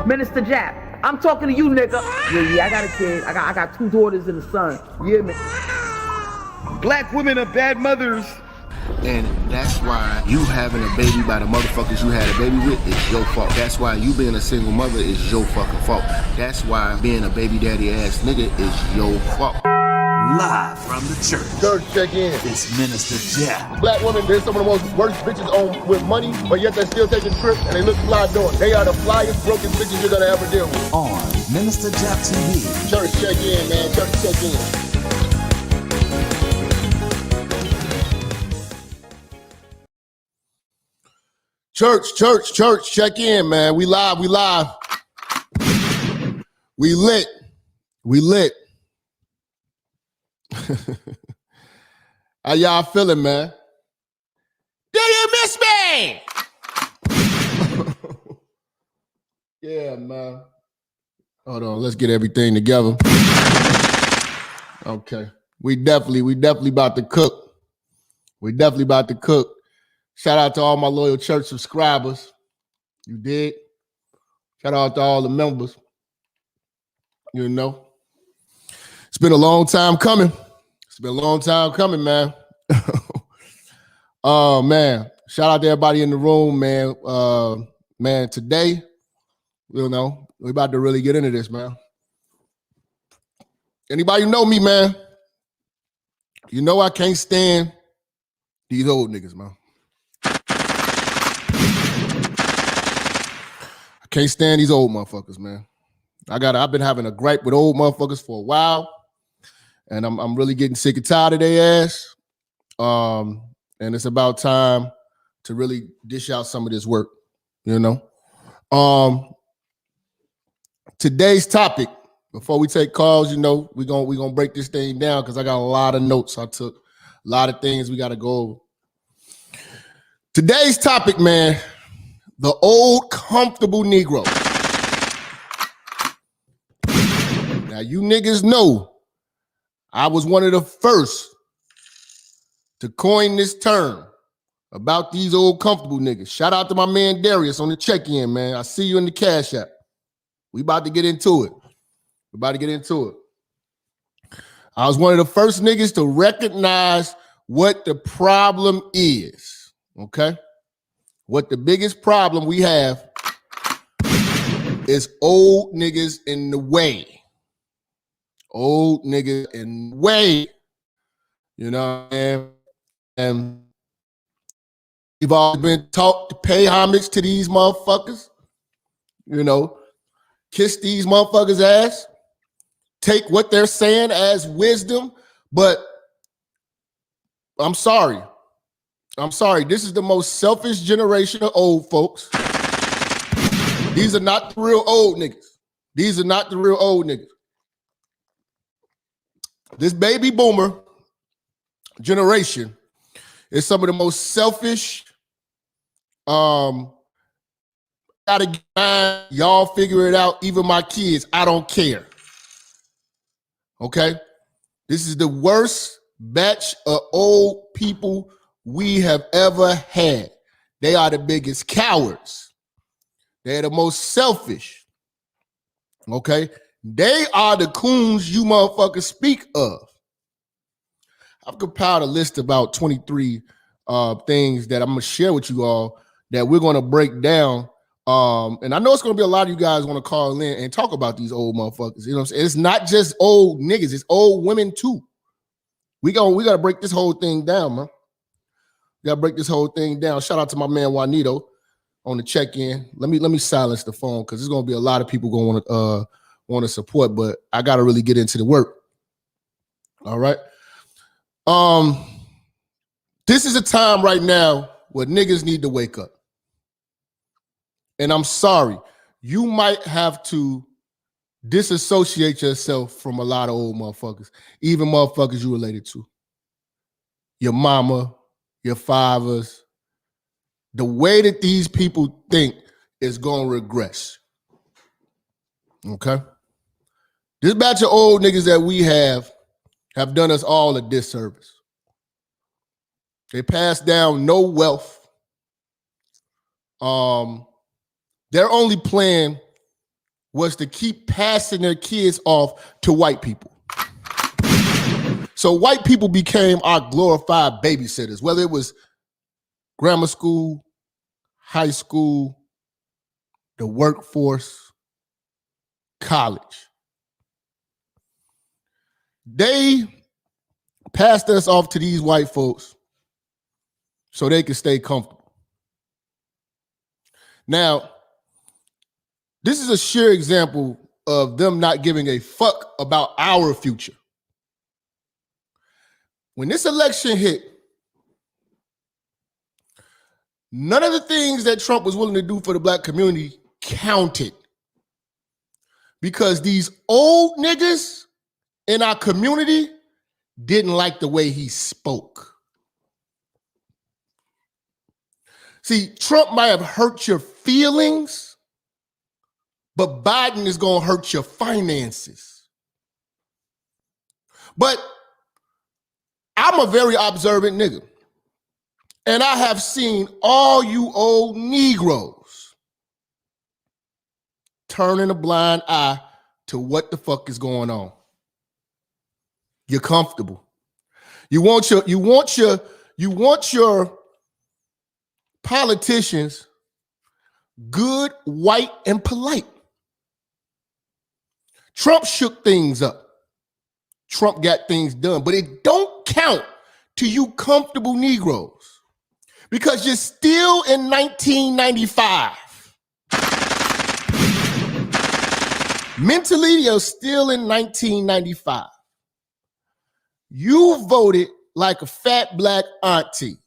Minister Jap, I'm talking to you, nigga. Yeah, I got a kid. I got 2 daughters and a son. Yeah, man. Black women are bad mothers. And that's why you having a baby by the motherfuckers you had a baby with is your fault. That's why you being a single mother is your fucking fault. That's why being a baby daddy ass nigga is your fault. Live from the church. Church check in. It's Minister Jap. Black women, they're some of the most worst bitches on with money, but yet they're still taking trips and they look fly doing. They are the flyest broken bitches you're gonna ever deal with. On Minister Jap TV. Church check in, man. Church check in. Church, check in, man. We live. We lit. How y'all feeling, man? Do you miss me? Yeah, man. Hold on, let's get everything together. Okay. We definitely about to cook. Shout out to all my loyal church subscribers. You did. Shout out to all the members. You know. It's been a long time coming. Man. Oh, man. Shout out to everybody in the room, man. Man, today, you know, we're about to really get into this, man. Anybody know me, man? You know I can't stand these old niggas, man. Can't stand these old motherfuckers, man. I've been having a gripe with old motherfuckers for a while, and I'm really getting sick and tired of their ass. And it's about time to really dish out some of this work, you know. Today's topic, before we take calls, you know, we're gonna break this thing down because I got a lot of notes I took, a lot of things we gotta go over. Today's topic, man. The Old Comfortable Negro. Now, you niggas know I was one of the first to coin this term about these old comfortable niggas. Shout out to my man Darius on the check-in, man. I see you in the Cash App. We about to get into it. I was one of the first niggas to recognize what the problem is, okay? What the biggest problem we have is old niggas in the way. Old niggas in the way. You know, and we've all been taught to pay homage to these motherfuckers. You know, kiss these motherfuckers' ass. Take what they're saying as wisdom. But I'm sorry. This is the most selfish generation of old folks. These are not the real old niggas. This baby boomer generation is some of the most selfish. Gotta get mine. Y'all figure it out. Even my kids, I don't care. Okay? This is the worst batch of old people we have ever had. They are the biggest cowards. They're the most selfish. Okay? They are the coons you motherfuckers speak of. I've compiled a list of about 23 things that I'm going to share with you all that we're going to break down. And I know it's going to be a lot of you guys want to call in and talk about these old motherfuckers. You know what I'm saying? It's not just old niggas. It's old women too. We got to break this whole thing down, man. Shout out to my man Juanito on the check-in. Let me silence the phone because there's gonna be a lot of people going to want to support, but I gotta really get into the work. All right. This is a time right now where niggas need to wake up. And I'm sorry, you might have to disassociate yourself from a lot of old motherfuckers, even motherfuckers you related to. Your mama, your fathers. The way that these people think is going to regress. Okay? This batch of old niggas that we have done us all a disservice. They passed down no wealth. Their only plan was to keep passing their kids off to white people. So white people became our glorified babysitters, whether it was grammar school, high school, the workforce, college. They passed us off to these white folks so they could stay comfortable. Now, this is a sheer example of them not giving a fuck about our future. When this election hit, none of the things that Trump was willing to do for the black community counted, because these old niggas in our community didn't like the way he spoke. See, Trump might have hurt your feelings, but Biden is going to hurt your finances. But I'm a very observant nigga, and I have seen all you old Negroes turning a blind eye to what the fuck is going on. You're comfortable. You want your politicians good, white, and polite. Trump shook things up. Trump got things done, but it don't count to you comfortable Negroes, because you're still in 1995. Mentally, you're still in 1995. You voted like a fat black auntie.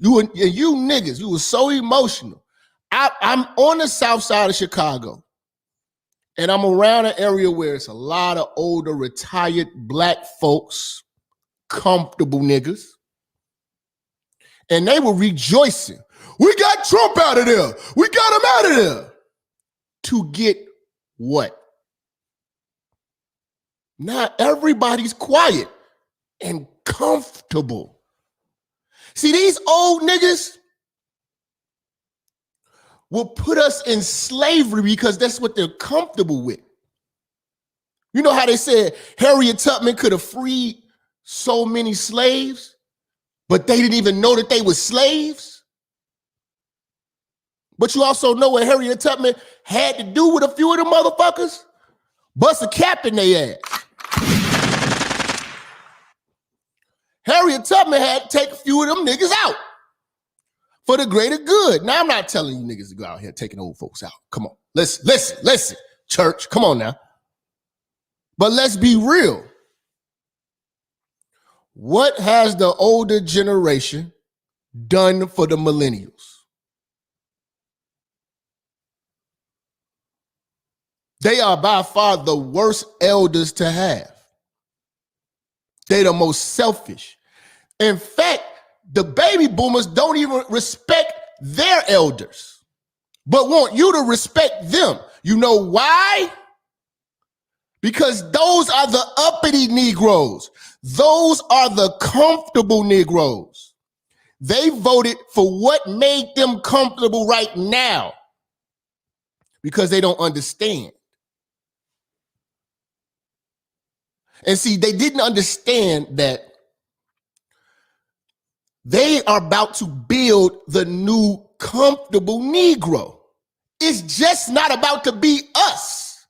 You niggas, you were so emotional. I'm on the south side of Chicago, and I'm around an area where it's a lot of older, retired black folks, comfortable niggas, and they were rejoicing. We got Trump out of there. We got him out of there. To get what? Now everybody's quiet and comfortable. See, these old niggas will put us in slavery because that's what they're comfortable with. You know how they said Harriet Tubman could have freed so many slaves, but they didn't even know that they were slaves? But you also know what Harriet Tubman had to do with a few of them motherfuckers? Bust a cap in their ass. Harriet Tubman had to take a few of them niggas out for the greater good. Now, I'm not telling you niggas to go out here taking old folks out. Come on. Listen, church. Come on now. But let's be real. What has the older generation done for the millennials? They are by far the worst elders to have. They're the most selfish. In fact, the baby boomers don't even respect their elders, but want you to respect them. You know why? Because those are the uppity Negroes. Those are the comfortable Negroes. They voted for what made them comfortable right now because they don't understand. And see, they didn't understand that they are about to build the new comfortable Negro. It's just not about to be us,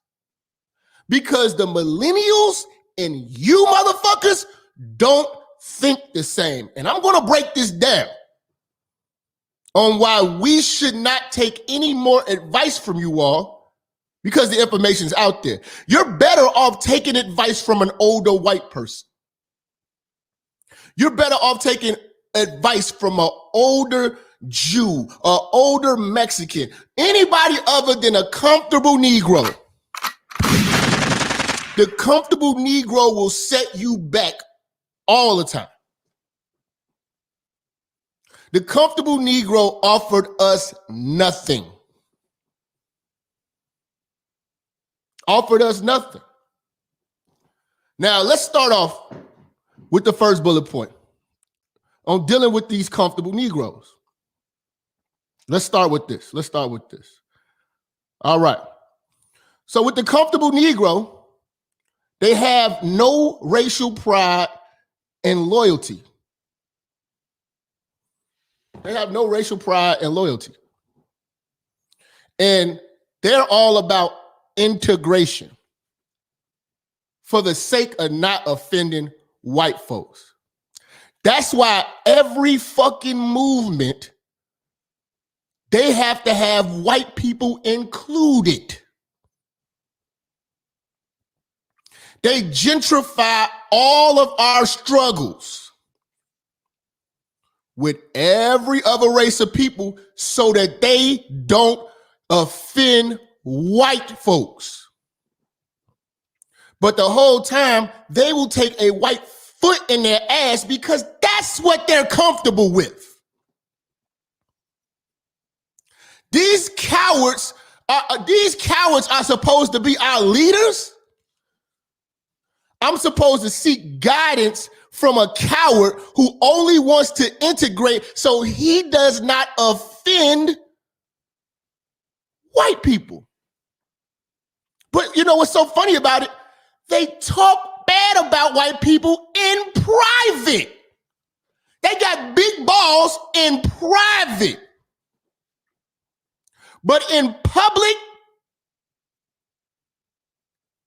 because the millennials and you motherfuckers don't think the same. And I'm going to break this down on why we should not take any more advice from you all, because the information's out there. You're better off taking advice from an older white person. You're better off taking advice from an older Jew, an older Mexican, anybody other than a comfortable Negro. The comfortable Negro will set you back all the time. The comfortable Negro offered us nothing. Offered us nothing. Now, let's start off with the first bullet point on dealing with these comfortable Negroes. Let's start with this. All right. So with the comfortable Negro, they have no racial pride and loyalty. They have no racial pride and loyalty. And they're all about integration for the sake of not offending white folks. That's why every fucking movement, they have to have white people included. They gentrify all of our struggles with every other race of people so that they don't offend white folks. But the whole time, they will take a white foot in their ass because that's what they're comfortable with. These cowards are supposed to be our leaders. I'm supposed to seek guidance from a coward who only wants to integrate so he does not offend white people. But you know what's so funny about it? They talk bad about white people in private. They got big balls in private. But in public,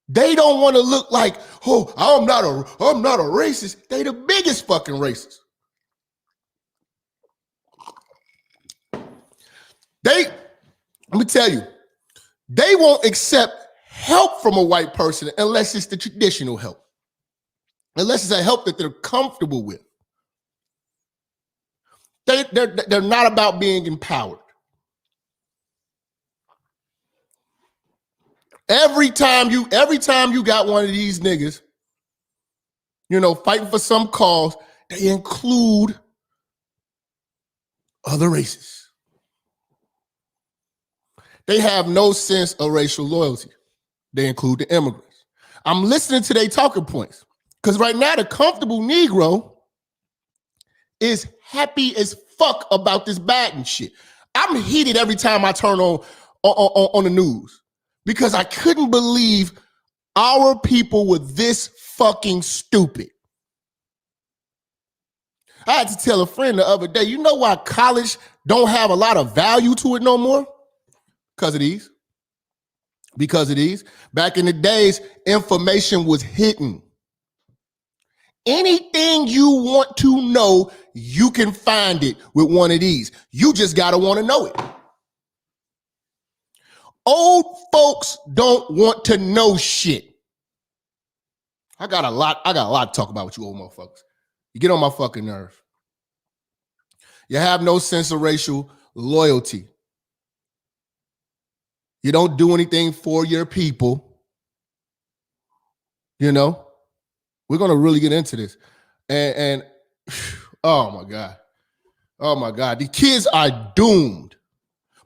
they don't want to look like, oh, I'm not a racist. They the biggest fucking racist. Let me tell you, they won't accept help from a white person unless it's the traditional help. Unless it's a help that they're comfortable with. They're not about being empowered. Every time you got one of these niggas, fighting for some cause, they include other races. They have no sense of racial loyalty. They include the immigrants. I'm listening to their talking points because right now the comfortable Negro is happy as fuck about this Biden shit. I'm heated every time I turn on the news. Because I couldn't believe our people were this fucking stupid. I had to tell a friend the other day, you know why college don't have a lot of value to it no more? Because of these. Because of these. Back in the days, information was hidden. Anything you want to know, you can find it with one of these. You just got to want to know it. Old folks don't want to know shit. I got a lot to talk about with you old motherfuckers. You get on my fucking nerve. You have no sense of racial loyalty. You don't do anything for your people. We're going to really get into this. And oh my God. Oh my God. The kids are doomed.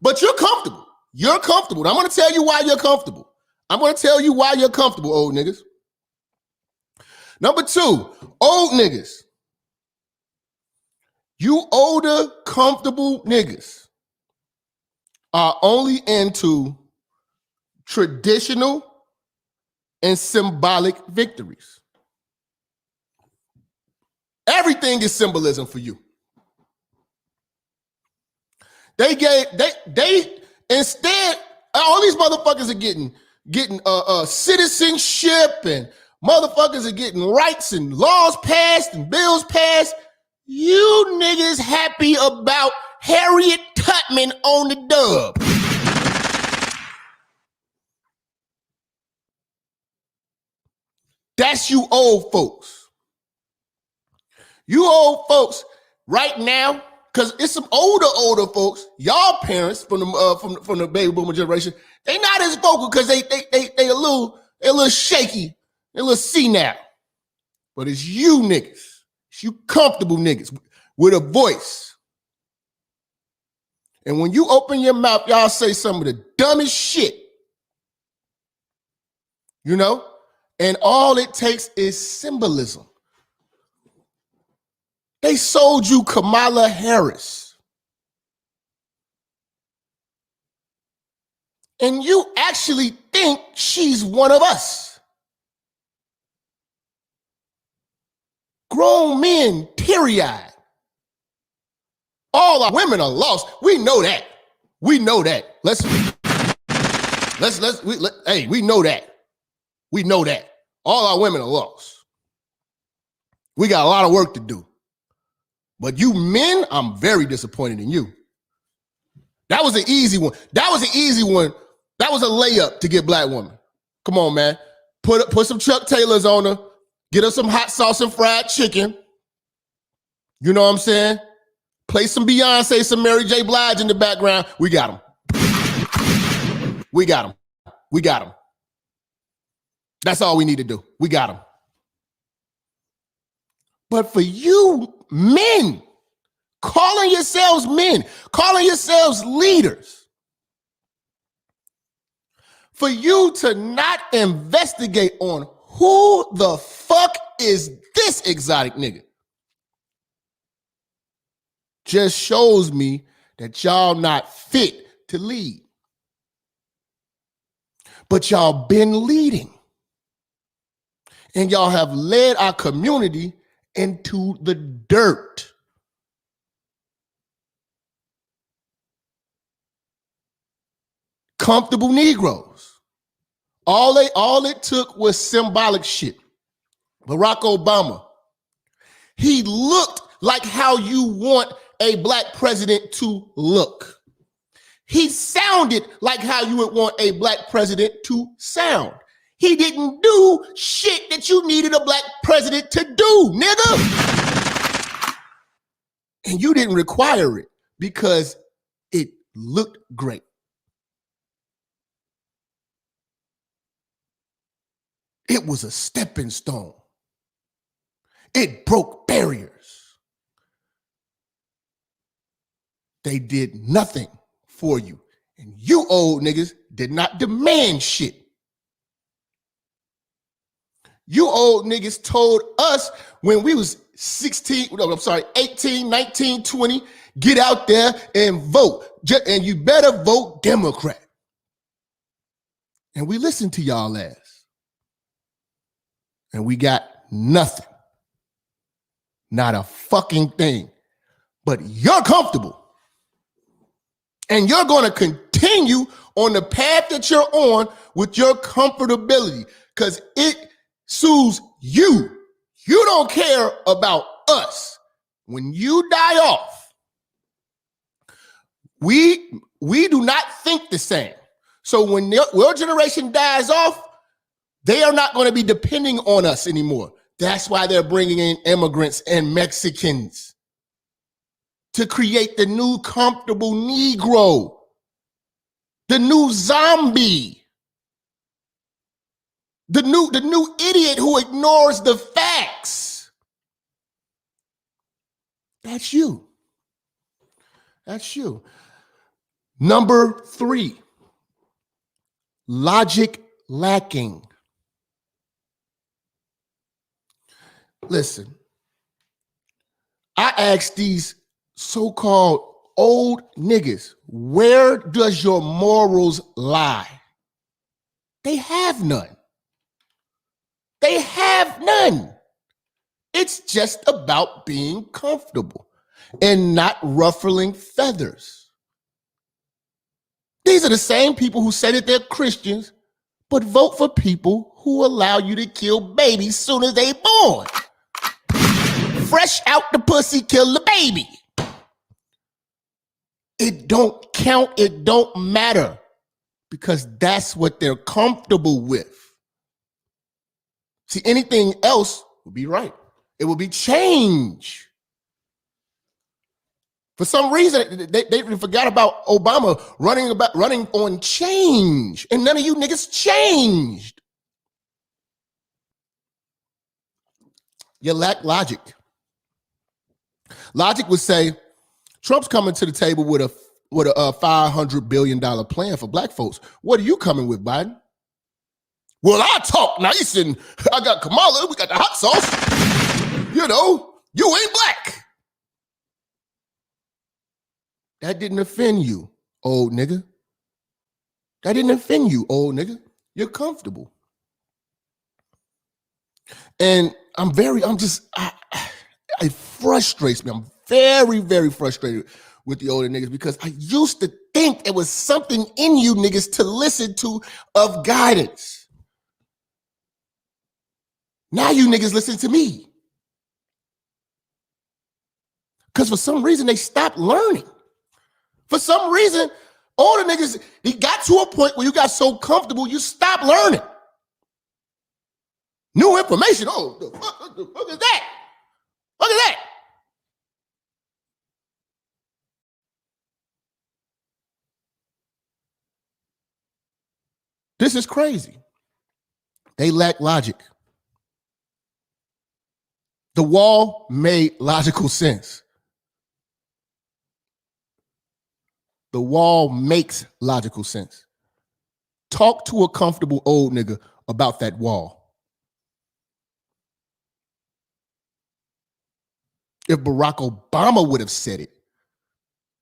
But you're comfortable. You're comfortable. I'm going to tell you why you're comfortable. Old niggas. Number 2, old niggas. You older, comfortable niggas are only into traditional and symbolic victories. Everything is symbolism for you. Instead, all these motherfuckers are getting citizenship and motherfuckers are getting rights and laws passed and bills passed. You niggas happy about Harriet Tubman on the dub. That's you old folks. You old folks right now, because it's some older folks, y'all parents from the baby boomer generation, they not as vocal because they a little shaky, they a little senile. But it's you niggas, it's you comfortable niggas with a voice. And when you open your mouth, y'all say some of the dumbest shit. And all it takes is symbolism. They sold you Kamala Harris. And you actually think she's one of us. Grown men, teary-eyed. All our women are lost. We know that. We know that. Hey, we know that. We know that. All our women are lost. We got a lot of work to do. But you men, I'm very disappointed in you. That was an easy one. That was an easy one. That was a layup to get black women. Come on, man. Put some Chuck Taylors on her. Get her some hot sauce and fried chicken. You know what I'm saying? Play some Beyonce, some Mary J. Blige in the background. We got them. We got them. We got them. That's all we need to do. We got them. But for you men, calling yourselves men, calling yourselves leaders, for you to not investigate on who the fuck is this exotic nigga, just shows me that y'all not fit to lead. But y'all been leading. And y'all have led our community into the dirt. Comfortable Negroes. All it took was symbolic shit. Barack Obama, he looked like how you want a black president to look. He sounded like how you would want a black president to sound. He didn't do shit that you needed a black president to do, nigga. And you didn't require it because it looked great. It was a stepping stone. It broke barriers. They did nothing for you. And you old niggas did not demand shit. You old niggas told us when we was 18, 19, 20, get out there and vote. And you better vote Democrat. And we listened to y'all ass. And we got nothing. Not a fucking thing. But you're comfortable. And you're going to continue on the path that you're on with your comfortability because it sues you. You don't care about us. When you die off, we do not think the same. So when your generation dies off, they are not going to be depending on us anymore. That's why they're bringing in immigrants and Mexicans to create the new comfortable Negro, the new zombie, the new idiot who ignores the facts. That's you. That's you. Number 3, logic lacking. Listen, I asked these so-called old niggas, where does your morals lie? They have none. They have none. It's just about being comfortable and not ruffling feathers. These are the same people who say that they're Christians, but vote for people who allow you to kill babies soon as they born. Fresh out the pussy, kill the baby. It don't count, it don't matter, because that's what they're comfortable with. See, anything else would be right. It would be change. For some reason, they forgot about Obama running on change, and none of you niggas changed. You lack logic. Logic would say, Trump's coming to the table with a $500 billion plan for black folks. What are you coming with, Biden? Well, I talk nice and I got Kamala, we got the hot sauce. You know, you ain't black. That didn't offend you, old nigga. That didn't offend you, old nigga. You're comfortable. And it frustrates me. I'm very, very frustrated with the older niggas because I used to think it was something in you niggas to listen to of guidance. Now you niggas listen to me. Because for some reason they stopped learning. For some reason, older niggas, they got to a point where you got so comfortable, you stopped learning. New information. Oh, the fuck is that? Look at that. This is crazy. They lack logic. The wall made logical sense. The wall makes logical sense. Talk to a comfortable old nigga about that wall. If Barack Obama would have said it,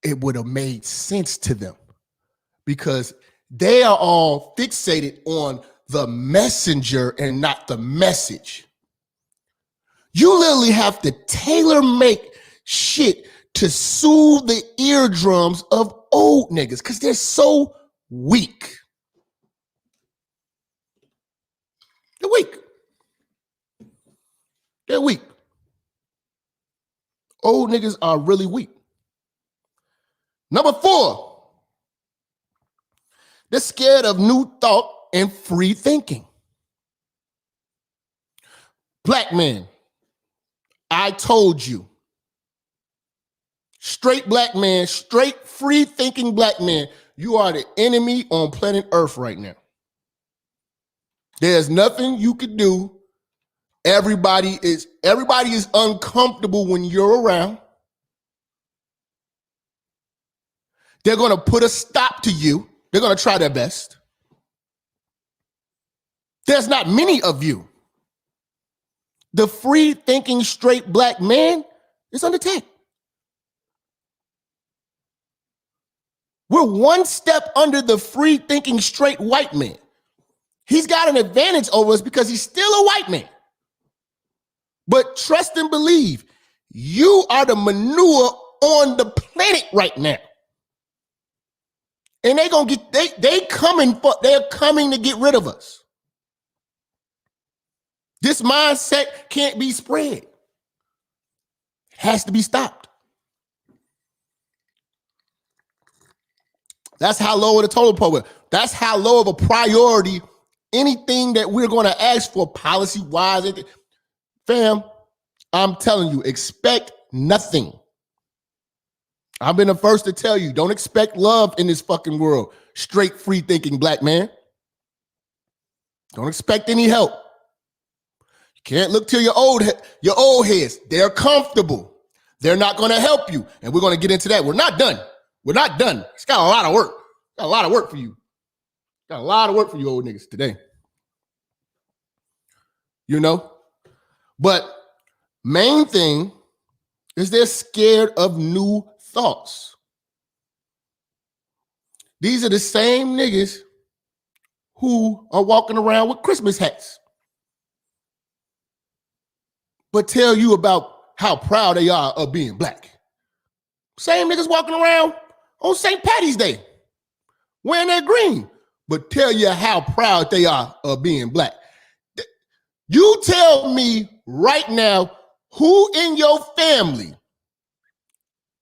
it would have made sense to them because they are all fixated on the messenger and not the message. You literally have to tailor make shit to soothe the eardrums of old niggas because they're so weak. They're weak. They're weak. Old niggas are really weak. Number 4, they're scared of new thought and free thinking. Black man, I told you. Straight black man, straight free thinking black man, you are the enemy on planet Earth right now. There's nothing you could do. Everybody is uncomfortable when you're around. They're going to put a stop to you. They're going to try their best. There's not many of you. The free thinking straight black man is under attack. We're one step under the free thinking straight white man. He's got an advantage over us because he's still a white man. But trust and believe, you are the manure on the planet right now. And they're coming to get rid of us. This mindset can't be spread. It has to be stopped. That's how low of the total pole. That's how low of a priority anything that we're going to ask for policy-wise. Fam, I'm telling you, expect nothing. I've been the first to tell you, don't expect love in this fucking world. Straight free thinking black man. Don't expect any help. You can't look to your old heads. They're comfortable. They're not going to help you. And we're going to get into that. We're not done. We're not done. It's got a lot of work. Got a lot of work for you. Got a lot of work for you old niggas today. You know? But main thing is they're scared of new thoughts. These are the same niggas who are walking around with Christmas hats, but tell you about how proud they are of being black. Same niggas walking around on St. Patty's Day wearing their green, but tell you how proud they are of being black. You tell me right now who in your family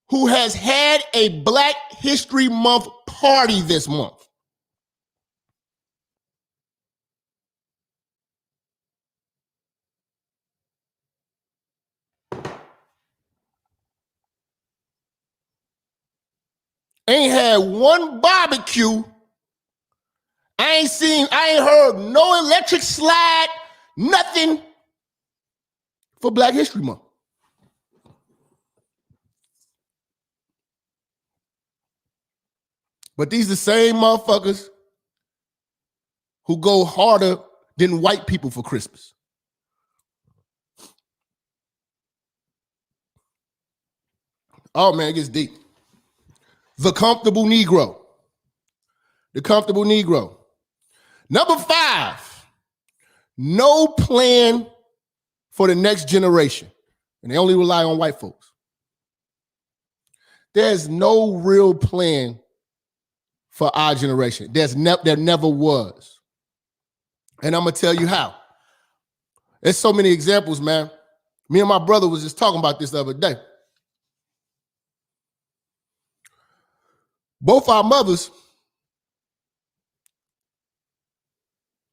who has had a Black History Month party this month. Ain't had one barbecue. I ain't heard no electric slide, nothing for Black History Month. But these the same motherfuckers who go harder than white people for Christmas. Oh man, it gets deep. The Comfortable Negro. The Comfortable Negro. Number 5, no plan for the next generation. And they only rely on white folks. There's no real plan for our generation. There never was. And I'm going to tell you how. There's so many examples, man. Me and my brother was just talking about this the other day. Both our mothers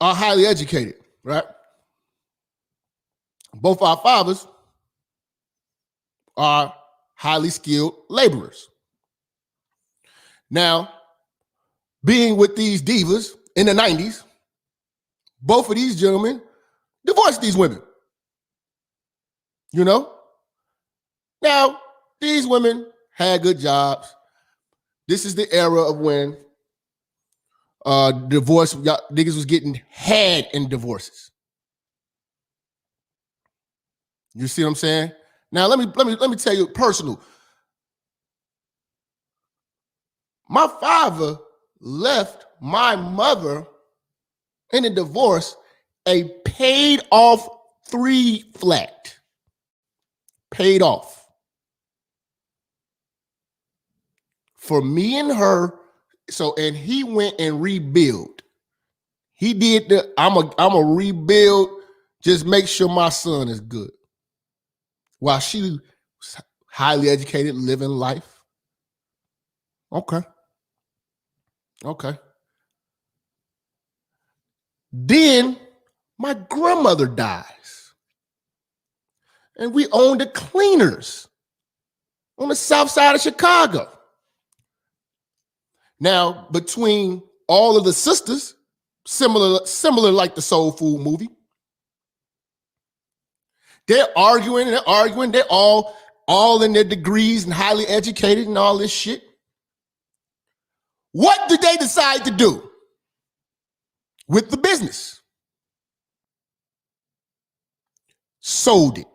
are highly educated, right? Both our fathers are highly skilled laborers. Now, being with these divas in the 90s, both of these gentlemen divorced these women. You know? Now, these women had good jobs. This is the era of when divorce, niggas was getting had in divorces. You see what I'm saying? Now let me tell you personal. My father left my mother in a divorce a paid off 3 flat. Paid off. For me and her. So, and he went and rebuild. He did I'm a rebuild, just make sure my son is good. While she was highly educated, living life. Okay. Then my grandmother dies. And we owned the cleaners on the south side of Chicago. Now, between all of the sisters, similar like the Soul Food movie, they're arguing, they're all in their degrees and highly educated and all this shit. What did they decide to do with the business? Sold it.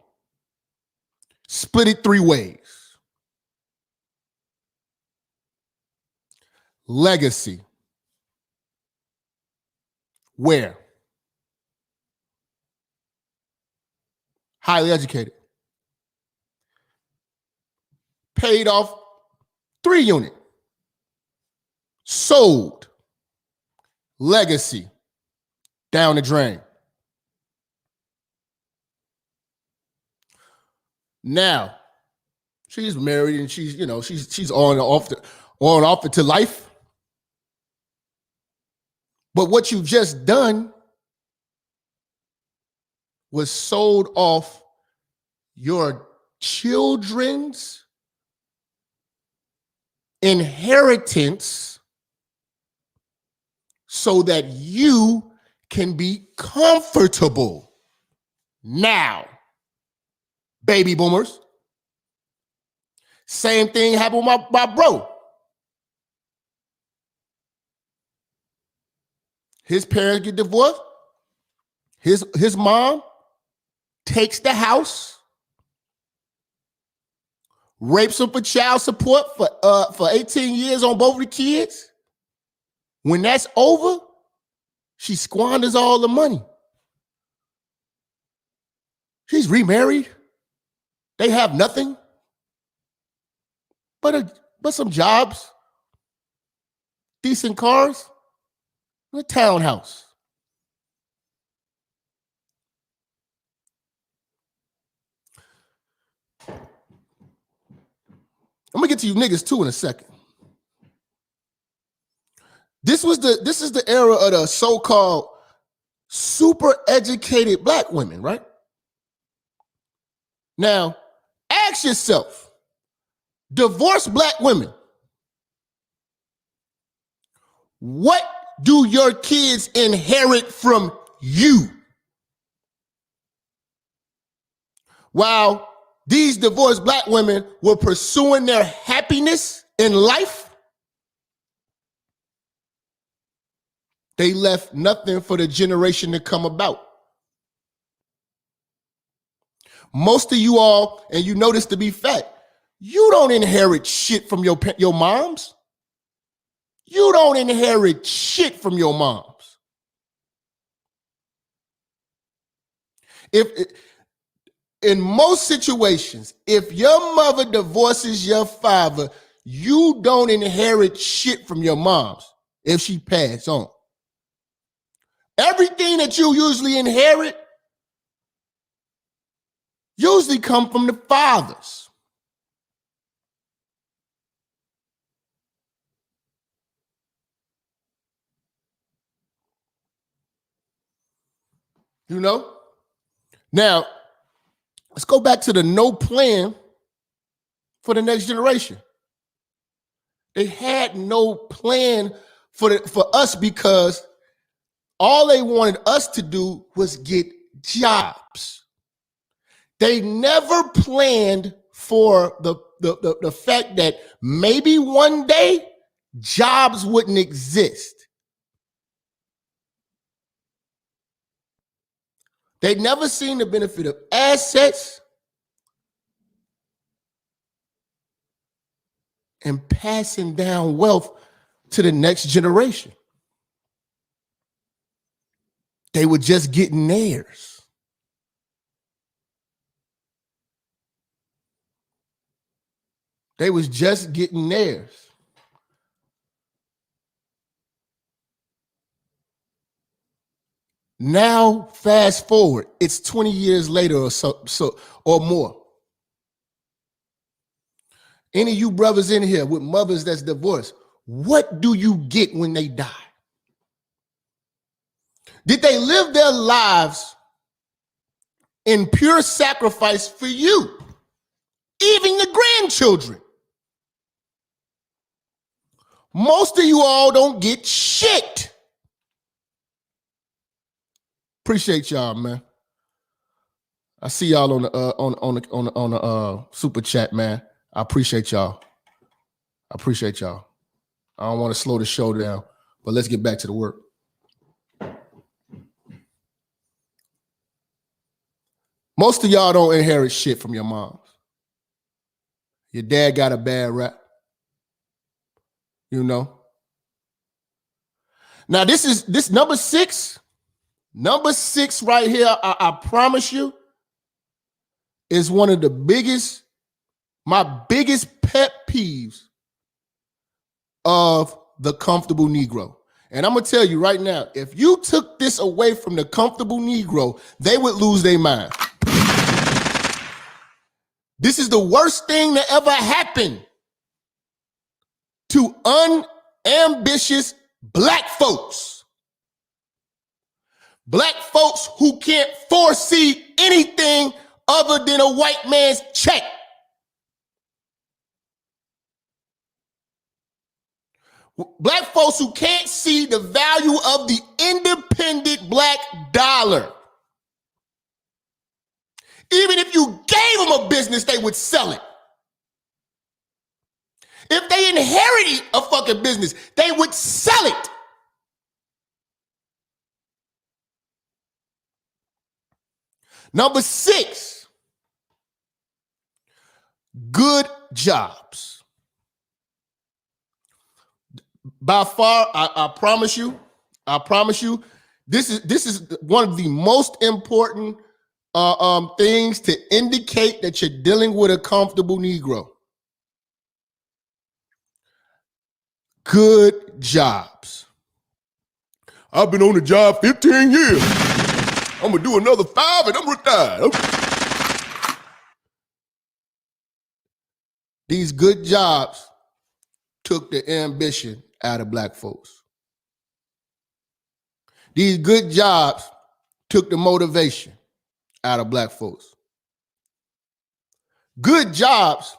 Split it 3 ways. Legacy. Where? Highly educated. Paid off 3 unit. Sold. Legacy. Down the drain. Now, she's married and she's on and off into life. But what you've just done was sold off your children's inheritance so that you can be comfortable now. Baby boomers. Same thing happened with my bro. His parents get divorced. His mom takes the house, rapes him for child support for 18 years on both of the kids. When that's over, she squanders all the money. She's remarried. They have nothing but some jobs, decent cars, and a townhouse. I'm gonna get to you niggas too in a second. This is the era of the so-called super educated black women, right? Now, ask yourself, divorced black women, what do your kids inherit from you? While these divorced black women were pursuing their happiness in life, they left nothing for the generation to come about. Most of you all, and you know this to be fact, you don't inherit shit from your moms. You don't inherit shit from your moms. In most situations, if your mother divorces your father, you don't inherit shit from your moms if she passed on. Everything that you usually inherit usually come from the fathers. You know? Now, let's go back to the no plan for the next generation. They had no plan for us because all they wanted us to do was get jobs. They never planned for the fact that maybe one day jobs wouldn't exist. They never seen the benefit of assets and passing down wealth to the next generation. They were just getting theirs. They was just getting theirs. Now, fast forward, it's 20 years later or so or more. Any of you brothers in here with mothers that's divorced, what do you get when they die? Did they live their lives in pure sacrifice for you? Even the grandchildren. Most of you all don't get shit. Appreciate y'all, man. I see y'all on the super chat, man. I appreciate y'all. I appreciate y'all. I don't want to slow the show down, but let's get back to the work. Most of y'all don't inherit shit from your moms. Your dad got a bad rap. You know. Now this number 6. Number 6 right here, I promise you, is one of my biggest pet peeves of the comfortable Negro. And I'm going to tell you right now, if you took this away from the comfortable Negro, they would lose their mind. This is the worst thing that ever happened to unambitious black folks. Black folks who can't foresee anything other than a white man's check. Black folks who can't see the value of the independent black dollar. Even if you gave them a business, they would sell it. If they inherited a fucking business, they would sell it. Number 6, good jobs. By far, I promise you, this is one of the most important things to indicate that you're dealing with a comfortable Negro. Good jobs. I've been on the job 15 years. I'm going to do another 5 and I'm retired. These good jobs took the ambition out of black folks. These good jobs took the motivation out of black folks. Good jobs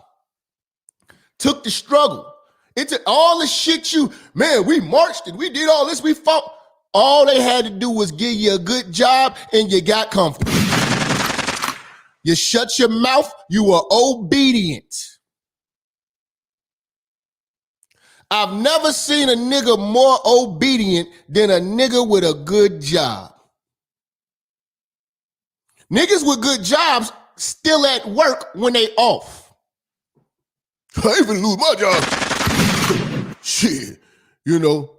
took the struggle. It took all the shit we marched and we did all this, we fought. All they had to do was give you a good job and you got comfortable. You shut your mouth, you were obedient. I've never seen a nigga more obedient than a nigga with a good job. Niggas with good jobs still at work when they off. I ain't gonna lose my job. Shit, you know.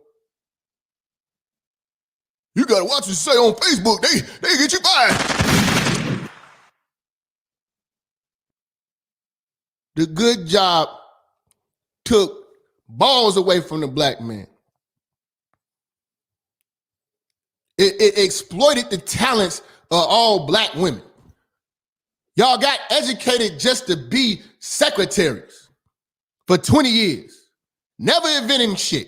You gotta watch what you say on Facebook. They get you fired. The good job took balls away from the black man. It exploited the talents of all black women. Y'all got educated just to be secretaries for 20 years. Never inventing shit.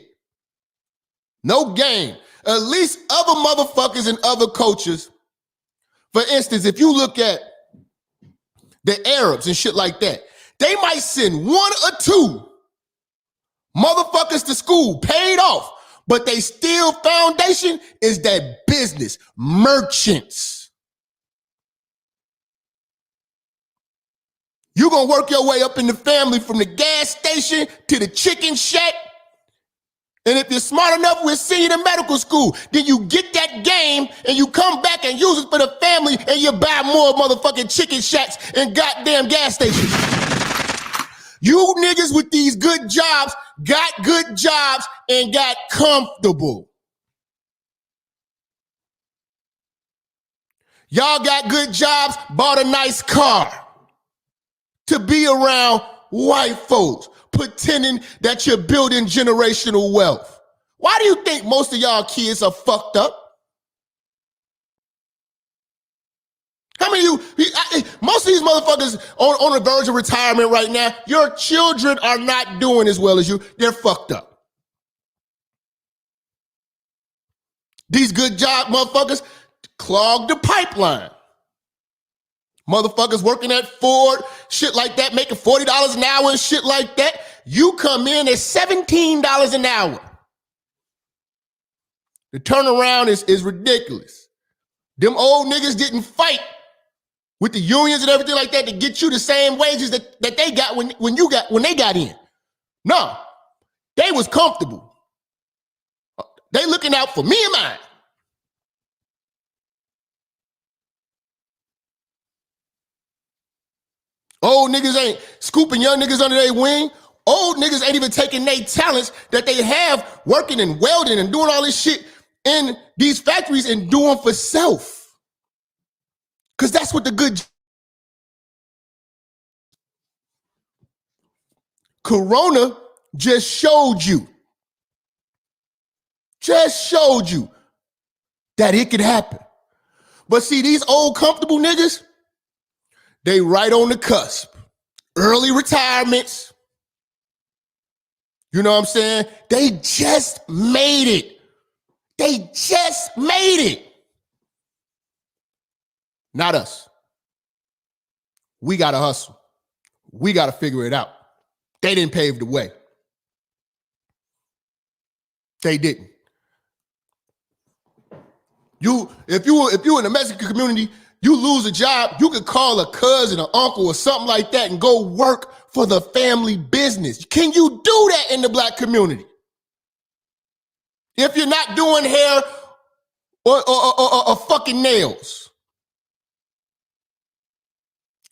No game. At least other motherfuckers in other cultures. For instance, if you look at the Arabs and shit like that, they might send one or two motherfuckers to school paid off, but they still foundation is that business, merchants. You're gonna work your way up in the family from the gas station to the chicken shack. And if you're smart enough, we'll send you to medical school. Then you get that game and you come back and use it for the family and you buy more motherfucking chicken shacks and goddamn gas stations. You niggas with these good jobs got good jobs and got comfortable. Y'all got good jobs, bought a nice car to be around white folks, pretending that you're building generational wealth. Why do you think most of y'all kids are fucked up? How many of you, most of these motherfuckers on the verge of retirement right now, your children are not doing as well as you. They're fucked up. These good job motherfuckers clog the pipeline. Motherfuckers working at Ford, shit like that, making $40 an hour and shit like that. You come in at $17 an hour. The turnaround is ridiculous. Them old niggas didn't fight with the unions and everything like that to get you the same wages that they got when they got in. No, they was comfortable. They looking out for me and mine. Old niggas ain't scooping young niggas under their wing. Old niggas ain't even taking their talents that they have working and welding and doing all this shit in these factories and doing for self. Because that's what the good... Corona just showed you that it could happen. But see, these old comfortable niggas, they right on the cusp. Early retirements. You know what I'm saying? They just made it. They just made it. Not us. We got to hustle. We got to figure it out. They didn't pave the way. They didn't. If you in the Mexican community, you lose a job, you could call a cousin or uncle or something like that and go work for the family business. Can you do that in the black community? If you're not doing hair or fucking nails.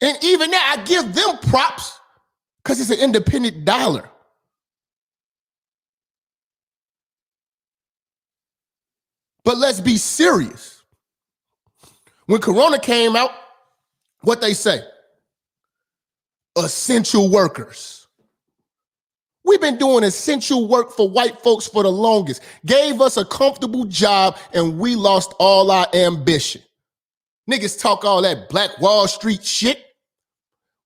And even now, I give them props because it's an independent dollar. But let's be serious. When Corona came out, what they say? Essential workers. We've been doing essential work for white folks for the longest. Gave us a comfortable job and we lost all our ambition. Niggas talk all that Black Wall Street shit.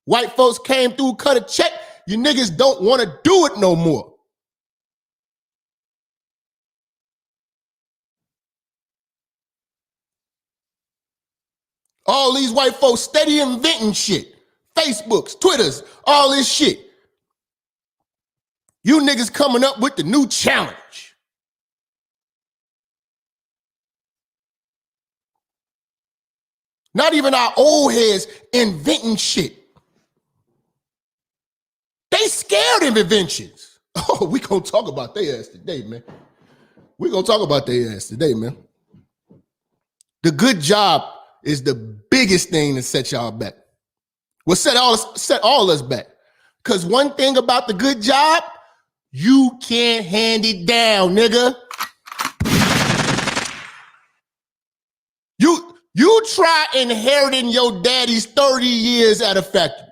White folks came through, cut a check. You niggas don't want to do it no more. All these white folks steady inventing shit. Facebooks, Twitters, all this shit. You niggas coming up with the new challenge. Not even our old heads inventing shit. They scared of inventions. Oh, we gonna talk about their ass today, man. We gonna talk about their ass today, man. The good job is the biggest thing that set y'all back. Well, set all of us back. Because one thing about the good job, you can't hand it down, nigga. You try inheriting your daddy's 30 years at a factory.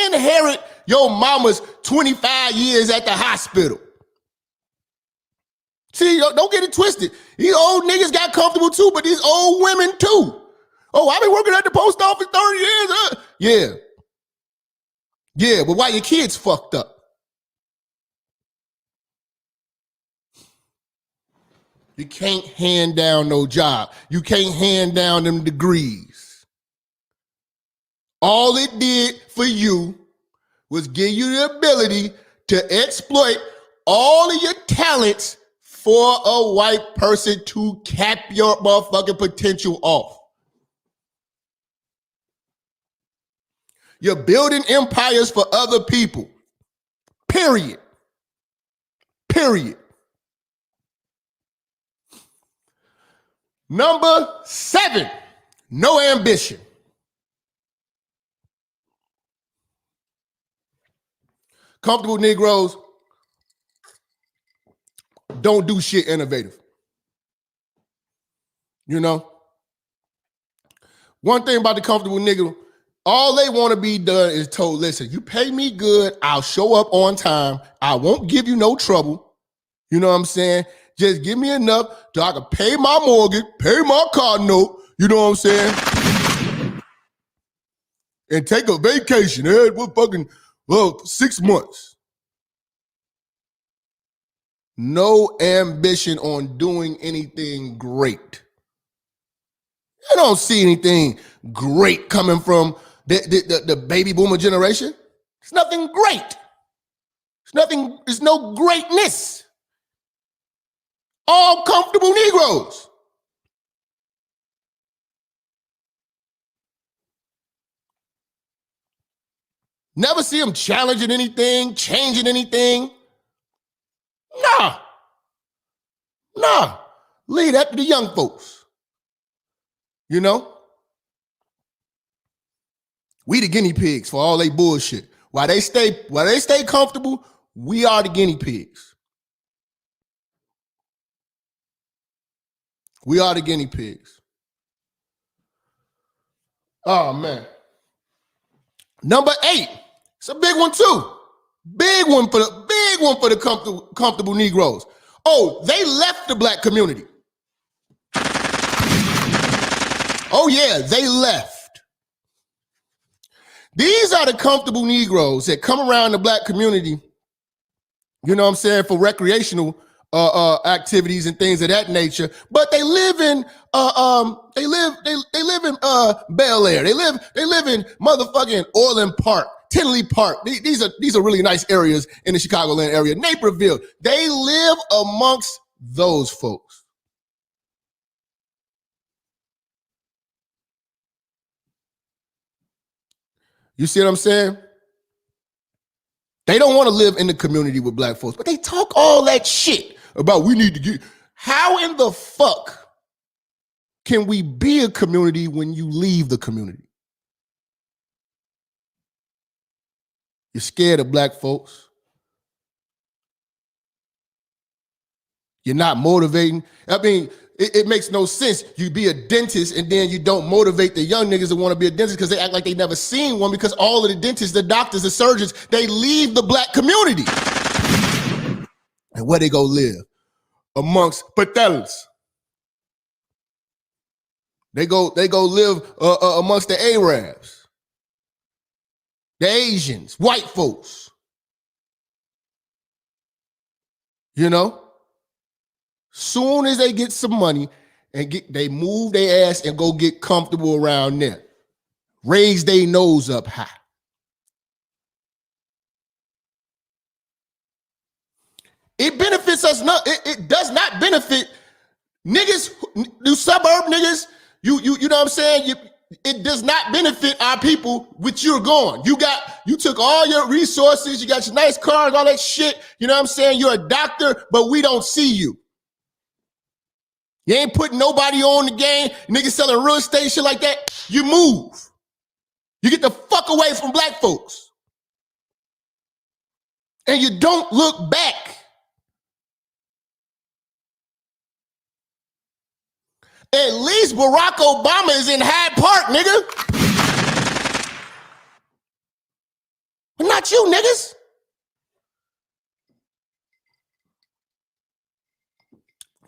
Inherit your mama's 25 years at the hospital. See, don't get it twisted. These old niggas got comfortable too, but these old women too. Oh, I've been working at the post office 30 years. Yeah, but why your kids fucked up? You can't hand down no job. You can't hand down them degrees. All it did for you was give you the ability to exploit all of your talents for a white person to cap your motherfucking potential off. You're building empires for other people. Period. Number 7, no ambition. Comfortable Negroes don't do shit innovative. You know? One thing about the comfortable nigga, all they want to be done is told, listen, you pay me good, I'll show up on time, I won't give you no trouble. You know what I'm saying? Just give me enough so I can pay my mortgage, pay my car note, you know what I'm saying? And take a vacation every fucking 6 months. No ambition on doing anything great. I don't see anything great coming from the baby boomer generation. It's nothing great. It's no greatness. All comfortable Negroes. Never see them challenging anything, changing anything. Nah. Leave that to the young folks. You know? We the guinea pigs for all they bullshit. While they stay comfortable, we are the guinea pigs. We are the guinea pigs. Oh man. Number 8. It's a big one too. Big one for the comfortable Negroes. Oh, they left the black community. Oh yeah, they left. These are the comfortable Negroes that come around the black community, you know what I'm saying, for recreational activities and things of that nature. But they live in they live in Bel Air. They live in motherfucking Orland Park, Tinley Park. These are really nice areas in the Chicagoland area. Naperville. They live amongst those folks. You see what I'm saying? They don't want to live in the community with black folks, but they talk all that shit about we need to get. How in the fuck can we be a community when you leave the community? You're scared of black folks. You're not motivating. I mean, it makes no sense. You be a dentist and then you don't motivate the young niggas that want to be a dentist because they act like they never seen one, because all of the dentists, the doctors, the surgeons, they leave the black community. And where they go live? Amongst patelas. They go live amongst the Arabs, the Asians, white folks. You know? Soon as they get some money and they move their ass and go get comfortable around there. Raise their nose up high. It benefits us not. It does not benefit niggas, the suburb niggas. You know what I'm saying? It does not benefit our people which you're going. You took all your resources, you got your nice cars, all that shit. You know what I'm saying? You're a doctor, but we don't see you. You ain't putting nobody on the game. Niggas selling real estate, shit like that. You move. You get the fuck away from black folks. And you don't look back. At least Barack Obama is in Hyde Park, nigga. But not you, niggas.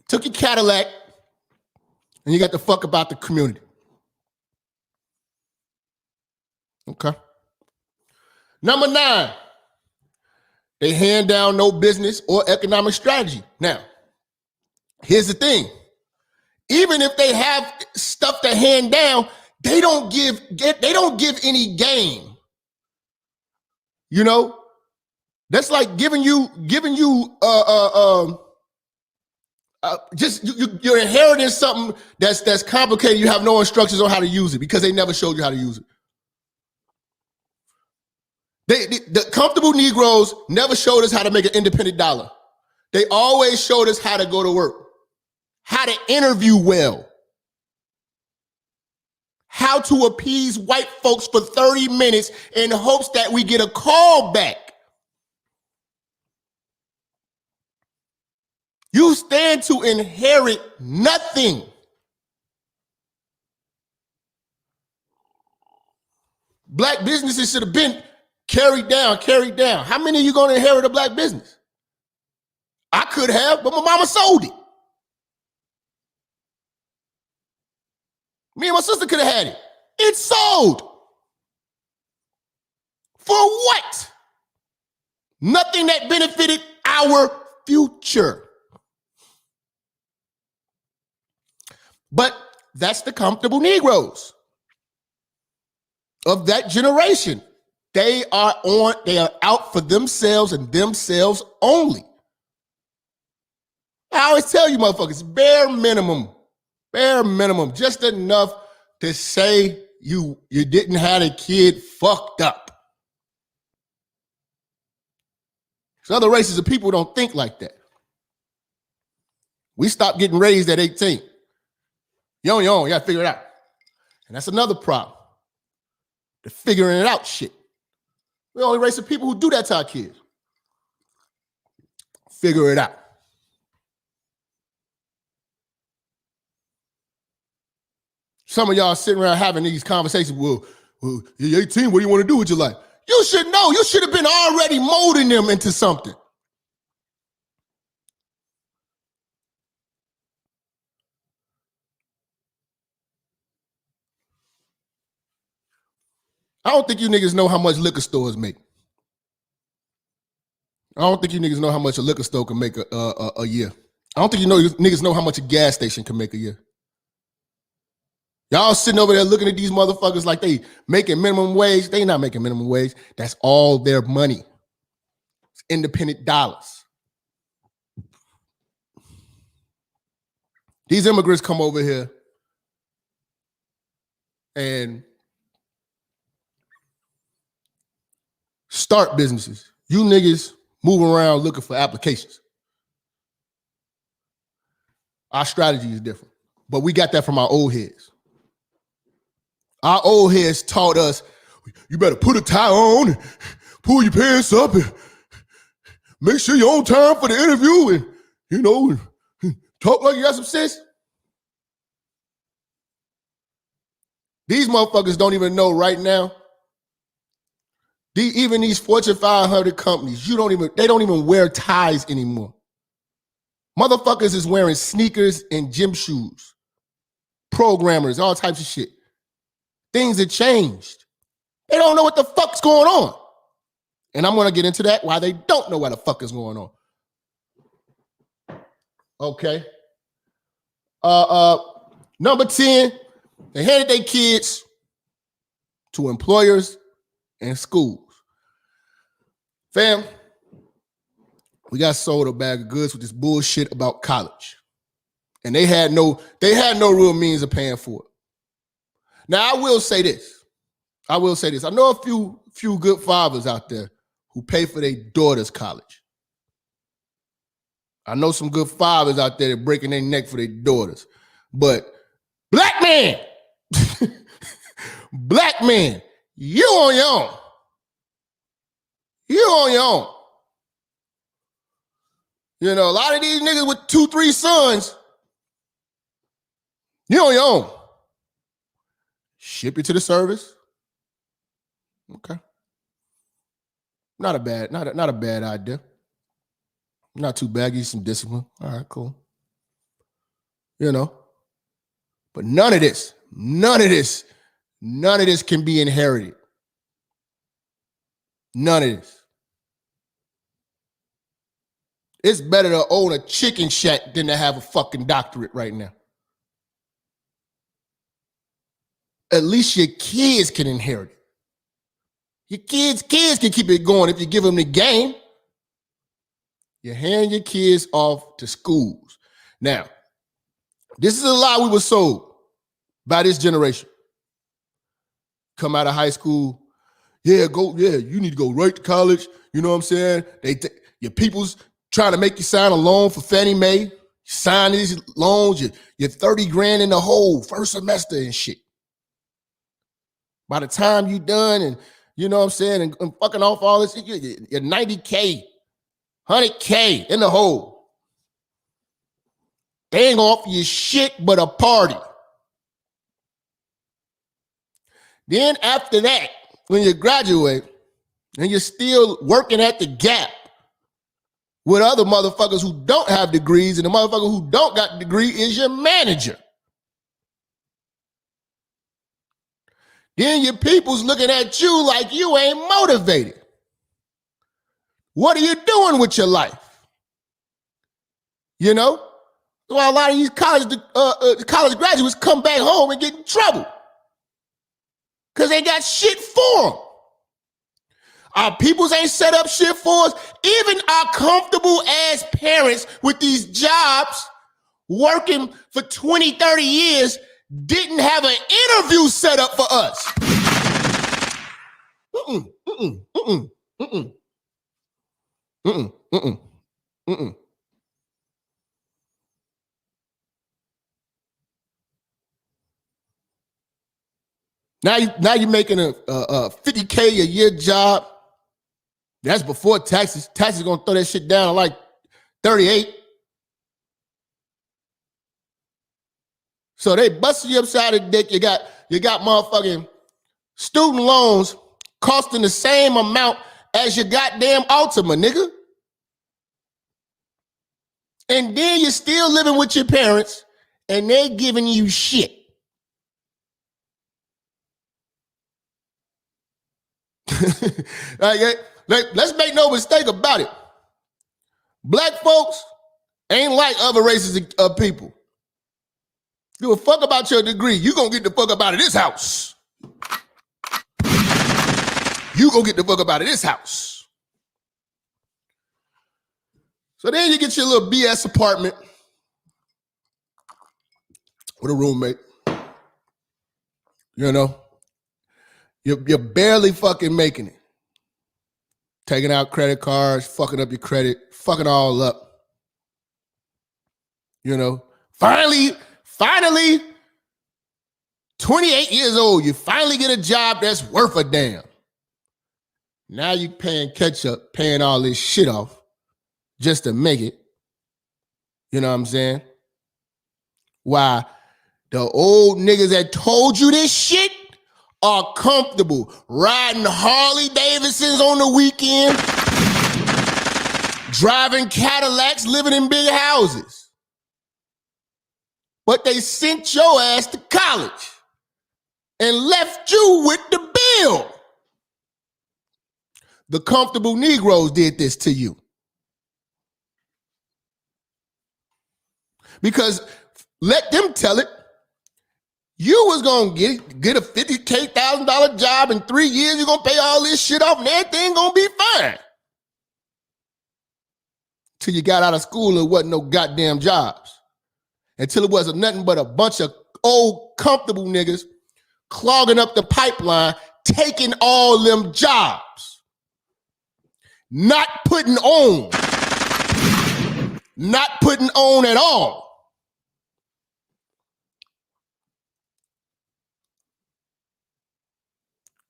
Took your Cadillac and you got the fuck about the community. Okay. Number 9, they hand down no business or economic strategy. Now, here's the thing. Even if they have stuff to hand down, they don't give any game. You know, that's like giving you you're inheriting something that's complicated. You have no instructions on how to use it because they never showed you how to use it. The comfortable Negroes never showed us how to make an independent dollar. They always showed us how to go to work, how to interview well, how to appease white folks for 30 minutes in hopes that we get a call back. You stand to inherit nothing. Black businesses should have been carried down. How many of you going to inherit a black business? I could have, but my mama sold it. Me and my sister could have had it. It's sold. For what? Nothing that benefited our future. But that's the comfortable Negroes of that generation. They are out for themselves and themselves only. I always tell you motherfuckers, bare minimum, just enough to say you didn't have a kid fucked up. So other races of people don't think like that. We stopped getting raised at 18. You're on your own, you gotta figure it out. And that's another problem. The figuring it out shit. We only raise the people who do that to our kids. Figure it out. Some of y'all sitting around having these conversations, well, you're 18, what do you want to do with your life? You should know. You should have been already molding them into something. I don't think you niggas know how much liquor stores make. I don't think you niggas know how much a liquor store can make a year. I don't think you niggas know how much a gas station can make a year. Y'all sitting over there looking at these motherfuckers like they making minimum wage. They not making minimum wage. That's all their money. It's independent dollars. These immigrants come over here and start businesses. You niggas move around looking for applications. Our strategy is different, but we got that from our old heads. Our old heads taught us, you better put a tie on, pull your pants up, and make sure you're on time for the interview, and, talk like you got some sense. These motherfuckers don't even know right now. Even these Fortune 500 companies, they don't even wear ties anymore. Motherfuckers is wearing sneakers and gym shoes. Programmers, all types of shit. Things have changed. They don't know what the fuck's going on. And I'm going to get into that, why they don't know what the fuck is going on. Okay. Number 10, they handed their kids to employers and schools. Fam, we got sold a bag of goods with this bullshit about college. And they had no real means of paying for it. Now, I will say this. I know a few good fathers out there who pay for their daughter's college. I know some good fathers out there that breaking their neck for their daughters. But black man, you on your own. You on your own. A lot of these niggas with 2-3 sons, you on your own. Ship you to the service. Okay. Not a bad idea. Not too bad. Give you some discipline. All right, cool. You know, but none of this can be inherited. None of this. It's better to own a chicken shack than to have a fucking doctorate right now. At least your kids can inherit it. Your kids can keep it going if you give them the game. You hand your kids off to schools. Now, this is a lie we were sold by this generation. Come out of high school, you need to go right to college. You know what I'm saying? Your people's trying to make you sign a loan for Fannie Mae. You sign these loans, you're 30 grand in the hole first semester and shit. By the time you done and you know what I'm saying, and fucking off all this, you're 90K, 100K in the hole. They ain't gonna offer you shit but a party. Then after that, when you graduate and you're still working at the Gap with other motherfuckers who don't have degrees, and the motherfucker who don't got the degree is your manager. Then your people's looking at you like you ain't motivated. What are you doing with your life? You know? Well, a lot of these college graduates come back home and get in trouble because they got shit for them. Our peoples ain't set up shit for us. Even our comfortable ass parents with these jobs working for 20, 30 years didn't have an interview set up for us. Now you're making a $50K a year job. That's before taxes. Taxes gonna throw that shit down to like 38. So they busted you upside the dick. You got motherfucking student loans costing the same amount as your goddamn Ultima, nigga. And then you're still living with your parents and they giving you shit. Let's make no mistake about it. Black folks ain't like other races of people. Give a fuck about your degree. You gonna get the fuck up out of this house. You gonna get the fuck up out of this house. So then you get your little BS apartment with a roommate. You know, you're barely fucking making it. Taking out credit cards, fucking up your credit, fucking all up. You know, finally, 28 years old, you finally get a job that's worth a damn. Now you paying catch up, paying all this shit off just to make it. You know what I'm saying? Why the old niggas that told you this shit are comfortable riding Harley Davidsons on the weekend, driving Cadillacs, living in big houses. But they sent your ass to college and left you with the bill. The comfortable Negroes did this to you. Because let them tell it. You was gonna get a $50,000 job in 3 years. You're gonna pay all this shit off and everything gonna be fine. Till you got out of school and wasn't no goddamn jobs. Until it wasn't nothing but a bunch of old comfortable niggas clogging up the pipeline, taking all them jobs. Not putting on. Not putting on at all.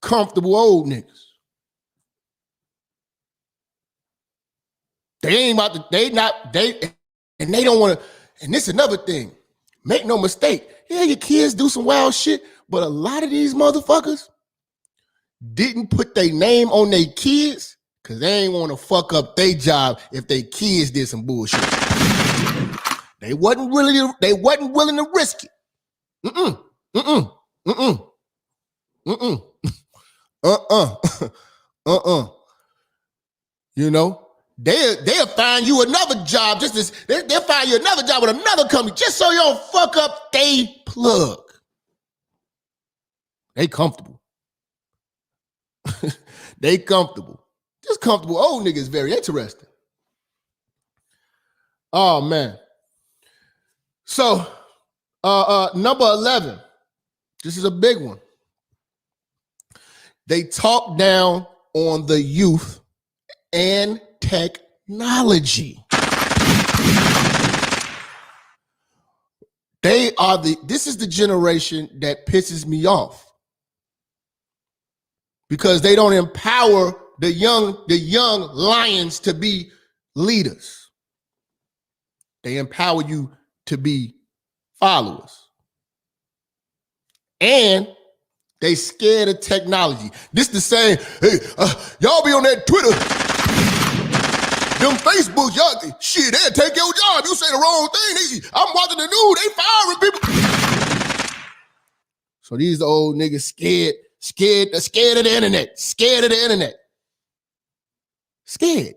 Comfortable old niggas. They ain't about to, and they don't want to, and this is another thing. Make no mistake. Yeah, your kids do some wild shit, but a lot of these motherfuckers didn't put their name on their kids because they ain't want to fuck up their job if their kids did some bullshit. They wasn't willing to risk it. You know, they'll find you another job they'll find you another job with another company just so you don't fuck up they plug. They comfortable. They comfortable. Just comfortable old niggas very interesting. Oh man. So number 11. This is a big one. They talk down on the youth and technology. This is the generation that pisses me off because they don't empower the young lions to be leaders. They empower you to be followers. And they scared of technology. This the same, hey, y'all be on that Twitter, them Facebook, y'all, shit, they'll take your job. You say the wrong thing. I'm watching the news, they firing people. So these old niggas scared of the internet, scared of the internet. Scared.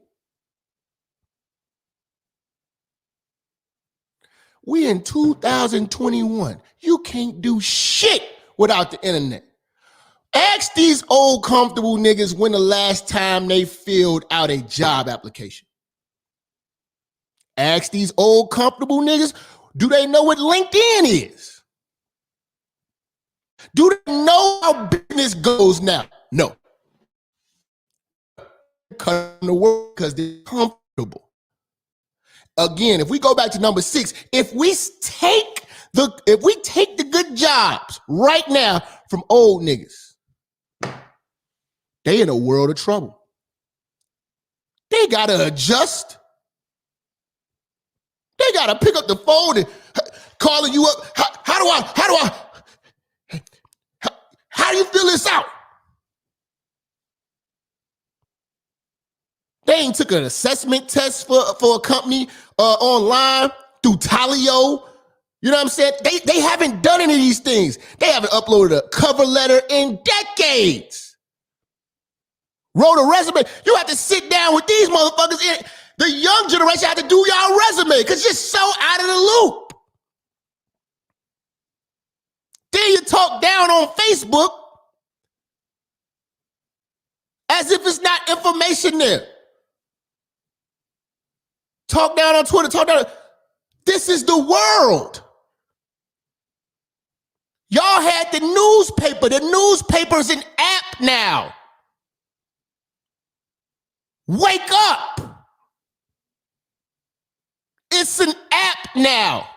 We in 2021. You can't do shit without the internet. Ask these old comfortable niggas when the last time they filled out a job application. Ask these old comfortable niggas, do they know what LinkedIn is? Do they know how business goes now? No. Cut the work because they're comfortable. Again, if we go back to number 6, if we take the good jobs right now from old niggas, they in a world of trouble. They gotta adjust. They gotta pick up the phone and calling you up. How do you fill this out? They ain't took an assessment test for a company online through Talio. You know what I'm saying? They haven't done any of these things. They haven't uploaded a cover letter in decades. Wrote a resume. You have to sit down with these motherfuckers. The young generation have to do y'all resume because you're so out of the loop. Then you talk down on Facebook as if it's not information there. Talk down on Twitter, talk down. This is the world. Y'all had the newspaper. The newspaper's an app now. Wake up. It's an app now.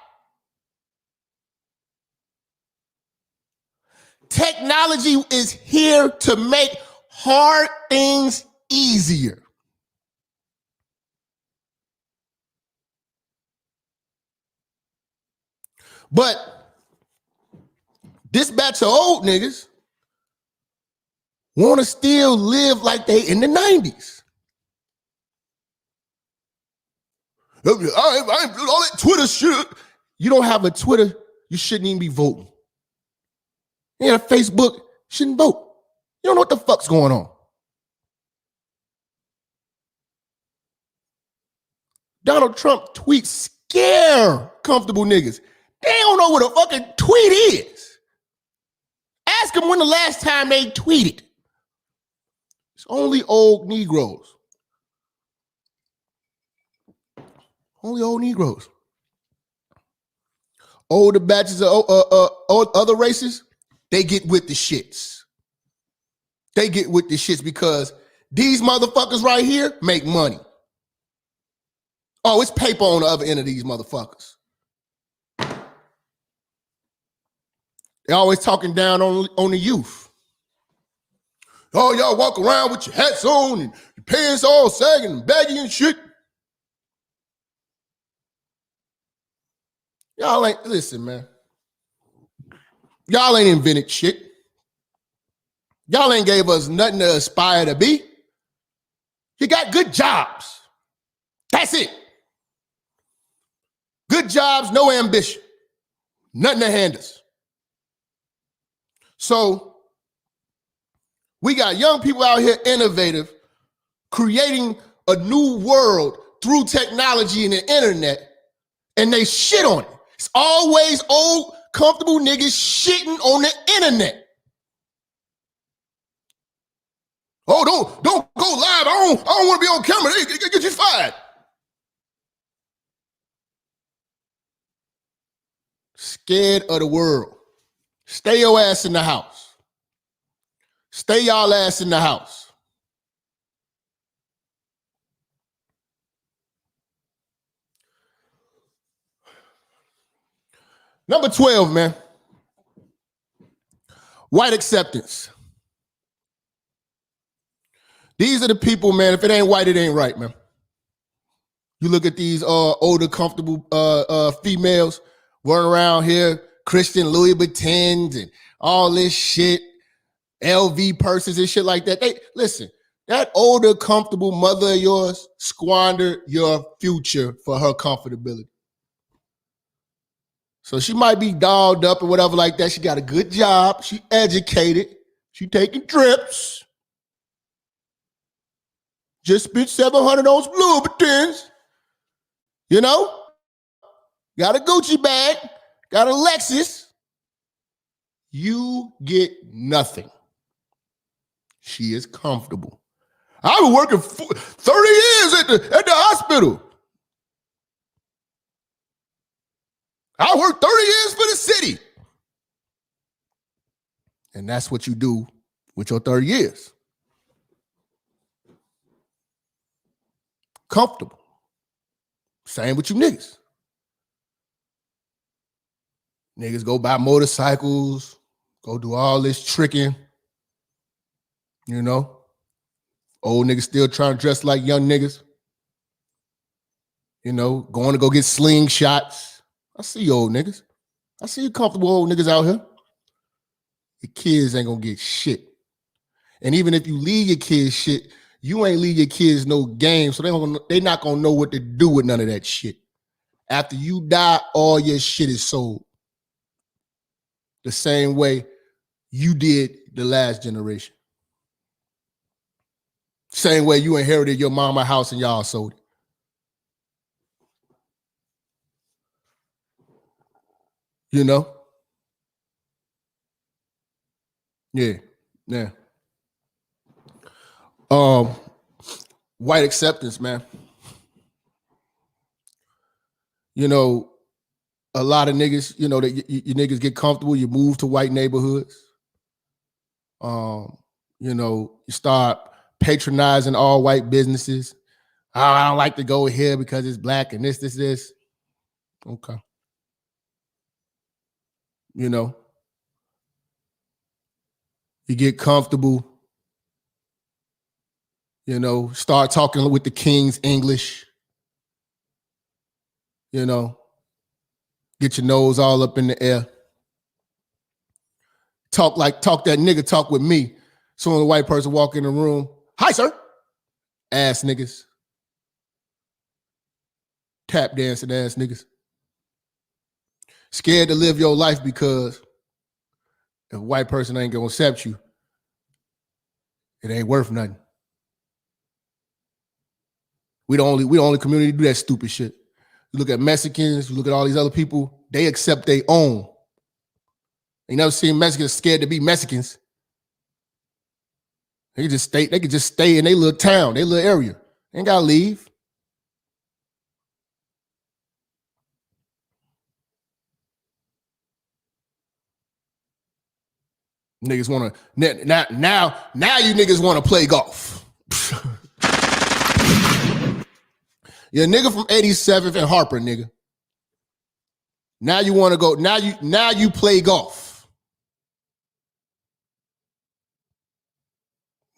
Technology is here to make hard things easier. But this batch of old niggas want to still live like they in the 90s. All that Twitter shit. You don't have a Twitter, you shouldn't even be voting. You have a Facebook, shouldn't vote. You don't know what the fuck's going on. Donald Trump tweets scare comfortable niggas. They don't know what a fucking tweet is. Ask them when the last time they tweeted. It's only old Negroes. Only old Negroes. Older batches of other races, they get with the shits. They get with the shits because these motherfuckers right here make money. Oh, it's paper on the other end of these motherfuckers. They're always talking down on the youth. Oh, y'all walk around with your hats on and your pants all sagging and baggy and shit. Y'all ain't, listen, man. Y'all ain't invented shit. Y'all ain't gave us nothing to aspire to be. He got good jobs. That's it. Good jobs, no ambition. Nothing to hand us. So we got young people out here innovative, creating a new world through technology and the internet, and they shit on it. It's always old, comfortable niggas shitting on the internet. Oh, don't go live. I don't want to be on camera. They get you fired. Scared of the world. Stay your ass in the house. Stay y'all ass in the house. Number 12, man. White acceptance. These are the people, man. If it ain't white, it ain't right, man. You look at these older, comfortable females running around here, Christian Louis Vuittons and all this shit, LV purses and shit like that. Listen, that older, comfortable mother of yours squandered your future for her comfortability. So she might be dolled up or whatever like that. She got a good job. She educated. She taking trips. Just spent $700 on some Louis Vuittons. You know? Got a Gucci bag. Got a Lexus. You get nothing. She is comfortable. I was working 30 years at the hospital. I worked 30 years for the city. And that's what you do with your 30 years. Comfortable. Same with you niggas. Niggas go buy motorcycles, go do all this tricking. You know? Old niggas still trying to dress like young niggas. You know, going to go get slingshots. I see you old niggas. I see you comfortable old niggas out here. Your kids ain't gonna get shit. And even if you leave your kids shit, you ain't leave your kids no game, so they not gonna know what to do with none of that shit. After you die, all your shit is sold. The same way you did the last generation. Same way you inherited your mama house and y'all sold it. You know? Yeah. White acceptance, man. You know, a lot of niggas, you know, that you niggas get comfortable, you move to white neighborhoods. You know, you start patronizing all white businesses. Oh, I don't like to go here because it's black and this. Okay. You know, you get comfortable, you know, start talking with the king's English, you know, get your nose all up in the air. Talk that nigga talk with me. Soon as a white person walk in the room, hi, sir. Ass niggas. Tap dancing ass niggas. Scared to live your life because if a white person ain't gonna accept you, it ain't worth nothing. We the only community to do that stupid shit. You look at Mexicans, you look at all these other people, they accept their own. You never seen Mexicans scared to be Mexicans. They could just stay in their little town, their little area. They ain't gotta leave. Niggas want to now you niggas want to play golf. You're a nigga from 87th and Harper, nigga. Now you want to go. Now you play golf.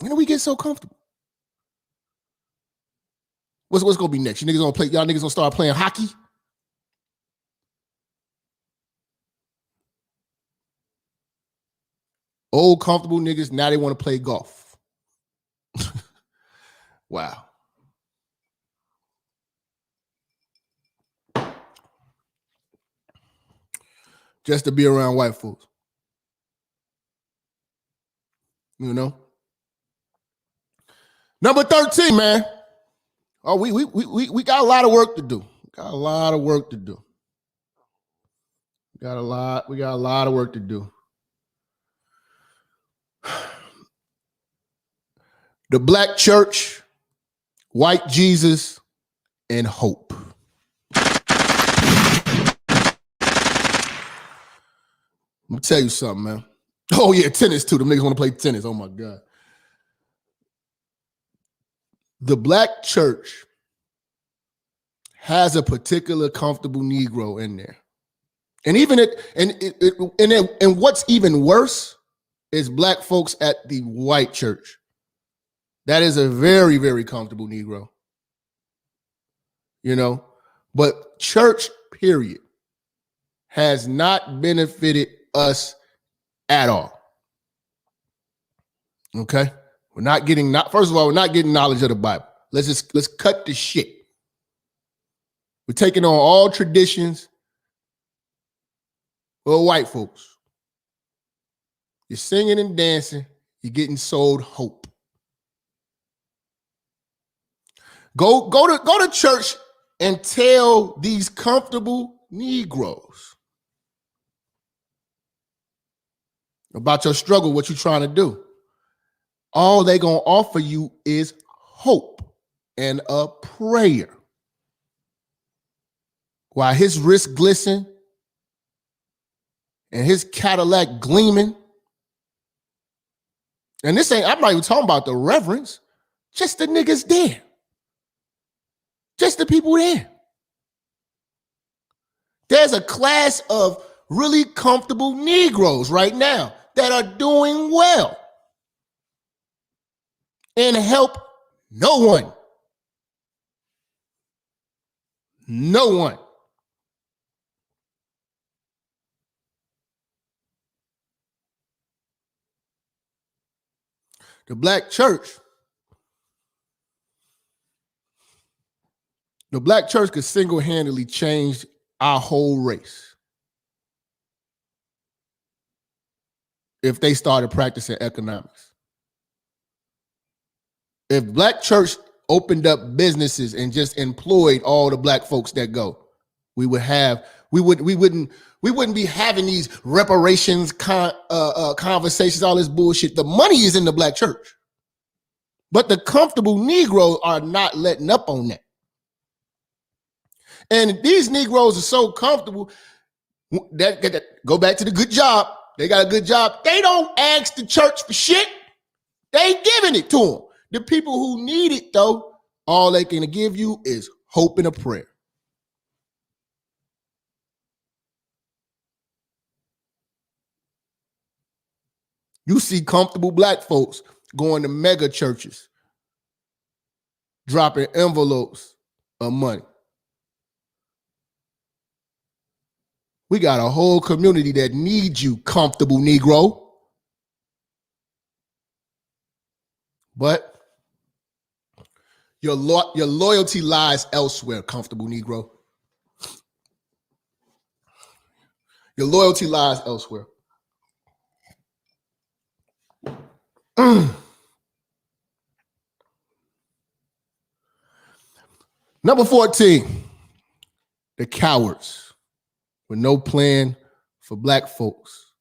When do we get so comfortable? What's gonna be next? You niggas gonna play? Y'all niggas gonna start playing hockey? Old comfortable niggas, now they want to play golf. Wow. just to be around white folks. You know? Number 13, man. Oh, we got a lot of work to do. Got a lot of work to do. We got a lot of work to do. The black church, white Jesus, and hope. I'm gonna tell you something, man. Oh yeah, tennis too. The niggas want to play tennis. Oh my God. The black church has a particular comfortable Negro in there. And even and what's even worse is black folks at the white church. That is a very, very comfortable Negro. You know, but church, period, has not benefited us at all. Okay? First of all, we're not getting knowledge of the Bible. Let's cut the shit. We're taking on all traditions. Well, white folks. You're singing and dancing, you're getting sold hope. Go to church and tell these comfortable Negroes about your struggle, what you're trying to do. All they gonna offer you is hope and a prayer. While his wrist glisten and his Cadillac gleaming. And I'm not even talking about the reverends, just the niggas there. Just the people there. There's a class of really comfortable Negroes right now that are doing well and help no one. No one. The black church could single-handedly change our whole race if they started practicing economics. If black church opened up businesses and just employed all the black folks that go, we wouldn't be having these reparations conversations, all this bullshit. The money is in the black church. But the comfortable Negroes are not letting up on that. And these Negroes are so comfortable that go back to the good job. They got a good job. They don't ask the church for shit. They giving it to them. The people who need it, though, all they can give you is hope and a prayer. You see comfortable black folks going to mega churches, dropping envelopes of money. We got a whole community that needs you, comfortable Negro. But your loyalty lies elsewhere, comfortable Negro. Your loyalty lies elsewhere. Number 14, the cowards with no plan for black folks.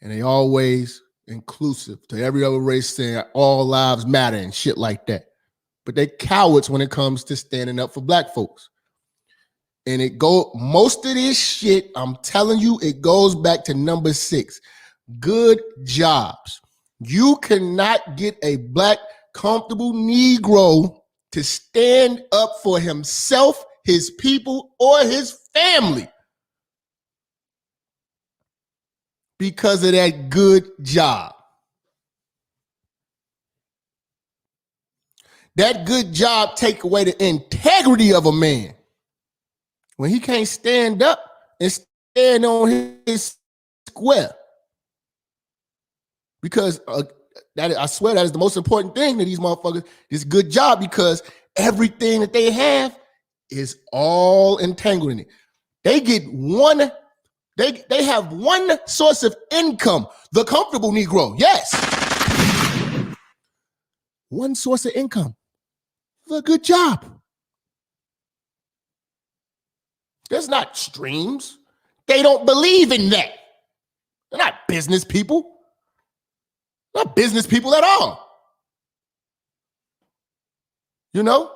And they always inclusive to every other race, saying all lives matter and shit like that. But they cowards when it comes to standing up for black folks. And most of this shit, I'm telling you, it goes back to number 6, good jobs. You cannot get a black comfortable Negro to stand up for himself, his people, or his family because of that good job. That good job take away the integrity of a man when he can't stand up and stand on his square. Because I swear that is the most important thing to these motherfuckers, this good job, because everything that they have is all entangled in it. They get one They have one source of income, the comfortable Negro. Yes. One source of income. A good job. There's not streams. They don't believe in that. They're not business people. Not business people at all. You know?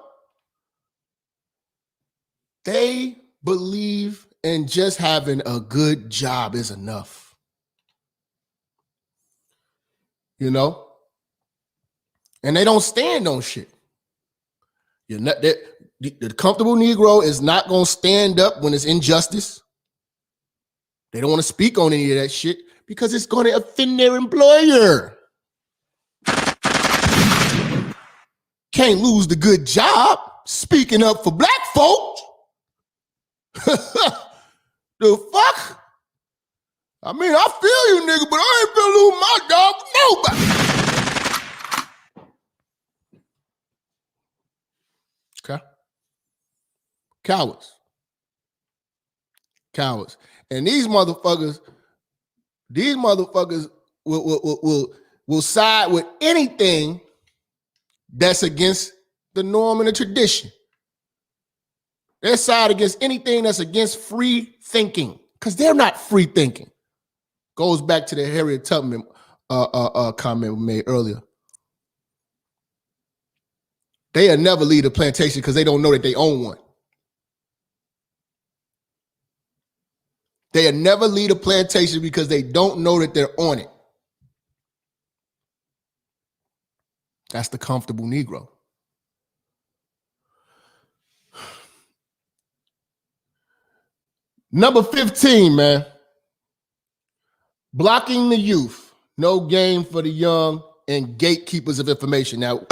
They believe in just having a good job is enough. You know? And they don't stand on shit. You're not that. The comfortable Negro is not going to stand up when it's injustice. They don't want to speak on any of that shit because it's going to offend their employer. Can't lose the good job speaking up for black folks. The fuck? I mean, I feel you, nigga, but I ain't finna lose my job for nobody. Okay. Cowards. And these motherfuckers will side with anything that's against the norm and the tradition. They side against anything that's against free thinking, because they're not free thinking. Goes back to the Harriet Tubman comment we made earlier. They'll never leave a plantation because they don't know that they own one. They'll never leave a plantation because they don't know that they're on it. That's the comfortable Negro. Number 15, man. Blocking the youth. No game for the young and gatekeepers of information. Now,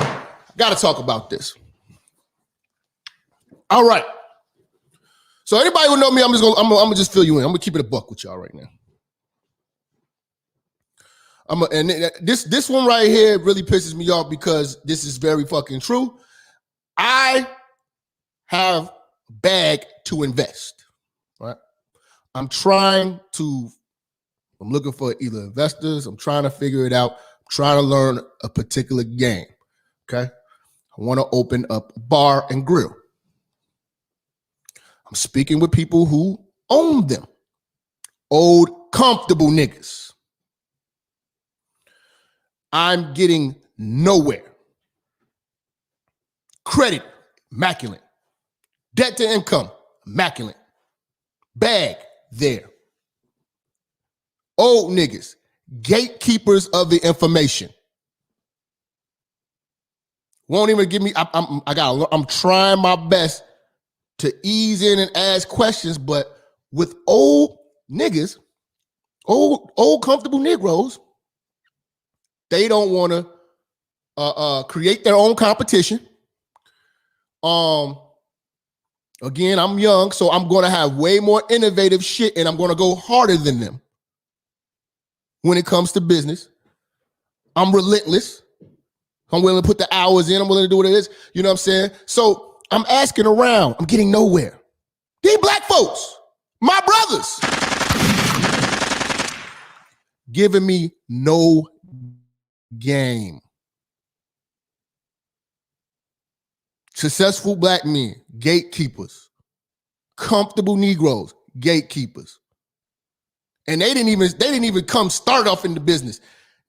got to talk about this. All right. So anybody who know me, I'm gonna just fill you in. I'm gonna keep it a buck with y'all right now. This one right here really pisses me off because this is very fucking true. I have bag to invest. Right? I'm looking for either investors. I'm trying to figure it out. I'm trying to learn a particular game. Okay. I want to open up a bar and grill. I'm speaking with people who own them. Old comfortable niggas. I'm getting nowhere. Credit, immaculate. Debt to income, immaculate. Bag, there. Old niggas, gatekeepers of the information. Won't even give me, I'm trying my best to ease in and ask questions, but with old niggas, old comfortable Negroes, they don't want to create their own competition. Again, I'm young, so I'm going to have way more innovative shit, and I'm going to go harder than them when it comes to business. I'm relentless. I'm willing to put the hours in. I'm willing to do what it is. You know what I'm saying? So I'm asking around. I'm getting nowhere. These black folks, my brothers, giving me no game. Successful black men, gatekeepers. Comfortable Negroes, gatekeepers. And they didn't even come start off in the business.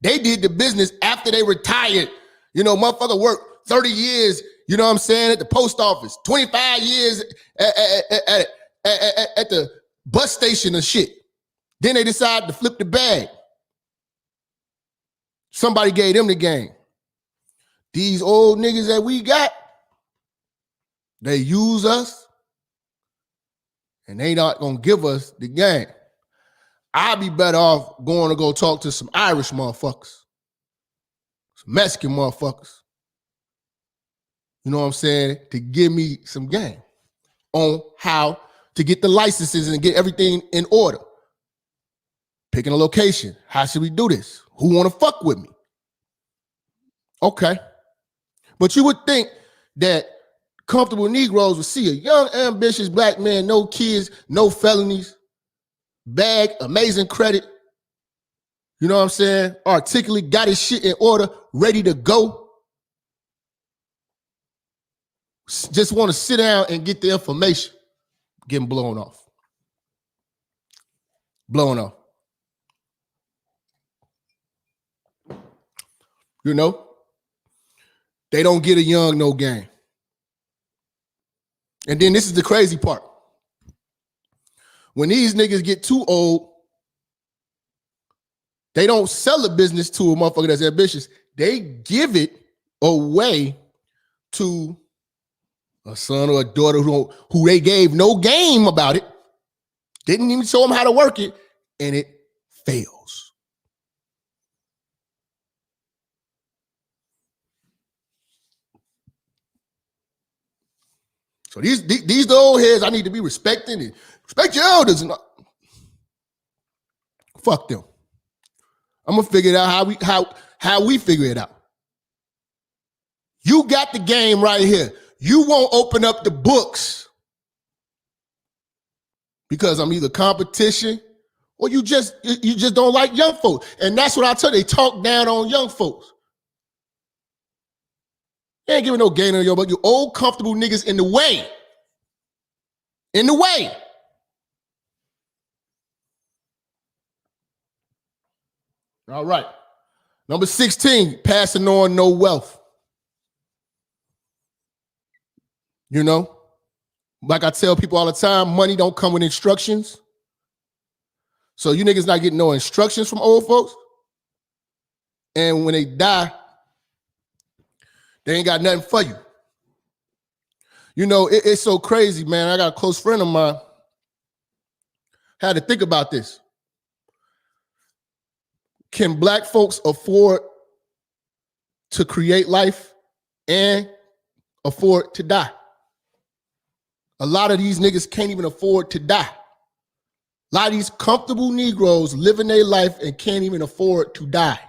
They did the business after they retired. You know, motherfucker worked 30 years, you know what I'm saying, at the post office, 25 years at the bus station and shit. Then they decided to flip the bag. Somebody gave them the game. These old niggas that we got, they use us, and they not gonna give us the game. I'd be better off going to go talk to some Irish motherfuckers, some Mexican motherfuckers. You know what I'm saying? To give me some game on how to get the licenses and get everything in order. Picking a location. How should we do this? Who want to fuck with me? Okay. But you would think that comfortable Negroes would see a young, ambitious black man, no kids, no felonies, bag, amazing credit. You know what I'm saying? Articulate, got his shit in order, ready to go. Just want to sit down and get the information. Getting blown off. Blown off. You know? They don't get a young no game. And then this is the crazy part. When these niggas get too old, they don't sell the business to a motherfucker that's ambitious. They give it away to a son or a daughter who they gave no game about it, didn't even show them how to work it, and it fails. So these the old heads I need to be respecting and respect your elders. And fuck them. I'm gonna figure it out how we figure it out. You got the game right here. You won't open up the books because I'm either competition or you just don't like young folks. And that's what I tell you. They talk down on young folks. They ain't giving no gain on but you old comfortable niggas in the way. In the way. All right. Number 16, passing on no wealth. You know, like I tell people all the time, money don't come with instructions. So you niggas not getting no instructions from old folks. And when they die, they ain't got nothing for you. You know, it's so crazy, man. I got a close friend of mine. Had to think about this. Can black folks afford to create life and afford to die? A lot of these niggas can't even afford to die. A lot of these comfortable Negroes living their life and can't even afford to die.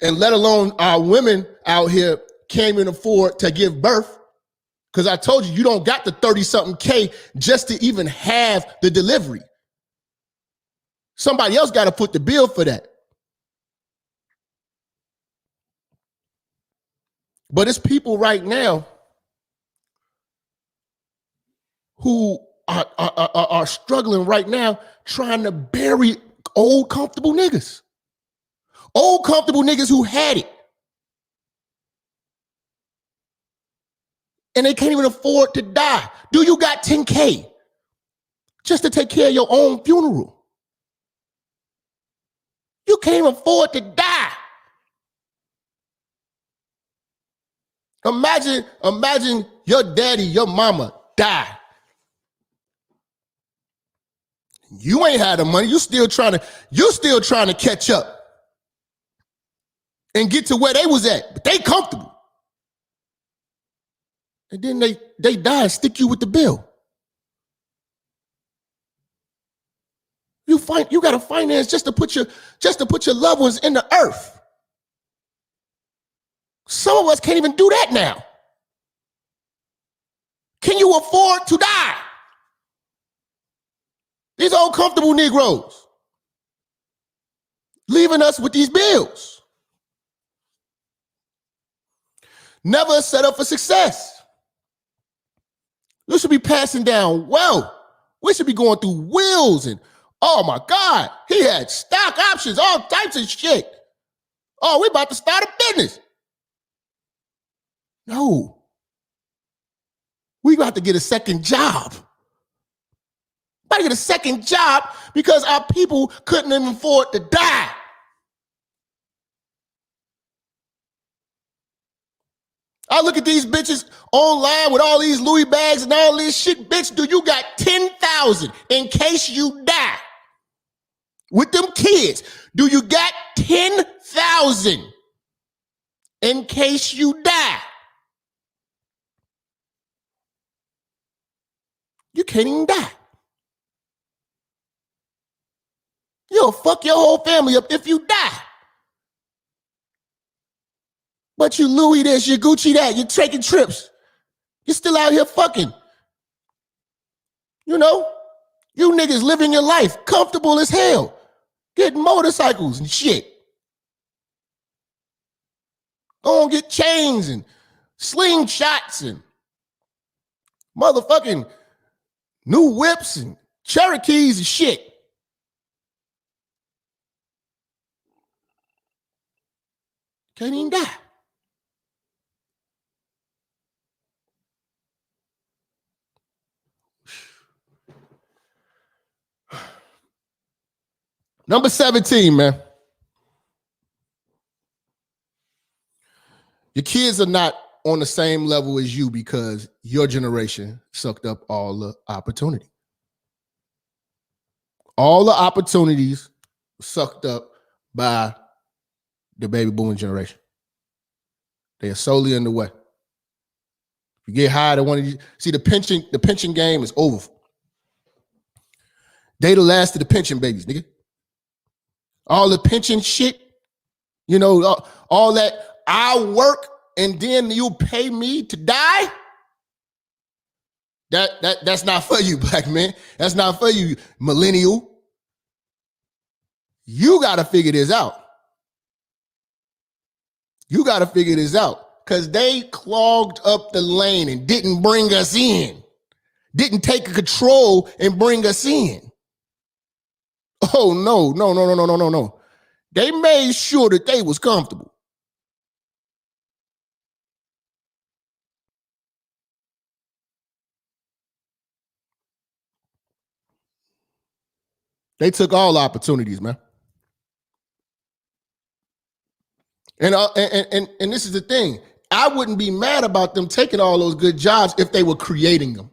And let alone our women out here can't even afford to give birth. Because I told you, you don't got the 30-something K just to even have the delivery. Somebody else got to put the bill for that. But it's people right now who are struggling right now trying to bury old comfortable niggas. Old comfortable niggas who had it. And they can't even afford to die. Do you got 10K just to take care of your own funeral? You can't even afford to die. Imagine your daddy, your mama die. You ain't had the money. You still trying to catch up and get to where they was at. But they comfortable. And then they die and stick you with the bill. You got to finance just to put your loved ones in the earth. Some of us can't even do that now. Can you afford to die? These old comfortable Negroes leaving us with these bills. Never set up for success. You should be passing down wealth. We should be going through wills and, oh my God, he had stock options, all types of shit. Oh, we about to start a business. No. We got to get a second job. About to get a second job because our people couldn't even afford to die. I look at these bitches online with all these Louis bags and all this shit. Bitch, do you got 10,000 in case you die? With them kids, do you got 10,000 in case you die? You can't even die. You'll fuck your whole family up if you die. But you Louis this, you Gucci that, you're taking trips. You're still out here fucking. You know, You niggas living your life comfortable as hell, getting motorcycles and shit. Go and get chains and slingshots and motherfucking new whips and Cherokees and shit. Can't even die. Number 17, man. Your kids are not on the same level as you because your generation sucked up all the opportunity. All the opportunities sucked up by the baby booming generation. They are solely in the way. If you get hired at one of these, see the pension game is over. They the last of the pension babies, nigga. All the pension shit, you know, all that I work and then you pay me to die. That's not for you, black man. That's not for you, millennial. You got to figure this out. You got to figure this out because they clogged up the lane and didn't bring us in. Didn't take control and bring us in. Oh, no. They made sure that they was comfortable. They took all opportunities, man. And this is the thing. I wouldn't be mad about them taking all those good jobs if they were creating them.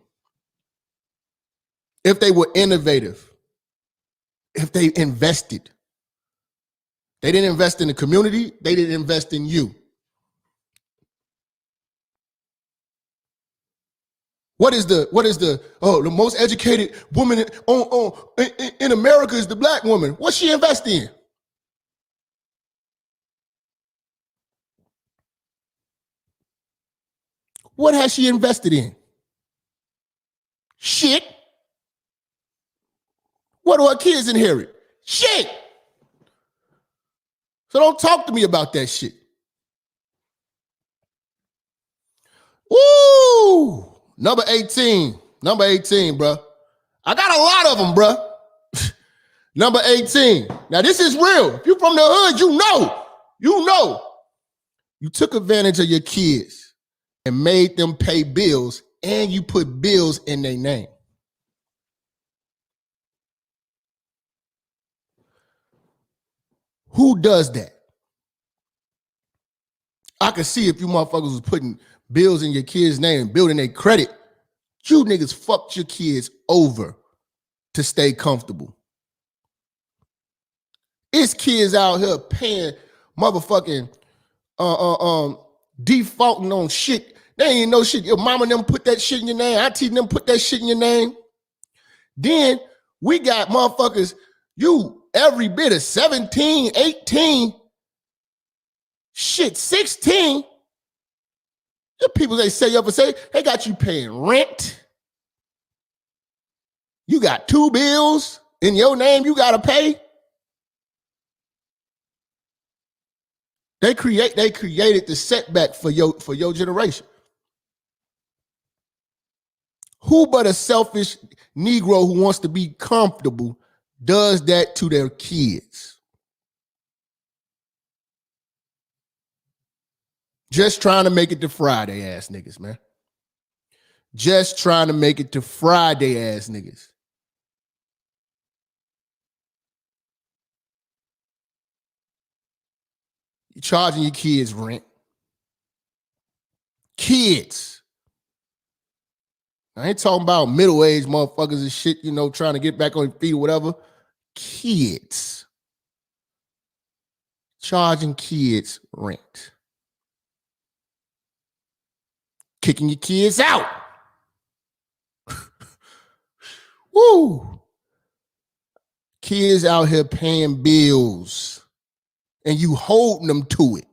If they were innovative. If they invested. They didn't invest in the community. They didn't invest in you. What is the most educated woman in America is the black woman. What's she investing in? What has she invested in? Shit. What do her kids inherit? Shit. So don't talk to me about that shit. Woo! Number 18, bro. I got a lot of them, bro. Number 18. Now, this is real. If you're from the hood, you know. You took advantage of your kids and made them pay bills, and you put bills in their name. Who does that? I can see if you motherfuckers was putting bills in your kids' name and building their credit, you niggas fucked your kids over to stay comfortable. It's kids out here paying motherfucking defaulting on shit. They ain't no shit. Your mama and them put that shit in your name. Auntie and them put that shit in your name. Then we got motherfuckers, you every bit of 17, 18, shit, 16. The people they say up and say, they got you paying rent. You got 2 bills in your name you gotta pay. They created the setback for your generation. Who but a selfish Negro who wants to be comfortable does that to their kids? Just trying to make it to Friday ass niggas, man. Just trying to make it to Friday ass niggas. You're charging your kids rent. Kids. I ain't talking about middle-aged motherfuckers and shit, you know, trying to get back on your feet or whatever. Kids. Charging kids rent. Kicking your kids out. Woo. Kids out here paying bills and you holding them to it.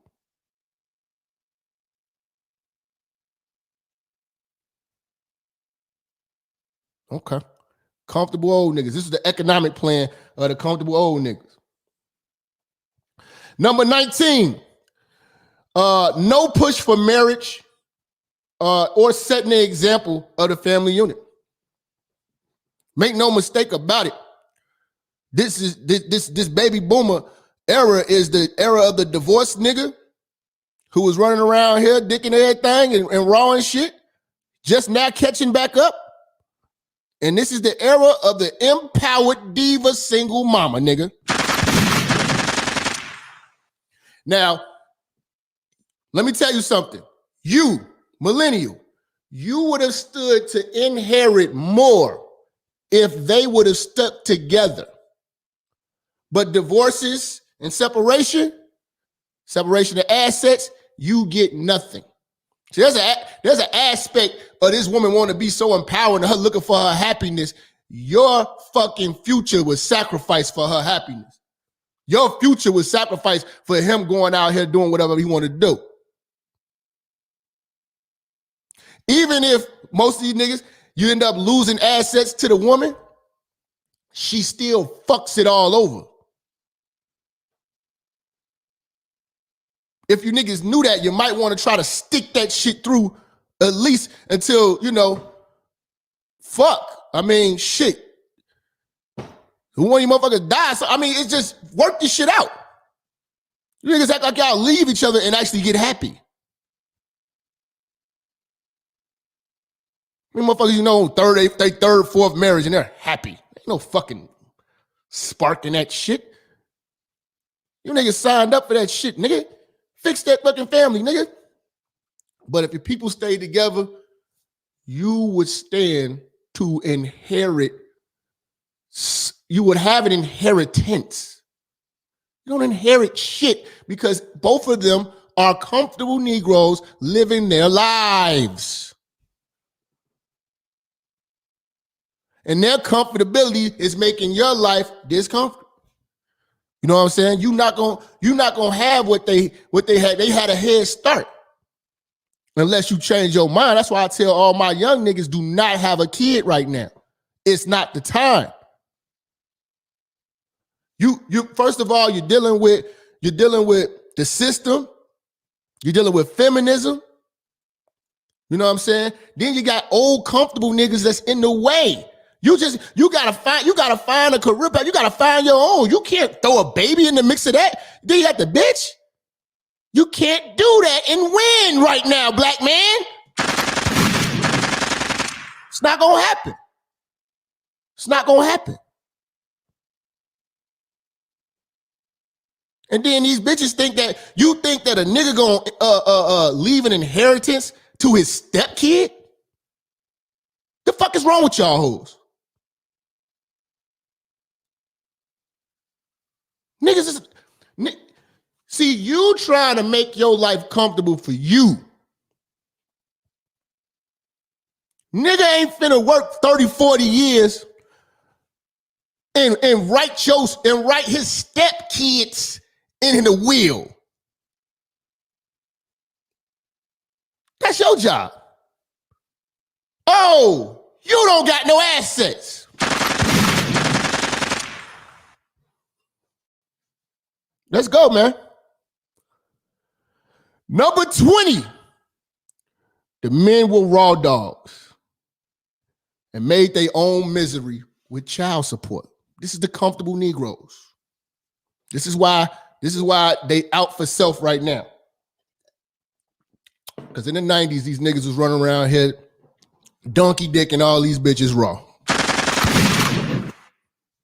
Okay. Comfortable old niggas. This is the economic plan of the comfortable old niggas. Number 19, no push for marriage or setting the example of the family unit. Make no mistake about it. This baby boomer era is the era of the divorced nigga who was running around here dicking everything and raw and shit, just now catching back up. And this is the era of the empowered diva single mama, nigga. Now, let me tell you something. You, millennial, you would have stood to inherit more if they would have stuck together. But divorces and separation of assets, you get nothing. So there's an aspect of this woman wanting to be so empowered and her looking for her happiness. Your fucking future was sacrificed for her happiness. Your future was sacrificed for him going out here doing whatever he wanted to do. Even if most of these niggas, you end up losing assets to the woman, she still fucks it all over. If you niggas knew that, you might want to try to stick that shit through at least until, fuck. I mean, shit. Who want you motherfuckers die? So, I mean, it's just work this shit out. You niggas act like y'all leave each other and actually get happy. I mean, motherfuckers, they third, fourth marriage and they're happy. Ain't no fucking spark in that shit. You niggas signed up for that shit, nigga. Fix that fucking family, nigga. But if your people stay together, you would stand to inherit. You would have an inheritance. You don't inherit shit because both of them are comfortable Negroes living their lives. And their comfortability is making your life discomfortable. You know what I'm saying? You're not gonna have what they had. They had a head start. Unless you change your mind. That's why I tell all my young niggas, do not have a kid right now. It's not the time. You first of all, you're dealing with the system. You're dealing with feminism. You know what I'm saying? Then you got old comfortable niggas that's in the way. You gotta find a career path. You gotta find your own. You can't throw a baby in the mix of that. Then you got the bitch. You can't do that and win right now, black man. It's not gonna happen. It's not gonna happen. And then these bitches think that a nigga gonna leave an inheritance to his stepkid? The fuck is wrong with y'all hoes? See, you trying to make your life comfortable for you. Nigga ain't finna work 30, 40 years and write his stepkids in the will. That's your job. Oh, you don't got no assets. Let's go, man. Number 20, the men were raw dogs and made their own misery with child support. This is the comfortable Negroes. This is why they out for self right now. Because in the 90s, these niggas was running around here donkey dick and all these bitches raw.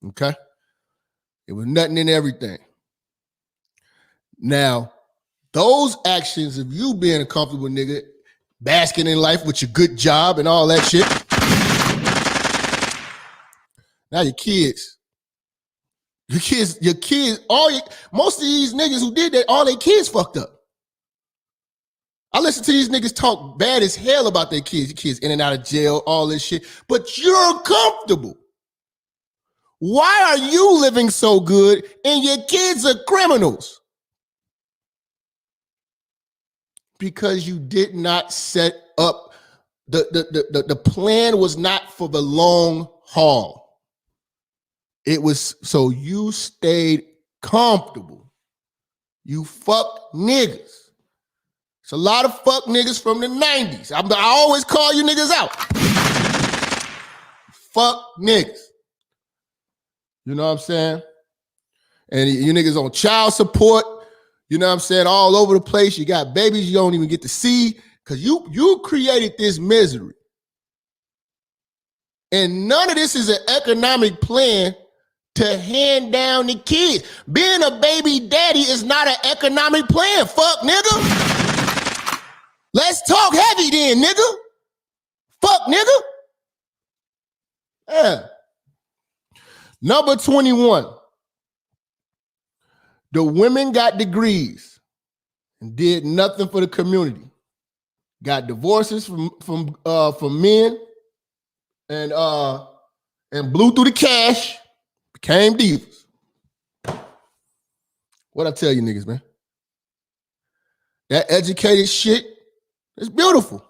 Okay? It was nothing in everything. Now, those actions of you being a comfortable nigga, basking in life with your good job and all that shit. Now most of these niggas who did that, all their kids fucked up. I listen to these niggas talk bad as hell about their kids. Your kids in and out of jail, all this shit. But you're comfortable. Why are you living so good and your kids are criminals? Because you did not set up, the plan was not for the long haul. It was so you stayed comfortable. You fucked niggas. It's a lot of fuck niggas from the 90s. I always call you niggas out. Fuck niggas. You know what I'm saying? And you niggas on child support, you know what I'm saying, all over the place. You got babies you don't even get to see because you created this misery. And none of this is an economic plan to hand down the kids. Being a baby daddy is not an economic plan, fuck nigga. Let's talk heavy then, nigga. Fuck nigga. Yeah. Number 21. The women got degrees and did nothing for the community. Got divorces from men and blew through the cash, became divas. What I tell you niggas, man? That educated shit is beautiful.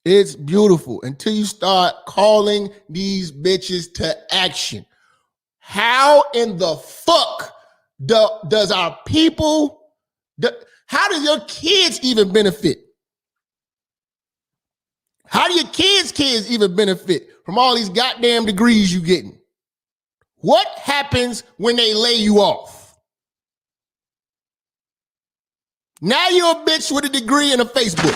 It's beautiful until you start calling these bitches to action. How in the fuck does our people, how do your kids even benefit? How do your kids even benefit from all these goddamn degrees you getting? What happens when they lay you off? Now you're a bitch with a degree and a Facebook.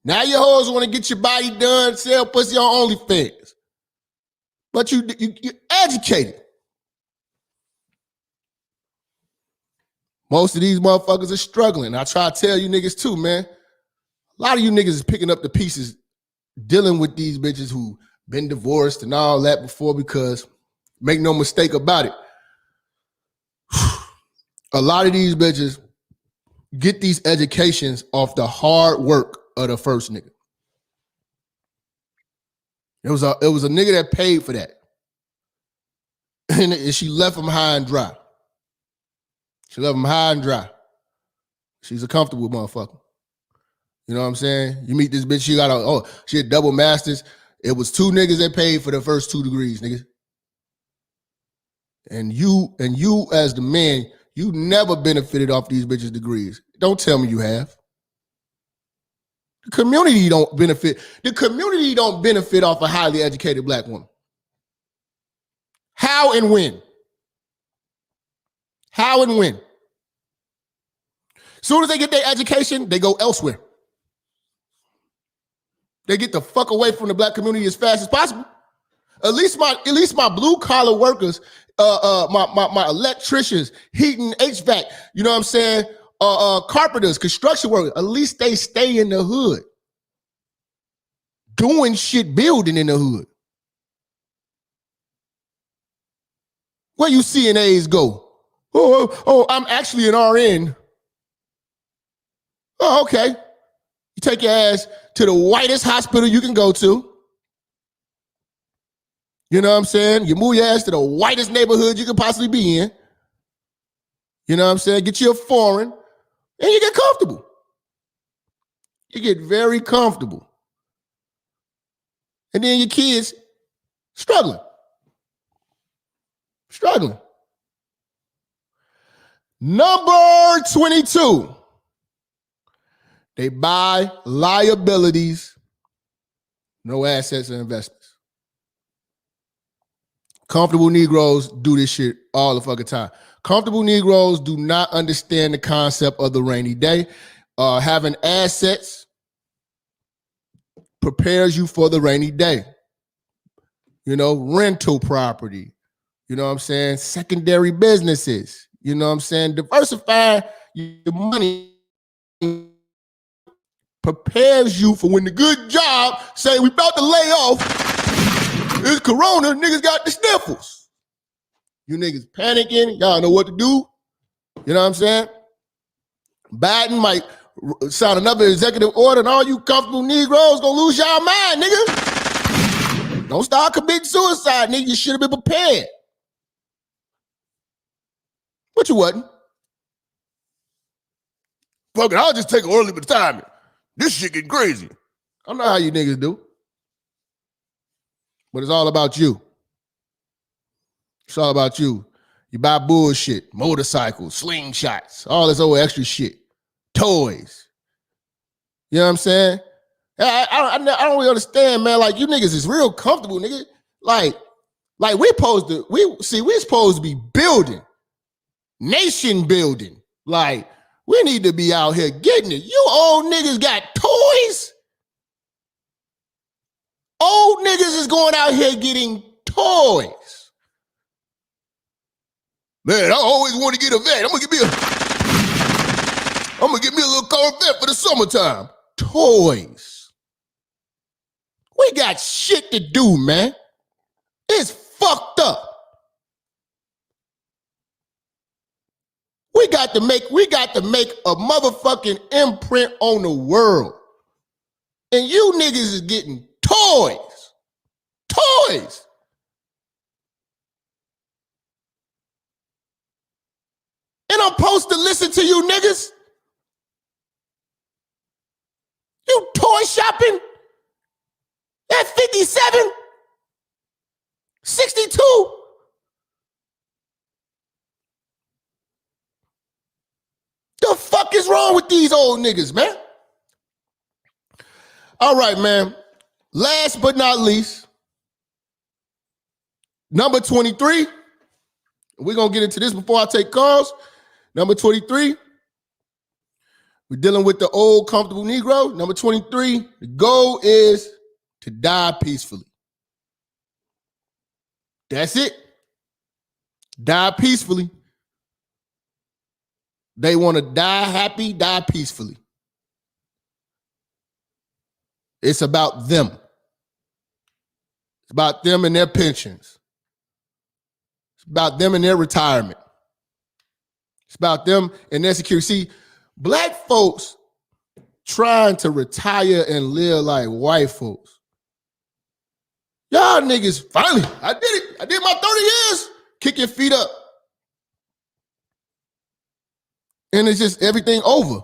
Now your hoes want to get your body done, sell pussy on OnlyFans. But you educated. Most of these motherfuckers are struggling. I try to tell you niggas too, man. A lot of you niggas is picking up the pieces dealing with these bitches who been divorced and all that before because make no mistake about it. A lot of these bitches get these educations off the hard work of the first nigga. It was a nigga that paid for that. And she left him high and dry. She left him high and dry. She's a comfortable motherfucker. You know what I'm saying? You meet this bitch, she had double masters. It was two niggas that paid for the first 2 degrees, nigga. And you as the man, you never benefited off these bitches' degrees. Don't tell me you have. The community don't benefit. The community don't benefit off a highly educated black woman. How and when? How and when? Soon as they get their education, they go elsewhere. They get the fuck away from the black community as fast as possible. At least my blue collar workers, my electricians, heating, HVAC, you know what I'm saying? Carpenters, construction workers, at least they stay in the hood. Doing shit, building in the hood. Where you CNAs go? Oh, I'm actually an RN. Oh, okay. You take your ass to the whitest hospital you can go to. You know what I'm saying? You move your ass to the whitest neighborhood you can possibly be in. You know what I'm saying? Get you a foreign and you get comfortable. You get very comfortable. And then your kids struggling. Number 22. They buy liabilities, no assets and investments. Comfortable Negroes do this shit all the fucking time. Comfortable Negroes do not understand the concept of the rainy day. Having assets prepares you for the rainy day. You know, rental property. You know what I'm saying? Secondary businesses. You know what I'm saying? Diversify your money prepares you for when the good job say we about to lay off. It's corona, niggas got the sniffles. You niggas panicking, y'all know what to do. You know what I'm saying? Biden might sign another executive order and all you comfortable Negroes gonna lose y'all mind, nigga. Don't start committing suicide, nigga. You should have been prepared. But you wasn't. Fuck it, I'll just take early retirement. This shit getting crazy. I don't know how you niggas do. But it's all about you. It's all about you. You buy bullshit, motorcycles, slingshots, all this old extra shit, toys. You know what I'm saying? I don't really understand, man. Like, you niggas is real comfortable, nigga. Like we're supposed to be building, nation building. Like, we need to be out here getting it. You old niggas got toys? Old niggas is going out here getting toys. Man, I always want to get a vet. I'm gonna get me a little Corvette for the summertime. Toys. We got shit to do, man. It's fucked up. We got to make a motherfucking imprint on the world. And you niggas is getting toys. Toys. And I'm supposed to listen to you niggas? You toy shopping at 57? 62? The fuck is wrong with these old niggas, man? All right, man. Last but not least, number 23. We're going to get into this before I take calls. Number 23, we're dealing with the Old Comfortable Negro. Number 23, the goal is to die peacefully. That's it. Die peacefully. They want to die happy, die peacefully. It's about them. It's about them and their pensions. It's about them and their retirement. It's about them and their security. See, black folks trying to retire and live like white folks. Y'all niggas, finally, I did it. I did my 30 years. Kick your feet up. And it's just everything over.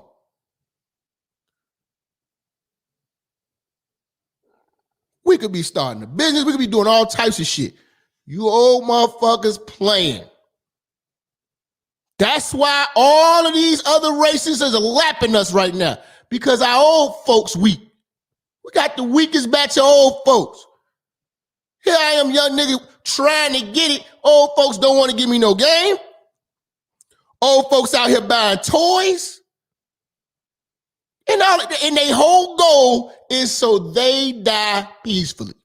We could be starting a business. We could be doing all types of shit. You old motherfuckers playing. That's why all of these other races are lapping us right now, because our old folks weak. We got the weakest batch of old folks. Here I am, young nigga, trying to get it. Old folks don't want to give me no game. Old folks out here buying toys. And their whole goal is so they die peacefully.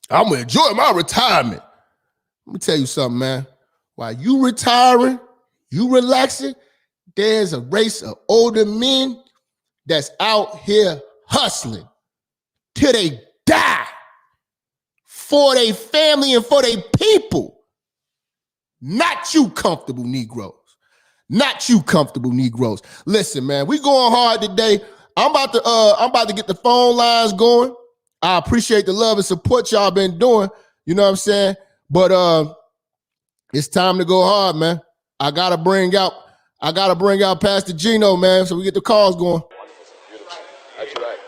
I'm going to enjoy my retirement. Let me tell you something, man. While you retiring, you relaxing, there's a race of older men that's out here hustling till they die for their family and for their people. Not you comfortable Negroes. Not you comfortable Negroes. Listen, man, we going hard today. I'm about to get the phone lines going. I appreciate the love and support y'all been doing. You know what I'm saying? But it's time to go hard, man. I gotta bring out Pastor Gino, man, so we get the calls going. That's right.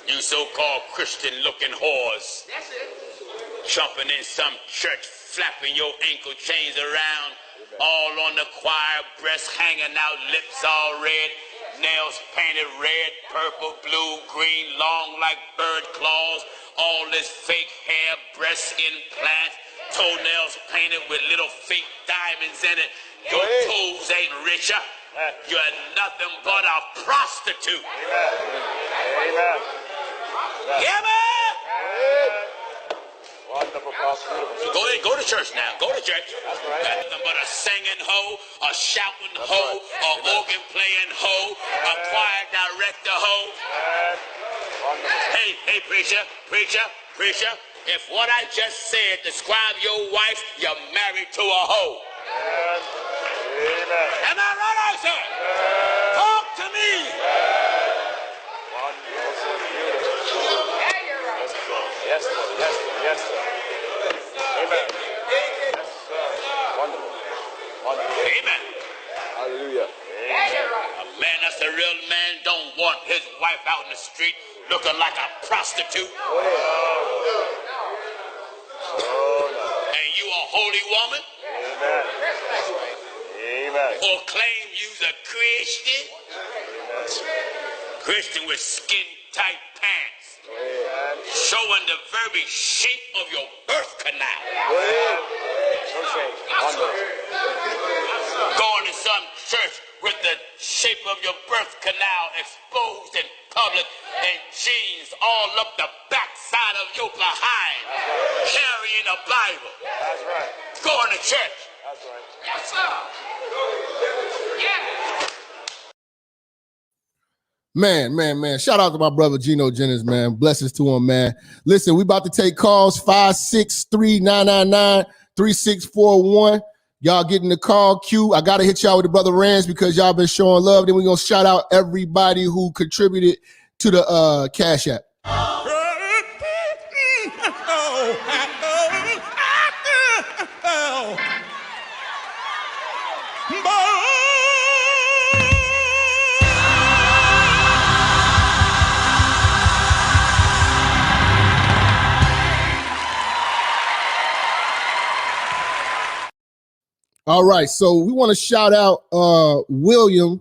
You so-called Christian-looking whores, jumping in some church, flapping your ankle chains around, all on the choir, breasts hanging out, lips all red, nails painted red, purple, blue, green, long like bird claws, all this fake hair, breast implants, toenails painted with little fake diamonds in it. Your toes ain't richer. You're nothing but a prostitute. Amen. Yeah, man. Wonderful, beautiful. Go ahead, go to church now. Go to church. That's nothing but a singing hoe, a shouting hoe, a organ playing hoe, a choir director hoe. Hey, preacher. If what I just said describe your wife, you're married to a hoe. Amen. Am I right, sir? Talk to me. Wonderful, beautiful. Yes, sir. Amen. Yes, sir. Wonderful. Amen. Hallelujah. Amen. Man, that's a real man. Don't want his wife out in the street looking like a prostitute. And you a holy woman? Amen. Amen. Or claim you's a Christian? Christian with skin-tight pants. Showing the very shape of your birth canal. Going to some church with the shape of your birth canal exposed in public and jeans all up the backside of your behind. Carrying a Bible. That's right. Going to church. That's right. Yes, sir. Yeah. Man. Shout out to my brother Gino Jennings, man. Blessings to him, man. Listen, we about to take calls 563-999-3641. Y'all get in the call queue. I got to hit y'all with the brother Rands because y'all been showing love. Then we're going to shout out everybody who contributed to the Cash App. All right, so we want to shout out William,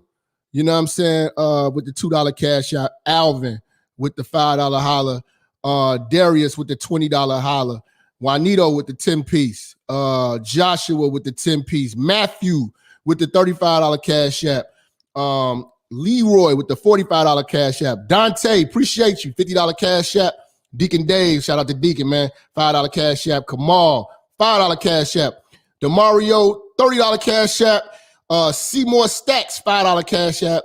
you know what I'm saying, with the $2 Cash App, Alvin with the $5 holler, Darius with the $20 holler, Juanito with the 10-piece, Joshua with the 10-piece, Matthew with the $35 Cash App, Leroy with the $45 Cash App, Dante, appreciate you, $50 Cash App, Deacon Dave, shout out to Deacon, man, $5 Cash App, Kamal, $5 Cash App, DeMario, $30 Cash App, Seymour Stacks, $5 Cash App,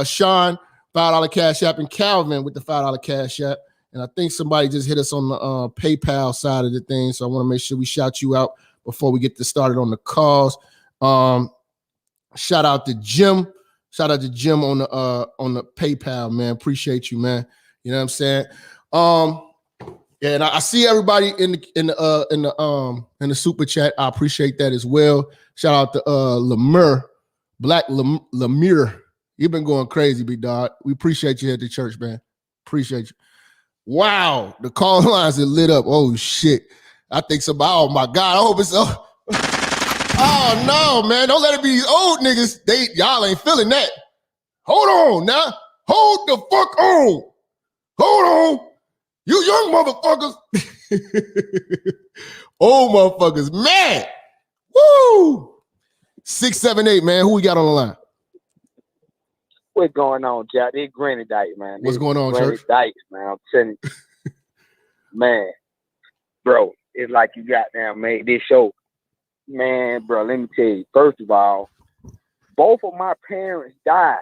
Sean, $5 Cash App, and Calvin with the $5 Cash App. And I think somebody just hit us on the PayPal side of the thing, so I want to make sure we shout you out before we get started on the calls. Shout out to Jim. Shout out to Jim on the PayPal, man. Appreciate you, man. You know what I'm saying? Yeah, and I see everybody in the super chat. I appreciate that as well. Shout out to Lemur, Black Lemur. You've been going crazy, big dog. We appreciate you at the church, man. Appreciate you. Wow, the call lines are lit up. Oh shit! I think somebody. Oh my God! I hope it's. Oh no, man! Don't let it be these old niggas. Y'all ain't feeling that. Hold on now. Hold the fuck on. Hold on. You young motherfuckers. Old motherfuckers, man. Woo. 678, man. Who we got on the line? What's going on, Jack? This Granny Dyke, man. What's going on, Granny church? Dyke, man. I'm telling you. Man, bro, it's like you goddamn made this show. Man, bro, let me tell you. First of all, both of my parents died.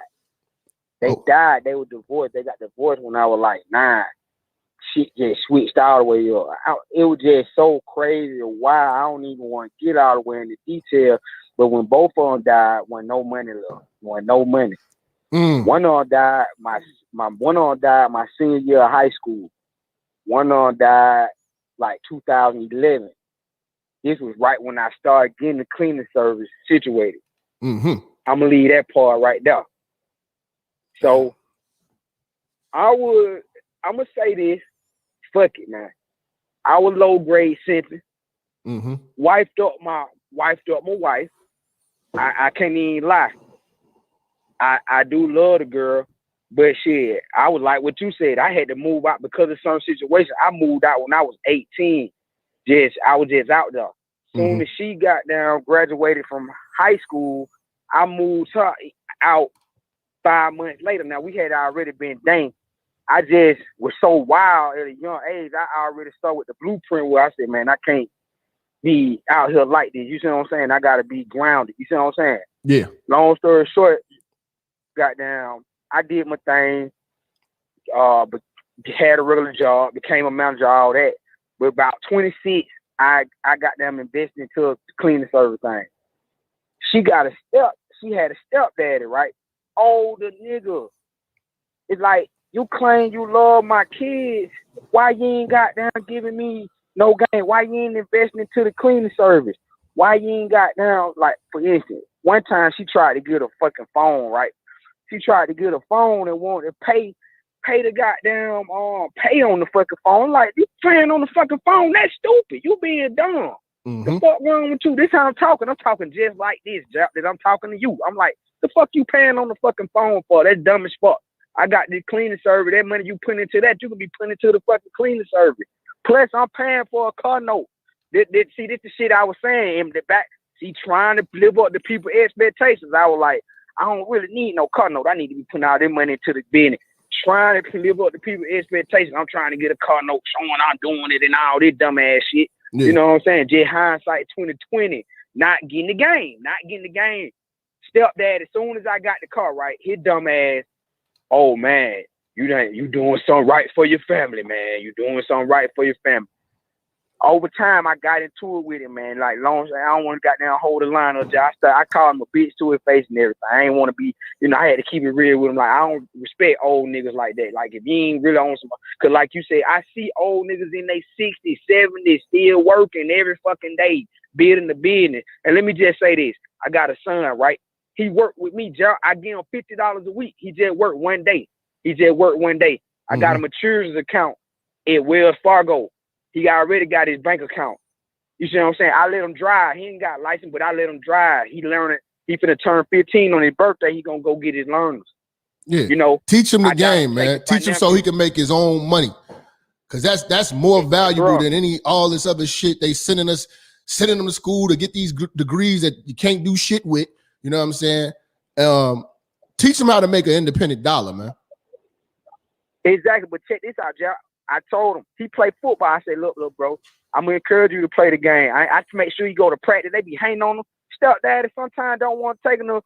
They died. They were divorced. They got divorced when I was like 9. Shit just switched all the way up. It was just so crazy and wild. I don't even want to get all the way into detail. But when both of them died, when no money left, when no money. One of them died. My one of them died my senior year of high school. One of them died like 2011. This was right when I started getting the cleaning service situated. I'm gonna leave that part right there. So I'm gonna say this. Fuck it, man. I was low grade simping. Wifed up my wife. I can't even lie. I do love the girl, but shit, I was like what you said. I had to move out because of some situation. I moved out when I was 18. I was just out there. Soon as she got down, graduated from high school, I moved her out 5 months later. Now we had already been dating. I just was so wild at a young age. I already started with the blueprint where I said, man, I can't be out here like this. You see what I'm saying? I got to be grounded. You see what I'm saying? Yeah. Long story short, goddamn, I did my thing, but had a regular job, became a manager, all that. But about 26, I got them invested into a cleaning service thing. She had a stepdaddy, right? Older nigga. It's like, you claim you love my kids. Why you ain't got down giving me no game? Why you ain't investing into the cleaning service? Why you ain't got down, like, for instance, one time she tried to get a fucking phone, right? She tried to get a phone and wanted to pay the goddamn pay on the fucking phone. Like, you playing on the fucking phone? That's stupid. You being dumb. Mm-hmm. The fuck wrong with you? This how I'm talking. I'm talking just like this, Jap, that I'm talking to you. I'm like, the fuck you paying on the fucking phone for? That's dumb as fuck. I got this cleaning service. That money you put into that, you can be putting into the fucking cleaning service. Plus, I'm paying for a car note. See, this the shit I was saying in the back. She trying to live up to people's expectations. I was like, I don't really need no car note. I need to be putting all that money into the business. Trying to live up to people's expectations. I'm trying to get a car note showing I'm doing it and all this dumb ass shit. Yeah. You know what I'm saying? Just hindsight 2020. Not getting the game. Stepdad, as soon as I got the car, right, his dumb ass, oh man, you doing something right for your family, man. You doing something right for your family. Over time, I got into it with him, man. Like, long as I don't want to goddamn hold the line up, I called him a bitch to his face and everything. I ain't want to be, I had to keep it real with him. Like, I don't respect old niggas like that. Like, if you ain't really on some, because like you said, I see old niggas in their 60s, 70s, still working every fucking day, building the business. And let me just say this. I got a son, right? He worked with me, I give him $50 a week. He just worked one day. I got him a children's account at Wells Fargo. He already got his bank account. You see what I'm saying? I let him drive. He ain't got a license, but I let him drive. He learned it. He finna turn 15 on his birthday. He gonna go get his learners. Yeah. Teach him the game, man. Teach him so he can make his own money. Cause that's more valuable than all this other shit they sending them to school to get these degrees that you can't do shit with. You know what I'm saying? Teach him how to make an independent dollar, man. Exactly. But check this out, Jack. I told him, he played football. I said, look, bro, I'm going to encourage you to play the game. I make sure you go to practice. They be hanging on him. Stepdaddy sometimes don't want to take him to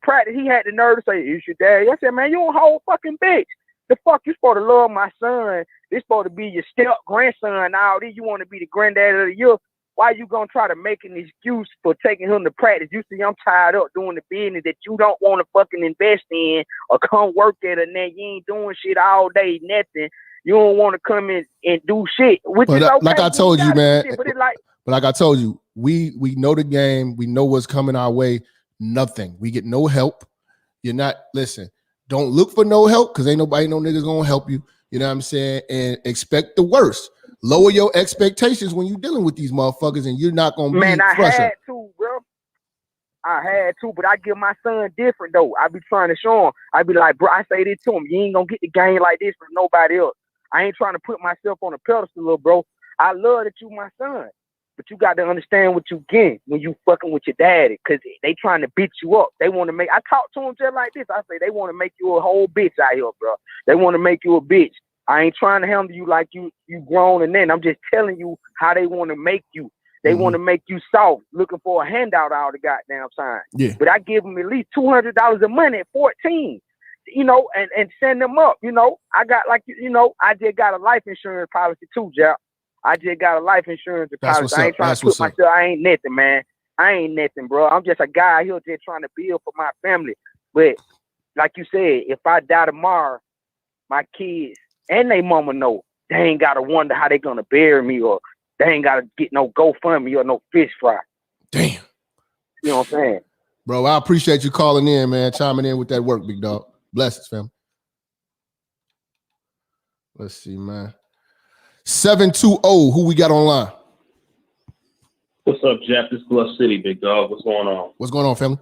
practice. He had the nerve to say, you should daddy. I said, man, you a whole fucking bitch. The fuck you supposed to love my son. This supposed to be your step-grandson. Now you want to be the granddaddy of the year. Why you going to try to make an excuse for taking him to practice? You see, I'm tired up doing the business that you don't want to fucking invest in or come work at, and then you ain't doing shit all day, nothing. You don't want to come in and do shit, which is okay. Like I told you, man. Shit, but like I told you, we know the game. We know what's coming our way. Nothing. We get no help. Listen, don't look for no help because ain't no niggas gonna help you. You know what I'm saying? And expect the worst. Lower your expectations when you're dealing with these motherfuckers, and you're not gonna be frustrated. I had to, bro. I had to, but I give my son different though. I be trying to show him. I be like, bro, I say this to him. You ain't gonna get the game like this from nobody else. I ain't trying to put myself on a pedestal, little bro. I love that you my son, but you got to understand what you get when you fucking with your daddy, because they trying to beat you up. They want to make. I talk to them just like this. I say they want to make you a whole bitch out here, bro. They want to make you a bitch. I ain't trying to handle you like you grown, and then I'm just telling you how they want to make you. They want to make you soft, looking for a handout all the goddamn time. Yeah. But I give them at least $200 a month at 14. And send them up, I got I just got a life insurance policy too, Jap. I just got a life insurance policy. I ain't trying to put myself, I ain't nothing, man. I ain't nothing, bro. I'm just a guy here just trying to build for my family. But like you said, if I die tomorrow, my kids and they mama know they ain't got to wonder how they going to bury me, or they ain't got to get no GoFundMe or no fish fry. Damn. You know what I'm saying? Bro, I appreciate you calling in, man, chiming in with that work, big dog. Blessings, fam. Let's see, man. 720, who we got online? What's up, Jap? This is Bluff City, big dog. What's going on? What's going on, family?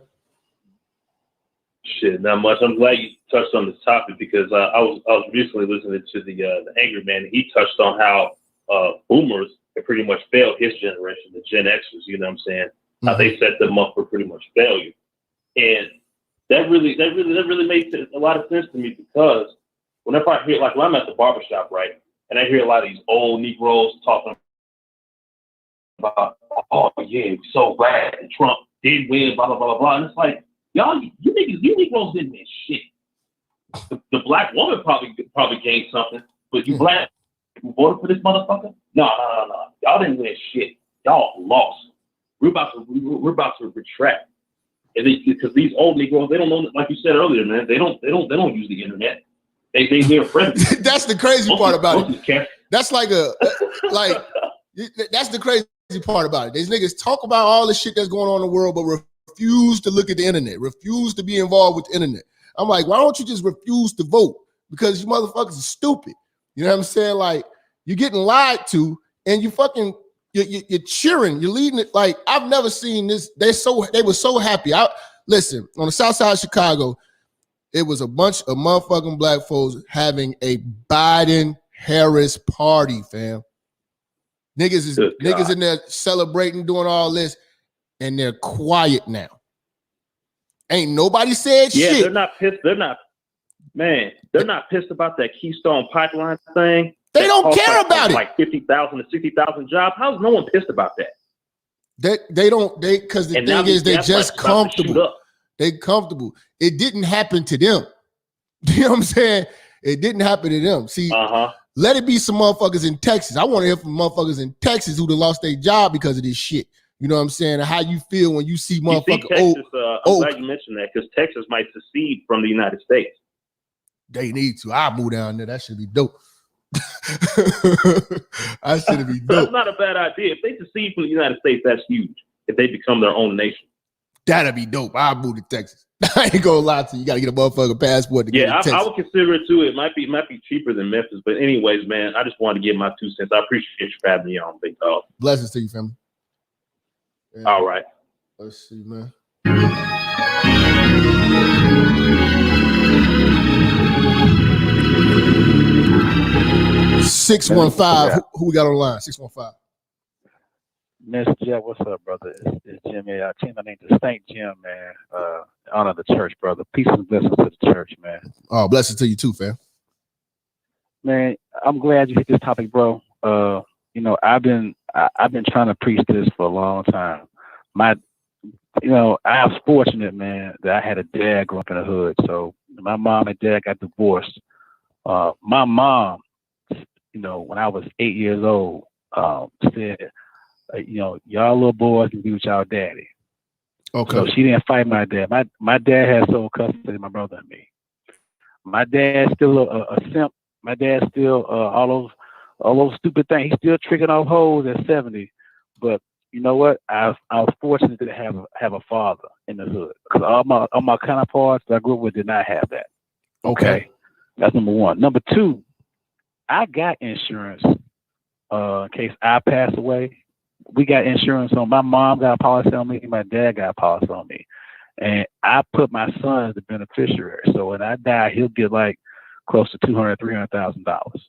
Shit, not much. I'm glad you touched on this topic because I was recently listening to the Angry Man. He touched on how boomers have pretty much failed his generation, the Gen Xers. You know what I'm saying? How they set them up for pretty much failure, and that really makes a lot of sense to me, because whenever I hear, like when I'm at the barbershop, right, and I hear a lot of these old Negroes talking about, oh yeah, we're so glad and Trump did win, blah blah blah blah, and it's like, y'all, you Negroes didn't win shit. The black woman probably gained something, but you black who voted for this motherfucker, no, y'all didn't win shit. Y'all lost. We're about to retract. And because these old Negroes, they don't know, like you said earlier, man, they don't use the internet. They're friendly. That's the crazy part about it. That's that's the crazy part about it. These niggas talk about all the shit that's going on in the world, but refuse to look at the internet, refuse to be involved with the internet. I'm like, why don't you just refuse to vote? Because you motherfuckers are stupid. You know what I'm saying? Like, you're getting lied to, and you're cheering, you're leading it. Like, I've never seen this. They were so happy. Listen, on the south side of Chicago, it was a bunch of motherfucking black folks having a Biden-Harris party, fam. Niggas in there celebrating, doing all this, and they're quiet now. Ain't nobody said shit. Yeah, they're not pissed. They're not pissed about that Keystone Pipeline thing. They don't care about it. Like 50,000 to 60,000 jobs. How's no one pissed about that? Because the thing is, they're just comfortable. They comfortable. It didn't happen to them. You know what I'm saying? It didn't happen to them. See, let it be some motherfuckers in Texas. I want to hear from motherfuckers in Texas who done lost their job because of this shit. You know what I'm saying? And how you feel when you see motherfuckers. Texas, I'm glad you mentioned that, because Texas might secede from the United States. They need to. I'll move down there. That should be dope. I should be dope. That's not a bad idea. If they secede from the United States, that's huge. If they become their own nation. That'd be dope. I'll move to Texas. I ain't gonna lie to you. You gotta get a motherfucking passport to get to Texas. I would consider it too. It might be cheaper than Memphis. But anyways, man, I just wanted to give my 2 cents. I appreciate you for having me on, big dog. Blessings to you, family. Yeah. All right. Let's see, man. 615. Who we got on the line? 615. Minister Jap, what's up, brother? It's Jim. Yeah, I changed my name to St. Jim, man. Honor the church, brother. Peace and blessings to the church, man. Oh, blessings to you too, fam. Man, I'm glad you hit this topic, bro. You know, I've been trying to preach this for a long time. I was fortunate, man, that I had a dad grow up in the hood. So my mom and dad got divorced. My mom, when I was 8 years old, said, y'all little boys can be with y'all daddy. Okay. So she didn't fight my dad. My dad had sole custody of my brother and me. My dad's still a simp. My dad's still all those stupid things. He's still tricking off hoes at 70. But you know what? I was fortunate to have a father in the hood, because all my counterparts that I grew up with did not have that. Okay. That's number one. Number two, I got insurance in case I pass away. We got insurance on. My mom got a policy on me. My dad got a policy on me, and I put my son as the beneficiary. So when I die, he'll get like close to $200,000-$300,000.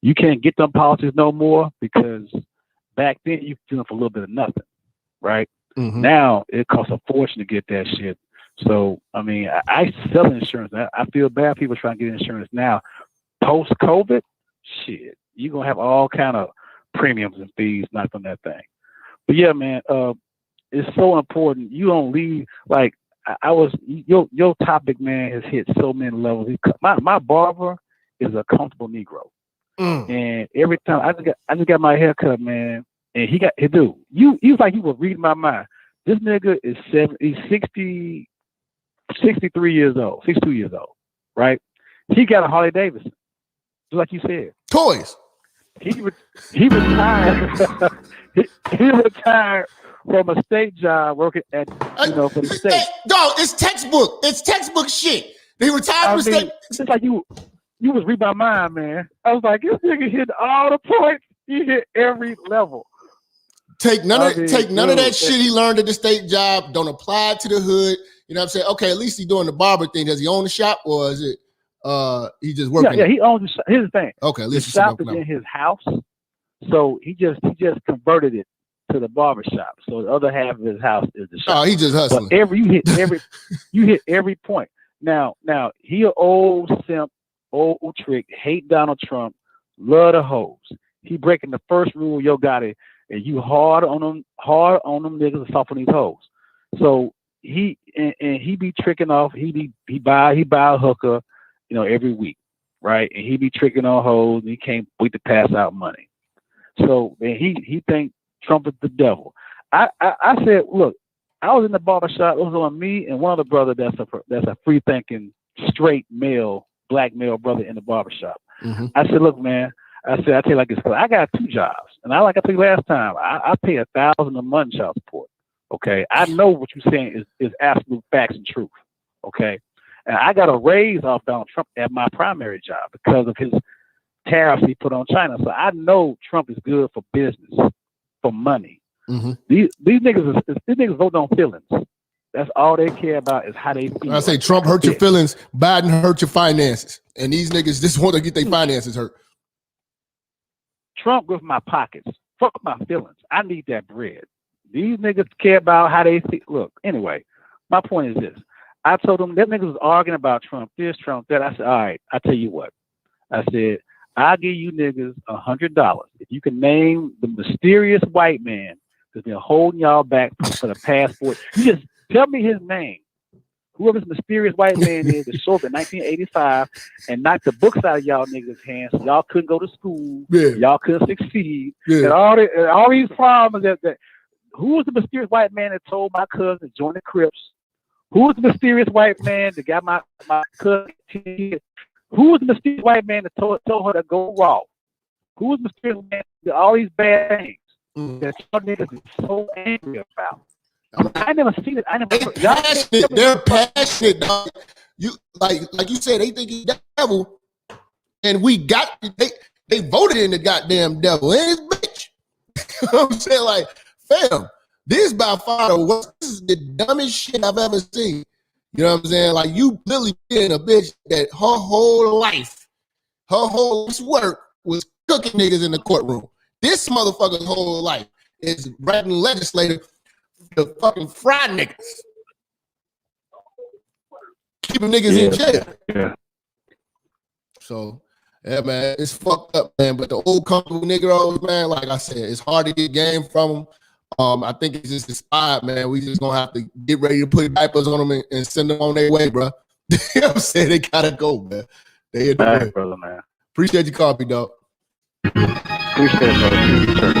You can't get them policies no more, because back then you could do them for a little bit of nothing, right? Mm-hmm. Now it costs a fortune to get that shit. So I mean, I sell insurance. I feel bad people trying to get insurance now. Post COVID, shit, you're gonna have all kind of premiums and fees knocked on that thing. But yeah, man, it's so important. You don't leave like your topic, man, has hit so many levels. My barber is a comfortable Negro. And every time I just got my hair cut, man, and he was like, you were reading my mind. This nigga is 63 years old, 62 years old, right? He got a Harley Davidson, just like you said. Toys. He retired. he retired from a state job working at for the state. Hey, dog, it's textbook. It's textbook shit. They retired from state. It's like you was reading my mind, man. I was like, this nigga hit all the points. He hit every level. Take none of that shit he learned at the state job. Don't apply it to the hood. You know what I'm saying? Okay, at least he's doing the barber thing. Does he own the shop, or is it he just working? Yeah, he owns the shop. Here's the thing. Okay, at least the shop is in his house, so he just converted it to the barber shop. So the other half of his house is the shop. Oh, he just hustling. But you hit every point. Now he an old simp, old trick, hate Donald Trump, love the hoes. He breaking the first rule, yo got it, and you hard on them niggas and soft on these hoes. So he be tricking off. He buy a hooker, every week, right? And he be tricking on hoes, and he can't wait to pass out money. So man, he think Trump is the devil. I said, look, I was in the barbershop. It was on me and one other brother that's a free thinking, straight male, black male brother in the barbershop. Mm-hmm. I said, look, man. I tell you like this, I got 2 jobs, and I told you last time, I pay $1,000 a month child support. Okay, I know what you're saying is absolute facts and truth. Okay, And I got a raise off Donald Trump at my primary job because of his tariffs he put on China. So I know Trump is good for business, for money. Mm-hmm. These niggas vote on feelings. That's all they care about is how they feel. I say Trump hurt your feelings, Biden hurt your finances, and these niggas just want to get their finances hurt. Trump with my pockets. Fuck my feelings. I need that bread. These niggas care about how they feel. Look, anyway, my point is this. I told them that niggas was arguing about Trump, this, Trump, that. I said, all right, I tell you what. I said, I'll give you niggas $100 if you can name the mysterious white man that's been holding y'all back for the past 4 years. You just tell me his name. Whoever this mysterious white man is that showed up in 1985 and knocked the books out of y'all niggas' hands so y'all couldn't go to school, y'all couldn't succeed, and all these problems that who was the mysterious white man that told my cousin to join the Crips? Who was the mysterious white man that got my cousin? Who was the mysterious white man that told her to go raw? Who was the mysterious man that all these bad things that y'all niggas is so angry about? I never seen it. I never. They're passionate, dog. You like you said, they think he's the devil, and we got they voted in the goddamn devil and his bitch. You know what I'm saying? Like, fam, this by far the worst. This is the dumbest shit I've ever seen. You know what I'm saying? Like, you literally being a bitch that her whole life's work was cooking niggas in the courtroom. This motherfucker's whole life is writing legislative to fucking fry niggas. Keeping niggas in jail. Yeah. So, yeah, man, it's fucked up, man. But the Old Comfortable Negro, man, like I said, it's hard to get game from them. I think it's just inspired, man. We just gonna have to get ready to put diapers on them and send them on their way, bro. You know what I'm saying? They gotta go, man. They in the way. Brother, man. Appreciate your coffee, dog. Appreciate it, brother.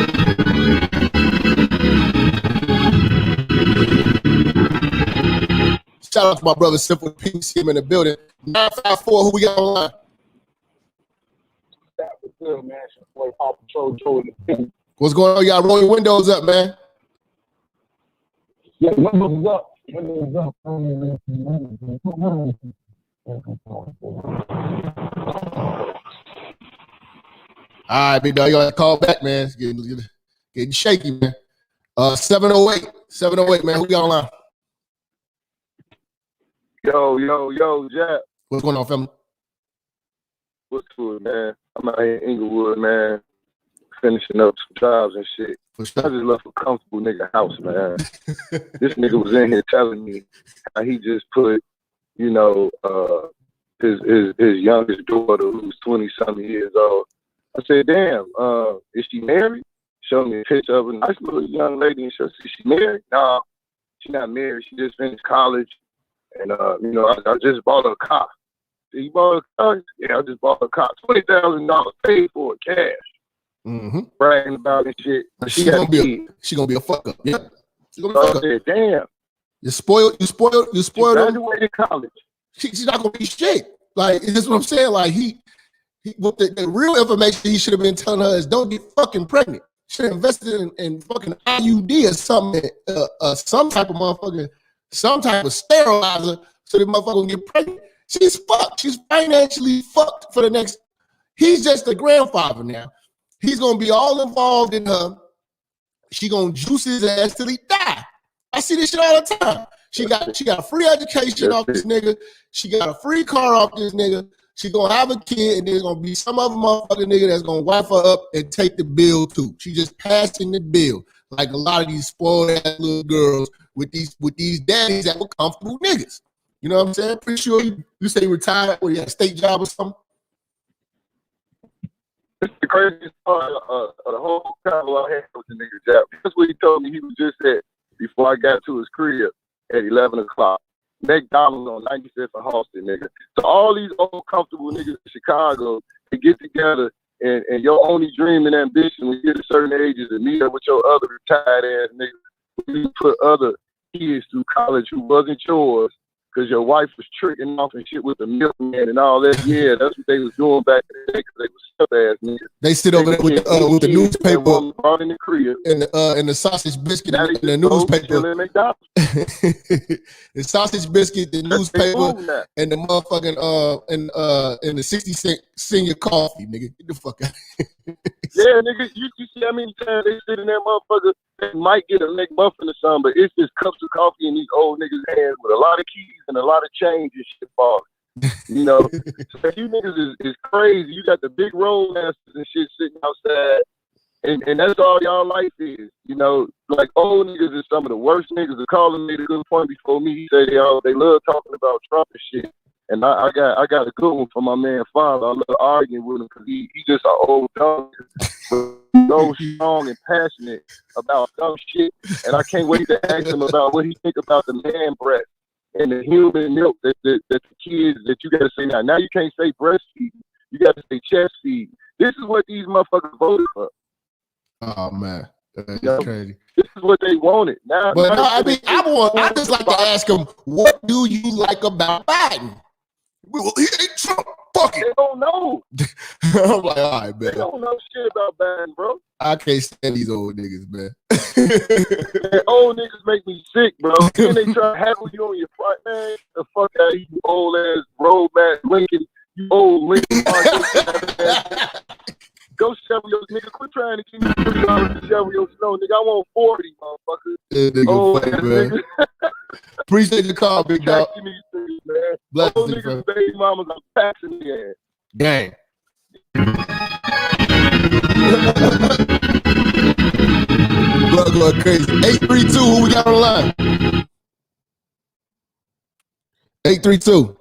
Shout out to my brother Simple P. See him in the building. 954, who we got online? That was good, man. Boy, Paw Patrol Joe in the pin. What's going on? Y'all roll your windows up, man. Yeah, windows up. Windows up. All right, big dog. You gotta call back, man. It's getting shaky, man. 708, man. Who we got online? Yo, Jap. What's going on, family? What's good, man? I'm out here in Inglewood, man. Finishing up some jobs and shit. I just left a comfortable nigga house, man. This nigga was in here telling me how he just put, you know, his youngest daughter, who's 20-something years old. I said, damn, is she married? Showed me a picture of a nice little young lady, and she said, is she married? No, she's not married. She just finished college, and you know, I just bought her a car. So you bought a car? Yeah, I just bought a car. $20,000 paid for it, cash. Mm-hmm. Bragging about it shit. She gonna be a fuck up. Yeah. She gonna be a fuck up. Damn. You spoiled. She graduated college. She's not gonna be shit. Like, that's what I'm saying. Like, he with the real information he should have been telling her is don't get fucking pregnant. Should have invested in fucking IUD or something, some type of sterilizer so the motherfucker can get pregnant. She's fucked. She's financially fucked for the next. He's just a grandfather now. He's gonna be all involved in her. She gonna juice his ass till he die. I see this shit all the time. She got free education off this nigga. She got a free car off this nigga. She gonna have a kid, and there's gonna be some other motherfucking nigga that's gonna wipe her up and take the bill too. She just passing the bill like a lot of these spoiled ass little girls with these daddies that were comfortable niggas. You know what I'm saying? Pretty sure you say retired or you had a state job or something. It's the craziest part of the whole travel I had with the nigga Jap. That's what he told me he was just at before I got to his crib at 11 o'clock. McDonald's on 95th and Halsted, nigga. So all these old comfortable niggas in Chicago, they get together and your only dream and ambition when you get to certain ages is meet up with your other retired ass niggas. You put other kids through college who wasn't yours because your wife was tricking off and shit with the milkman and all that. Yeah, that's what they was doing back in the day because they was step-ass niggas. They sit over there with the newspaper brought in the crib. and the sausage biscuit Now and the newspaper. The sausage biscuit, the newspaper, and the motherfucking and the 60-cent senior coffee, nigga. Get the fuck out. Yeah, nigga, you see how many times they sit in that motherfucker? They might get a McMuffin or something, but it's just cups of coffee in these old niggas' hands with a lot of keys and a lot of change and shit falling. You know, so you niggas is crazy. You got the big roll masters and shit sitting outside, and that's all y'all life is. You know, like old niggas is some of the worst niggas. The caller made a good point before me. He said they love talking about Trump and shit. And I got a good one for my man father. I love arguing with him because he just an old dog, but so strong and passionate about some shit. And I can't wait to ask him about what he think about the man breast and the human milk that the kids that you got to say now. Now you can't say breastfeed. You got to say chest feed. This is what these motherfuckers voted for. Oh man, that's crazy. This is what they wanted. Now, but no, I mean, I just like to ask him, what do you like about Biden? Well, he ain't Trump. Fuck it. They don't know. I'm like, all right, man. They don't know shit about Biden, bro. I can't stand these old niggas, man. Man, old niggas make me sick, bro. Then they try to hackle you on your front, man. The fuck out of you, old ass road man Lincoln. You old Lincoln. Go shovel your nigga. Quit trying to give me $3 to shovel your snow, nigga. I want 40, motherfucker. That nigga funny, man. Nigga. Appreciate the call, big dog. Bless old you, niggas, baby mamas are passing the ass. Gang. Blood going crazy. 832, who we got on the line? 832.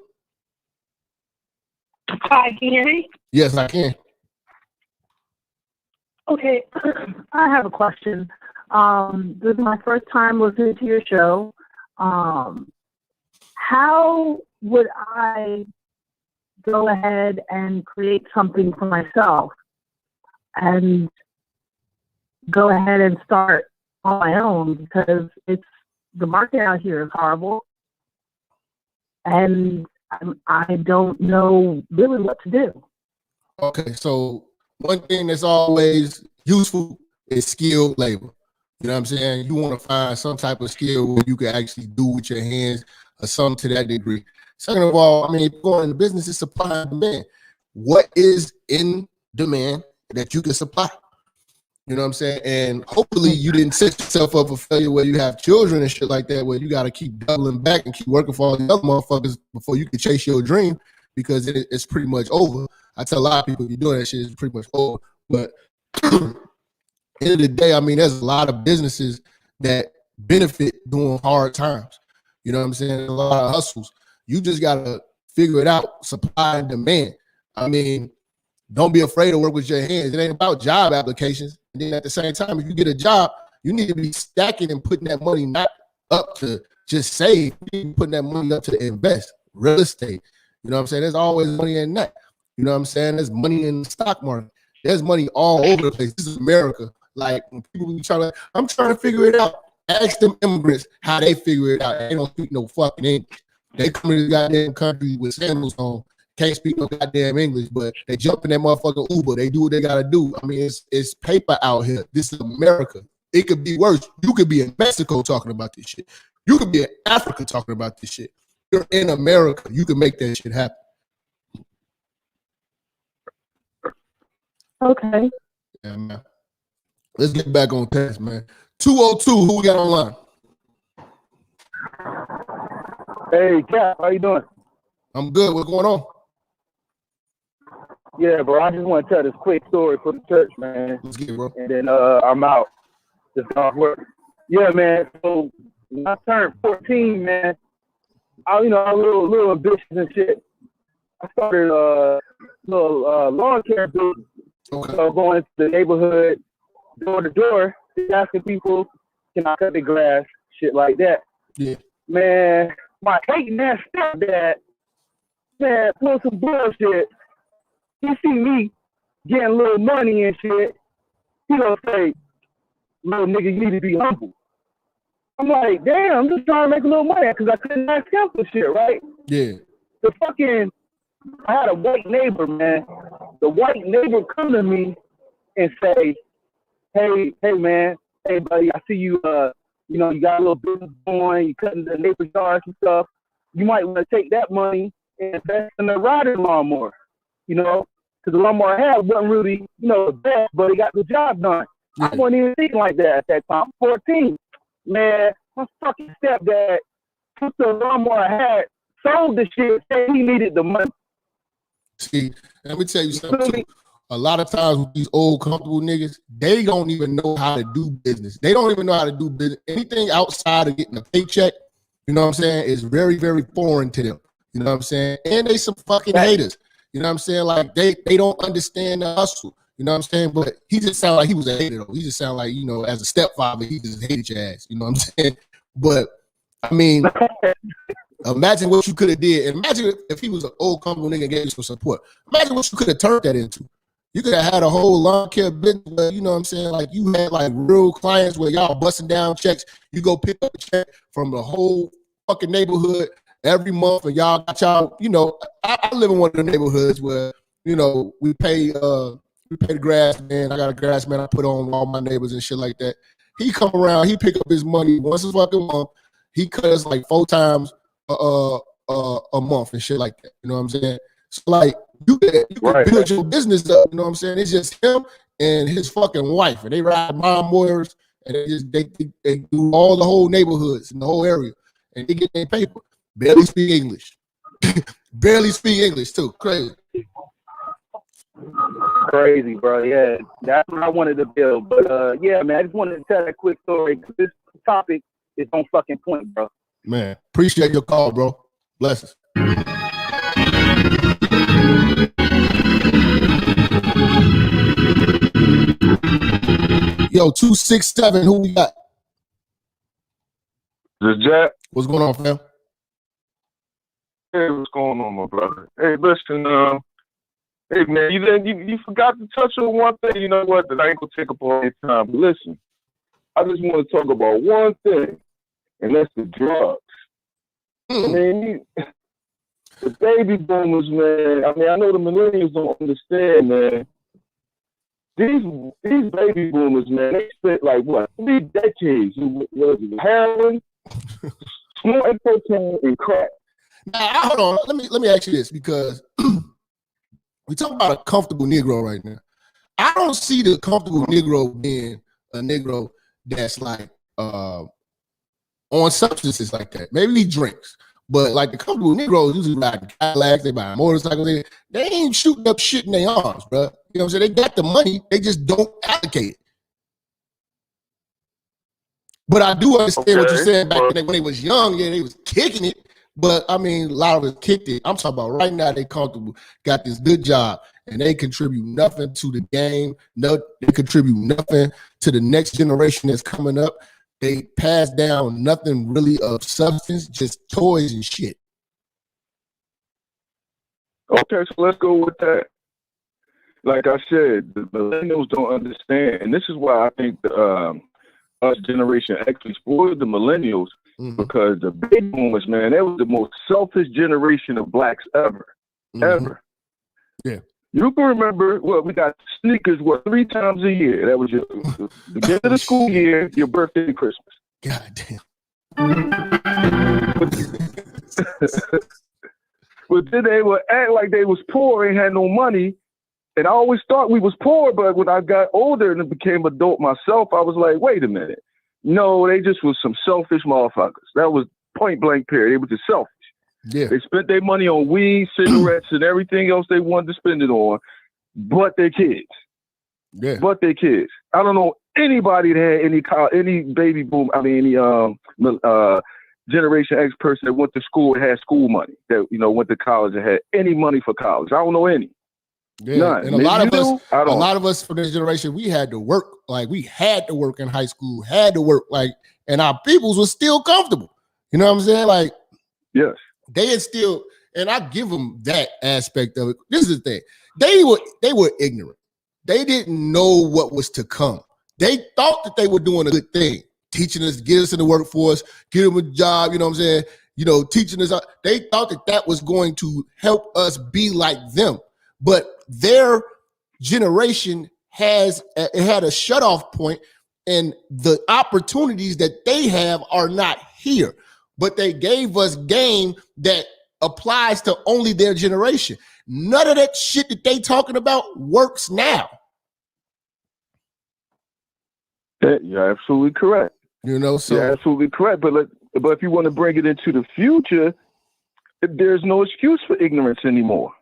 Hi, can you hear me? Yes, I can. Okay, I have a question. This is my first time listening to your show. How would I go ahead and create something for myself and go ahead and start on my own, because the market out here is horrible and I don't know really what to do. Okay, so one thing that's always useful is skilled labor. You know what I'm saying? You want to find some type of skill where you can actually do with your hands or something to that degree. Second of all, I mean, if you're going into business, it's supply and demand. What is in demand that you can supply? You know what I'm saying? And hopefully you didn't set yourself up for failure where you have children and shit like that, where you got to keep doubling back and keep working for all the other motherfuckers before you can chase your dream, because it's pretty much over. I tell a lot of people, if you're doing that shit, it's pretty much over. But end of the day, I mean, there's a lot of businesses that benefit during hard times. You know what I'm saying? A lot of hustles. You just got to figure it out, supply and demand. I mean, don't be afraid to work with your hands. It ain't about job applications. And then at the same time, if you get a job, you need to be stacking and putting that money not up to just save. You need to be putting that money up to invest. Real estate. You know what I'm saying? There's always money in that. You know what I'm saying? There's money in the stock market. There's money all over the place. This is America. Like, when people be I'm trying to figure it out. Ask them immigrants how they figure it out. They don't speak no fucking English. They come to the goddamn country with sandals on, can't speak no goddamn English, but they jump in that motherfucking Uber. They do what they gotta do. I mean, it's paper out here. This is America. It could be worse. You could be in Mexico talking about this shit. You could be in Africa talking about this shit. You're in America. You can make that shit happen. Okay. Yeah, man. Let's get back on task, man. 202, who we got online? Hey, Cap, how you doing? I'm good. What's going on? Yeah, bro, I just want to tell this quick story for the church, man. Let's get it, bro. And then I'm out. Just off work. Yeah, man. So when I turned 14, man, I was a little ambitious and shit. I started a little lawn care business. Okay. So going to the neighborhood, door to door, asking people, can I cut the grass, shit like that. Yeah. Man, my hating ass stepdad, man, pull some bullshit. He see me getting a little money and shit. He gonna say, little nigga, you need to be humble. I'm like, damn, I'm just trying to make a little money because I couldn't ask him for shit, right? Yeah. I had a white neighbor, man. The white neighbor come to me and say, hey, man, hey, buddy, I see you, you know, you got a little business going, you cutting the neighbor's yards and stuff. You might want to take that money and invest in a riding lawnmower, you know, because the lawnmower I had wasn't really, you know, the best, but it got the job done. Yeah. I wasn't even thinking like that at that time. I'm 14. Man, my fucking stepdad took the lawnmower I had, sold the shit, said he needed the money. See, let me tell you something too. A lot of times with these old comfortable niggas, they don't even know how to do business. They don't even know how to do business. Anything outside of getting a paycheck, you know what I'm saying, is very, very foreign to them. You know what I'm saying? And they some fucking haters. You know what I'm saying? Like they don't understand the hustle. You know what I'm saying? But he just sounded like he was a hater though. He just sounded like, you know, as a stepfather, he just hated your ass. You know what I'm saying? But I mean, imagine what you could have did. And imagine if he was an old comfortable nigga and gave you some support. Imagine what you could have turned that into. You could have had a whole lawn care business where, you know what I'm saying, like you had like real clients where y'all busting down checks. You go pick up a check from the whole fucking neighborhood every month, and y'all got y'all, you know, I live in one of the neighborhoods where, you know, we pay the grass man. I got a grass man I put on all my neighbors and shit like that. He come around, he pick up his money once a fucking month. He cuts like 4 times a month and shit like that. You know what I'm saying? So like you could build your business up. You know what I'm saying? It's just him and his fucking wife, and they ride lawnmowers, and they do all the whole neighborhoods in the whole area, and they get their paper. Barely speak English. Barely speak English too. Crazy. Crazy, bro. Yeah, that's what I wanted to build. But yeah, man, I just wanted to tell that quick story because this topic is on fucking point, bro. Man, appreciate your call, bro. Blessings. Yo, 267, who we got? This Jap. What's going on, fam? Hey, what's going on, my brother? Hey, listen, hey, man, you forgot to touch on one thing. You know what? That I ain't gonna take up all your time. But listen, I just want to talk about one thing, and that's the drugs. I mean, the baby boomers, man. I mean, I know the millennials don't understand, man. These baby boomers, man, they spent like what 3 decades? What was it? Heroin, snorting cocaine, and crack. Now, hold on. Let me ask you this, because we talk about a comfortable Negro right now. I don't see the comfortable Negro being a Negro that's like on substances like that. Maybe he drinks, but like the comfortable Negroes usually ride Cadillacs, they buy motorcycles. They ain't shooting up shit in their arms, bro. You know what I'm saying? They got the money, they just don't allocate it. But I do understand what you're saying back then when they was young. Yeah, they was kicking it. But I mean, a lot of us kicked it. I'm talking about right now, they comfortable, got this good job, and they contribute nothing to the game. No, they contribute nothing to the next generation that's coming up. They pass down nothing really of substance, just toys and shit. Okay, so let's go with that. Like I said, the millennials don't understand, and this is why I think us Generation X exploited the millennials. Because the big boomers, man, that was the most selfish generation of blacks ever. Ever. Yeah. You can remember, we got sneakers, 3 times a year. That was your beginning of the school year, your birthday, and Christmas. God damn. But then they would act like they was poor and had no money. And I always thought we was poor, but when I got older and became adult myself, I was like, wait a minute. No, they just was some selfish motherfuckers. That was point blank period. They were just selfish. Yeah. They spent their money on weed, cigarettes, and everything else they wanted to spend it on, but their kids. Yeah. But their kids. I don't know anybody that had any baby boom. I mean, any Generation X person that went to school and had school money. That went to college and had any money for college. I don't know any. Yeah, none. And a lot of us from this generation, we had to work. Like we had to work in high school, and our peoples was still comfortable. You know what I'm saying? Like, yes, they had still, and I give them that aspect of it. This is the thing: they were ignorant. They didn't know what was to come. They thought that they were doing a good thing teaching us, get us in the workforce, get them a job, you know what I'm saying? Teaching us. They thought that was going to help us be like them. But their generation had a shutoff point, and the opportunities that they have are not here. But they gave us game that applies to only their generation. None of that shit that they talking about works now. You're absolutely correct. So you're absolutely correct. But if you want to bring it into the future, there's no excuse for ignorance anymore.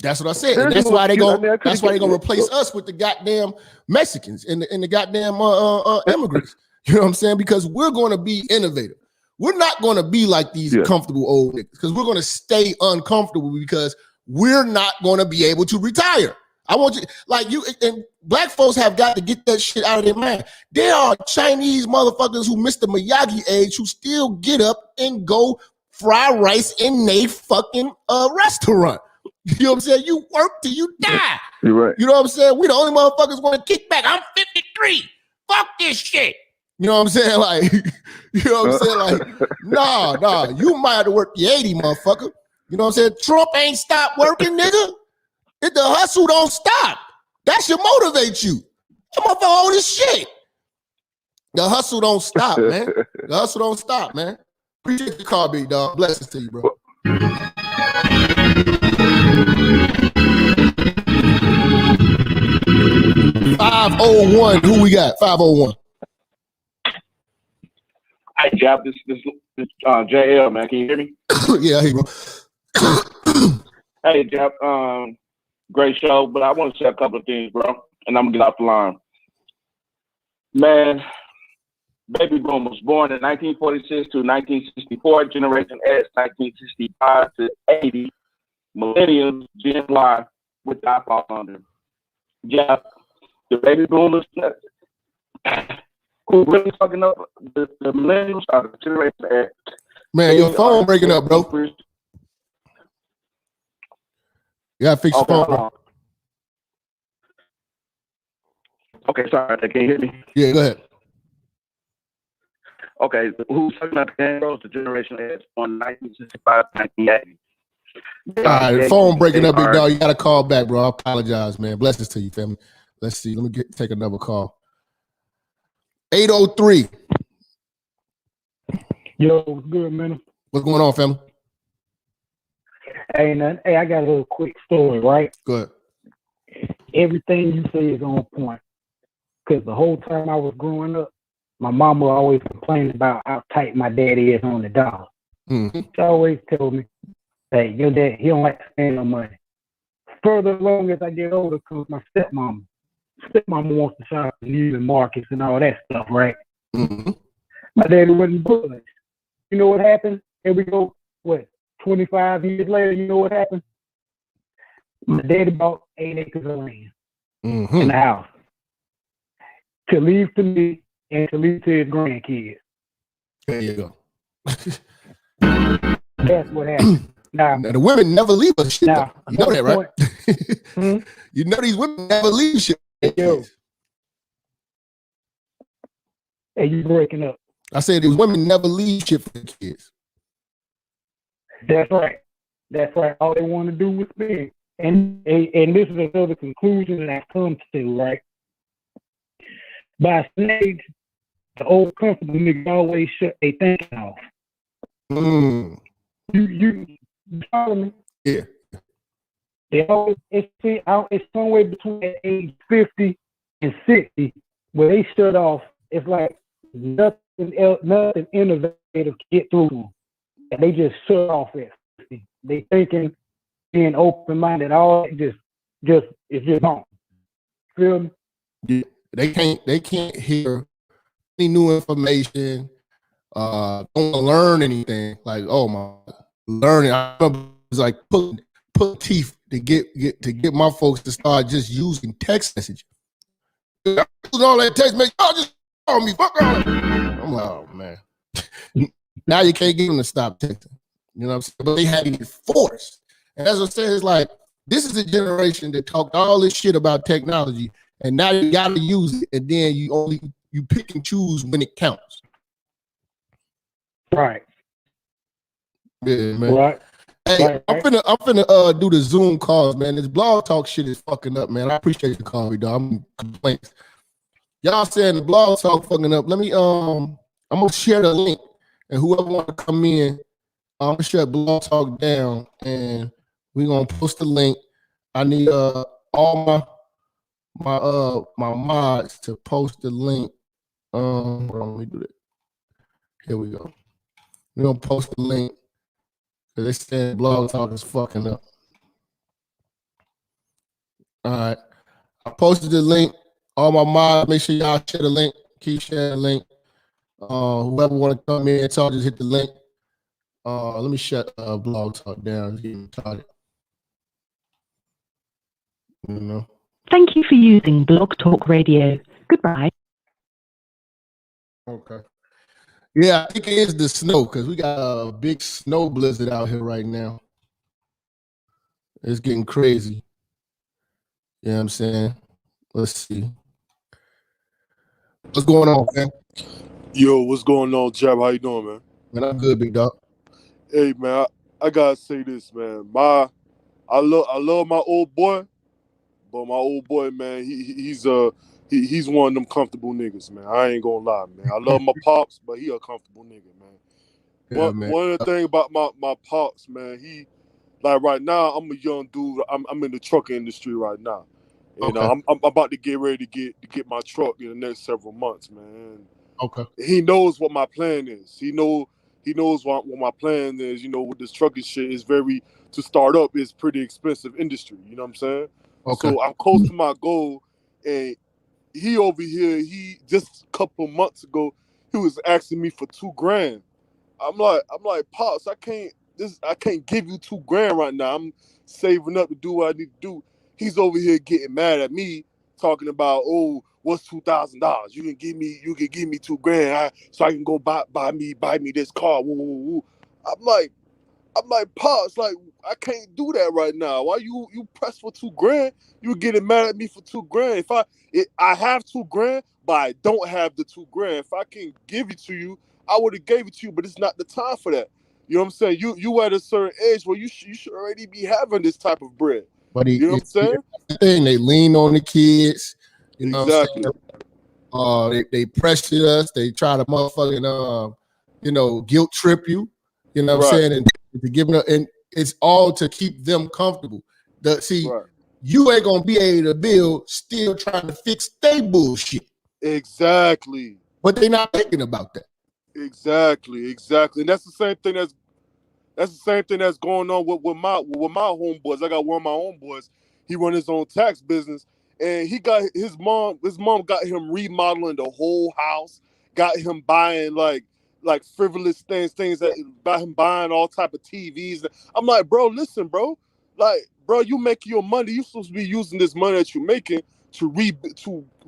That's what I said. And that's why they're gonna replace us with the goddamn Mexicans and the goddamn immigrants. You know what I'm saying? Because we're gonna be innovative. We're not gonna be like these comfortable old niggas, because we're gonna stay uncomfortable because we're not gonna be able to retire. I want you, and black folks have got to get that shit out of their mind. There are Chinese motherfuckers who missed the Miyagi age who still get up and go fry rice in they fucking restaurant. You know what I'm saying? You work till you die. You're right. You know what I'm saying? We the only motherfuckers want to kick back. I'm 53. Fuck this shit. You know what I'm saying? Like, you know what I'm saying? Like, nah, you might have to work the 80, motherfucker. You know what I'm saying? Trump ain't stopped working, nigga. If the hustle don't stop, that should motivate you. Come on for all this shit. The hustle don't stop, man. The hustle don't stop, man. Appreciate the call, big dog. Blessings to you, bro. 501. Who we got? 501. Hi, Jap. This JL, man. Can you hear me? Yeah, I hear you. Hey, Jap. Great show, but I want to say a couple of things, bro, and I'm gonna get off the line. Man, baby boom was born in 1946 to 1964. Generation S, 1965 to 80. Millennials, Gen Y, which I fall under. Yeah, the baby boomers, who really fucking up the millennials are the Generation X. Man, your phone breaking up, bro. You gotta fix your phone, bro. Okay, sorry, can you hear me? Yeah, go ahead. Okay, who's talking about the Negroes, the Generation X on 1965, 1980? All right, the phone breaking up, big dog. You gotta call back, bro. I apologize, man. Blessings to you, family. Let's see. Let me take another call. 803. Yo, what's good, man? What's going on, family? Hey, nothing. Hey, I got a little quick story, right? Go ahead. Everything you say is on point. Because the whole time I was growing up, my mama always complained about how tight my daddy is on the dollar. Mm-hmm. She always told me, hey, your dad, he don't like to spend no money. Further along as I get older comes my stepmama. Stepmama wants to shop at Neiman Marcus and all that stuff, right? Mm-hmm. My daddy wasn't bullish. You know what happened? Here we go, 25 years later, you know what happened? My daddy bought 8 acres of land in the house to leave to me and to leave to his grandkids. There you go. That's what happened. Now, the women never leave us shit. Now, you know that, right? You know these women never leave shit. Yo. Hey, you breaking up. I said these women never leave shit for the kids. That's right. That's right. All they want to do is spend. And this is another conclusion that I've come to, right? By stage, the old comfortable niggas always shut their thinking off. You follow me? Yeah. They always it's somewhere between age 50 and 60 where they shut off. It's like nothing innovative to get through them. And they just shut off at 50. They thinking, being open-minded, all it's just gone. Feel me? Yeah. They can't hear any new information. Don't learn anything. Like, oh my, learning. I remember it was like put teeth to get my folks to start just using text message. All that text message, oh, just call me, fuck all that. I'm like, oh man. Now you can't get them to stop texting. You know what I'm saying? But they had to get forced. And as I said, it's like, this is a generation that talked all this shit about technology, and now you gotta use it, and then you pick and choose when it counts. Right. Yeah, man. Right. Hey, Right. I'm finna do the Zoom calls, man. This blog talk shit is fucking up, man. I appreciate the call, dog. I'm complaints. Y'all saying the blog talk fucking up. Let me I'm gonna share the link, and whoever want to come in, I'm gonna shut blog talk down, and we're gonna post the link. I need all my mods to post the link. Hold on, let me do that. Here we go. We're gonna post the link because they saying blog talk is fucking up. All right. I posted the link. All my mods, make sure y'all share the link. Keep sharing the link. Whoever want to come in and talk, just hit the link. Let me shut blog talk down. It's getting started. You know. Thank you for using Blog Talk Radio. Goodbye. Okay. Yeah, I think it is the snow because we got a big snow blizzard out here right now. It's getting crazy. You know what I'm saying? Let's see. What's going on, man? Yo, what's going on, Jap? How you doing, man? Man, I'm good, big dog. Hey, man, I gotta say this, man. I love my old boy, but my old boy, man, he's one of them comfortable niggas, man. I ain't gonna lie, man. I love my pops, but he a comfortable nigga, man. Yeah, man. One of the things about my pops, man, he like right now I'm a young dude. I'm in the trucking industry right now. And Okay. I'm about to get ready to get my truck in the next several months, man. Okay. He knows what my plan is. He knows what my plan is. You know, with this trucking shit is to start up is pretty expensive industry. You know what I'm saying? Okay. So I'm close to my goal, and he over here. He just a couple months ago, he was asking me for $2,000. I'm like, Pops, I can't give you $2,000 right now. I'm saving up to do what I need to do. He's over here getting mad at me, talking about, oh, what's $2,000? You can give me $2,000 so I can go buy me this car. Woo, woo, woo. I'm like, Pops, like I can't do that right now. Why you press for $2,000? You getting mad at me for $2,000? I have $2,000, but I don't have the $2,000. If I can give it to you, I would have gave it to you, but it's not the time for that. You know what I'm saying? You at a certain age where you should already be having this type of bread. But You know what I'm saying? they lean on the kids. You know Exactly. what I'm saying? They pressure us. They try to motherfucking guilt trip you. You know what I'm saying? And to give them, and it's all to keep them comfortable. You ain't gonna be able to build still trying to fix their bullshit. Exactly. But they're not thinking about that. Exactly. And that's the same thing that's going on with my homeboys. I got one of my homeboys. He run his own tax business, and he got his mom got him remodeling the whole house, got him buying like frivolous things that got him buying all type of TVs. I'm like, bro, listen, bro. Like, bro, you making your money. You supposed to be using this money that you're making to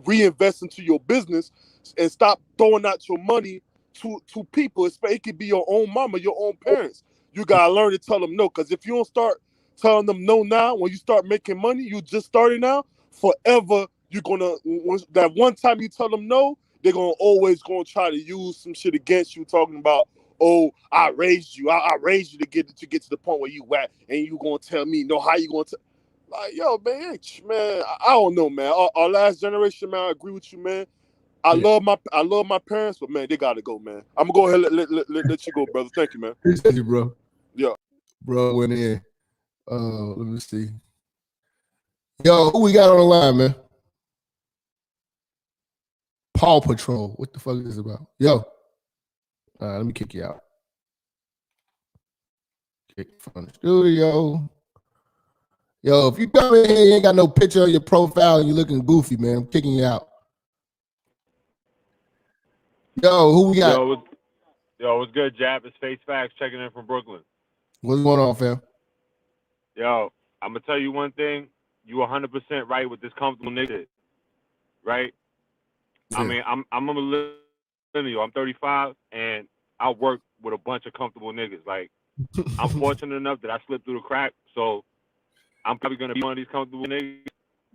reinvest into your business and stop throwing out your money to people. It could be your own mama, your own parents. You gotta learn to tell them no, because if you don't start telling them no now, when you start making money, you just starting now, forever you're gonna, that one time you tell them no, they're always gonna try to use some shit against you, talking about, oh, I raised you to get to the point where you at, and you gonna tell me no. How you gonna tell? Like, yo, man, I don't know, man. Our last generation, man, I agree with you, man. I love my parents, but man, they gotta go, man. I'm gonna go ahead and let you go, brother. Thank you, man. Appreciate you, bro. Yeah. Bro went in. Let me see. Yo, who we got on the line, man? Paw Patrol. What the fuck is this about? Yo. Let me kick you out. Kick from the studio. Yo, if you come in here, you ain't got no picture of your profile and you're looking goofy, man, I'm kicking you out. Yo, who we got? Yo, what's good, Jap? It's Face Facts checking in from Brooklyn. What's going on, fam? Yo, I'm gonna tell you one thing. You 100% right with this comfortable nigga, right? Yeah. I mean, I'm a millennial. I'm 35, and I work with a bunch of comfortable niggas. Like, I'm fortunate enough that I slipped through the crack, so I'm probably gonna be one of these comfortable niggas.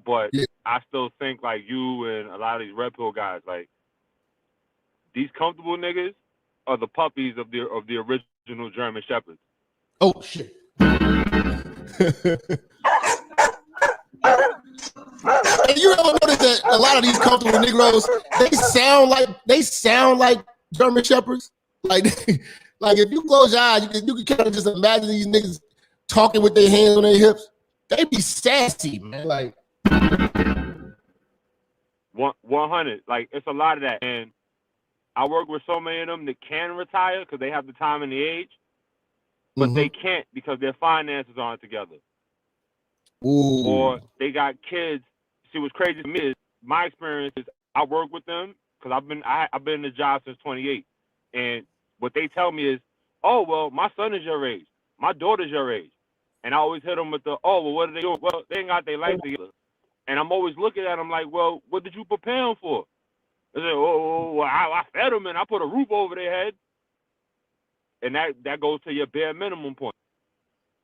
But I still think like you and a lot of these Red Pill guys, like these comfortable niggas, are the puppies of the original German Shepherds. Oh shit. And you ever notice that a lot of these comfortable Negroes, they sound like German Shepherds? Like if you close your eyes, you can kind of just imagine these niggas talking with their hands on their hips. They be sassy, man. Like 100. Like, it's a lot of that. And I work with so many of them that can retire because they have the time and the age, but they can't because their finances aren't together. Ooh. Or they got kids. See, what's crazy to me is my experience is I work with them because I've been in the job since 28, and what they tell me is, oh well, my son is your age, my daughter's your age, and I always hit them with the, oh well, what are they doing? Well, they ain't got their life together, and I'm always looking at them like, well, what did you prepare them for? They say, oh, well, I fed them and I put a roof over their head, and that goes to your bare minimum point,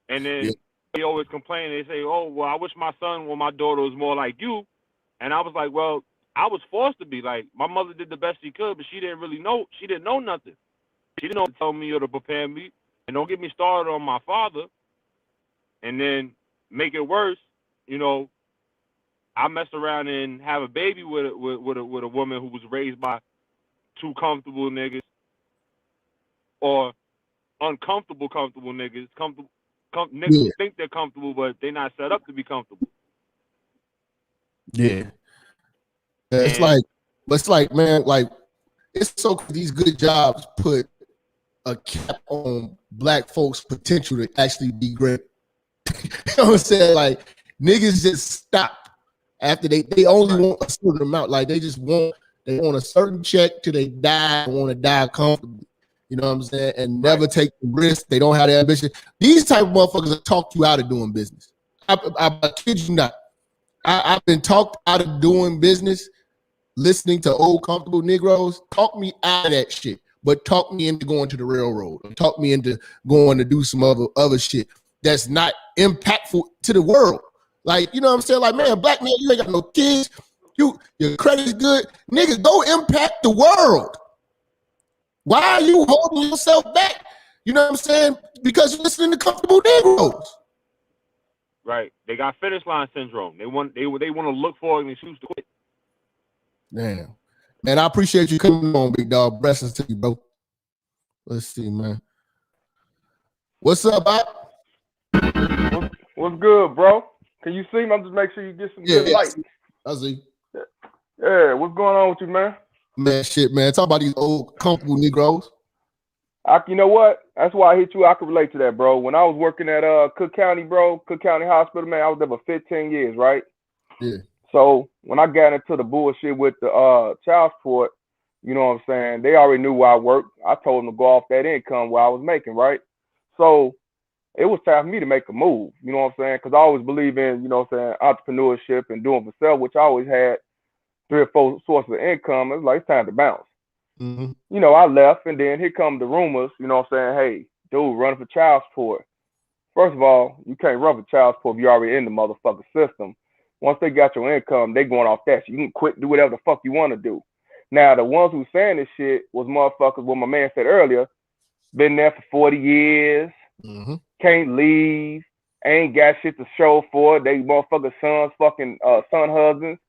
and then. They always complain. They say, oh, well, I wish my son or my daughter was more like you. And I was like, well, I was forced to be. Like, my mother did the best she could, but she didn't really know. She didn't know nothing. She didn't know to tell me or to prepare me. And don't get me started on my father. And then make it worse, you know, I mess around and have a baby with a woman who was raised by two comfortable niggas or uncomfortable niggas. Niggas who think they're comfortable, but they're not set up to be comfortable. Yeah. It's like, man, like, it's so these good jobs put a cap on black folks' potential to actually be great. You know what I'm saying? Like, niggas just stop after they only want a certain amount. Like, they want a certain check till they die, want to die comfortably. You know what I'm saying? And never take the risk. They don't have the ambition. These type of motherfuckers will talk you out of doing business. I kid you not. I've been talked out of doing business, listening to Old Comfortable Negroes. Talk me out of that shit, but talk me into going to the railroad. Talk me into going to do some other shit that's not impactful to the world. Like, you know what I'm saying? Like, man, black man, you ain't got no kids. Your credit is good. Nigga, go impact the world. Why are you holding yourself back? You know what I'm saying? Because you're listening to Comfortable Negroes. Right. They got finish line syndrome. They want to look for it and choose to quit. Damn. Man, I appreciate you coming on, big dog. Blessings to you, bro. Let's see, man. What's up, Bob? What's good, bro? Can you see me? I'm just make sure you get some good light. I see. Yeah, what's going on with you, man? Man, shit, man. Talk about these Old Comfortable Negroes. You know what? That's why I hit you. I can relate to that, bro. When I was working at Cook County, bro, Cook County Hospital, man, I was there for 15 years, right? Yeah. So when I got into the bullshit with the child support, you know what I'm saying? They already knew where I worked. I told them to go off that income where I was making, right? So it was time for me to make a move, you know what I'm saying? Because I always believe in, you know what I'm saying, entrepreneurship and doing for self, which I always had 3 or 4 sources of income. It was like, it's time to bounce. Mm-hmm. You know, I left, and then here come the rumors, you know what I'm saying? Hey, dude, running for child support. First of all, you can't run for child support if you're already in the motherfucking system. Once they got your income, they going off that shit. You can quit, do whatever the fuck you want to do. Now, the ones who saying this shit was motherfuckers, what my man said earlier, been there for 40 years, can't leave, ain't got shit to show for it. They motherfucker sons, fucking son husbands,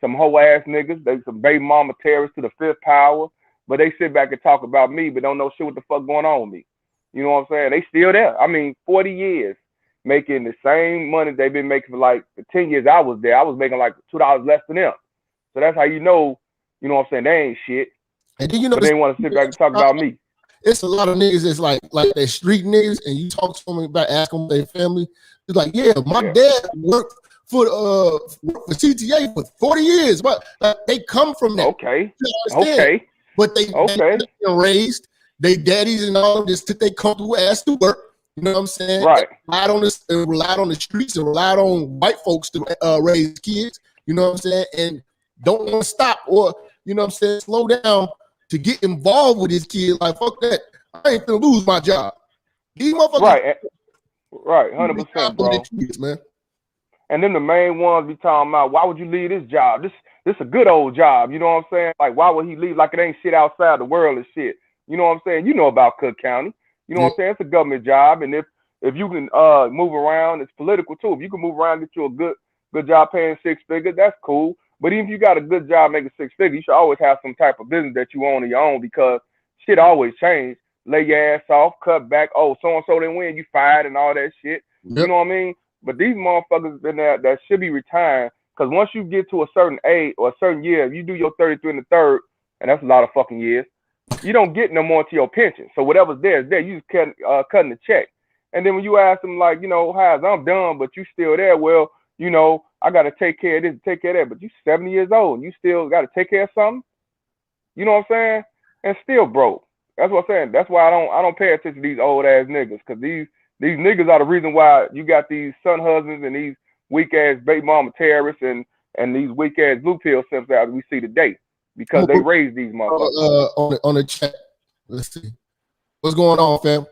some hoe ass niggas. They some baby mama terrorists to the 5th power. But they sit back and talk about me, but don't know shit what the fuck going on with me. You know what I'm saying? They still there. I mean, 40 years making the same money they've been making for like the 10 years I was there. I was making like $2 less than them. So that's how you know what I'm saying? They ain't shit. And then you know, but they want to sit back and talk about me. It's a lot of niggas that's like they street niggas, and you talk to them about asking them their family. It's like, yeah, my dad worked for CTA for 40 years, but they come from that. Okay. Okay. But they raised, they daddies and all just took their comfortable ass to work. You know what I'm saying? Right. Relied on the streets and relied on white folks to raise kids. You know what I'm saying? And don't want to stop or, you know what I'm saying, slow down to get involved with his kid. Like, fuck that. I ain't gonna lose my job. These motherfuckers. Right. 100%, bro. Kids, man. And then the main ones be talking about, why would you leave this job? This a good old job. You know what I'm saying? Like, why would he leave? Like, it ain't shit outside the world and shit. You know what I'm saying? You know about Cook County. You know what I'm saying? It's a government job, and if you can move around, it's political too. If you can move around, get you a good job paying 6 figures, that's cool. But even if you got a good job making 6 figures, you should always have some type of business that you own on your own, because shit always change. Lay your ass off, cut back. Oh, so and so didn't win, you fired and all that shit. Yep. You know what I mean? But these motherfuckers been there that should be retiring, because once you get to a certain age or a certain year, if you do your 33 and the third, and that's a lot of fucking years, you don't get no more to your pension. So whatever's there is there. You just cutting the check. And then when you ask them, like, you know, How's I'm done, but you still there. Well, you know, I got to take care of this, take care of that. But you 70 years old and you still got to take care of something. You know what I'm saying? And still broke. That's what I'm saying. That's why I don't pay attention to these old ass niggas, because these niggas are the reason why you got these son husbands and these weak ass baby mama terrorists and these weak ass blue pill simps that we see today, because they raised these motherfuckers. On the chat, let's see what's going on, fam.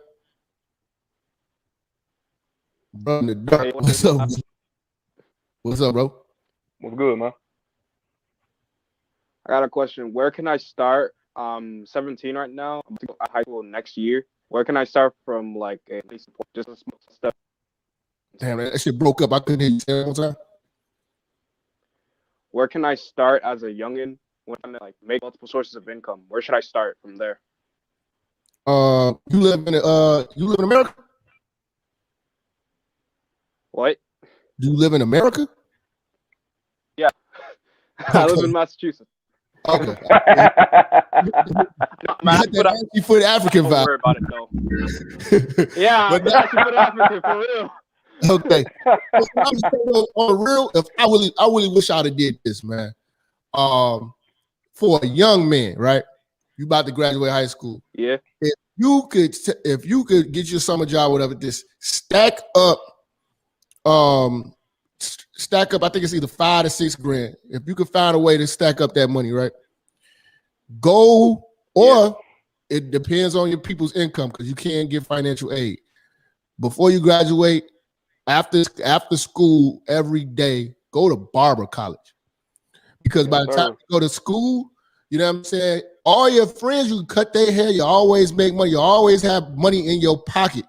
Bro, in the dark. Hey, what's up? What's up, bro? What's good, man? I got a question. Where can I start? 17 right now. I'm going to go to high school next year. Where can I start from, like, just a small step? Damn, that shit broke up. I couldn't hear you say it one time. Where can I start as a youngin' when I'm like make multiple sources of income? Where should I start from there? You live in America? What? Do you live in America? Yeah. I live in Massachusetts. Okay. You put African vibe. Don't worry about it though. Yeah, but you put African for real. Okay. On the real, if I really wish I'd have did this, man. For a young man, right? You about to graduate high school. Yeah. If you could get your summer job, whatever, just stack up. I think it's either $5 to $6 grand. If you could find a way to stack up that money, right? Go, or it depends on your people's income, because you can't get financial aid. Before you graduate, after school, every day, go to barber college. Because by the time you go to school, you know what I'm saying, all your friends, you cut their hair, you always make money, you always have money in your pocket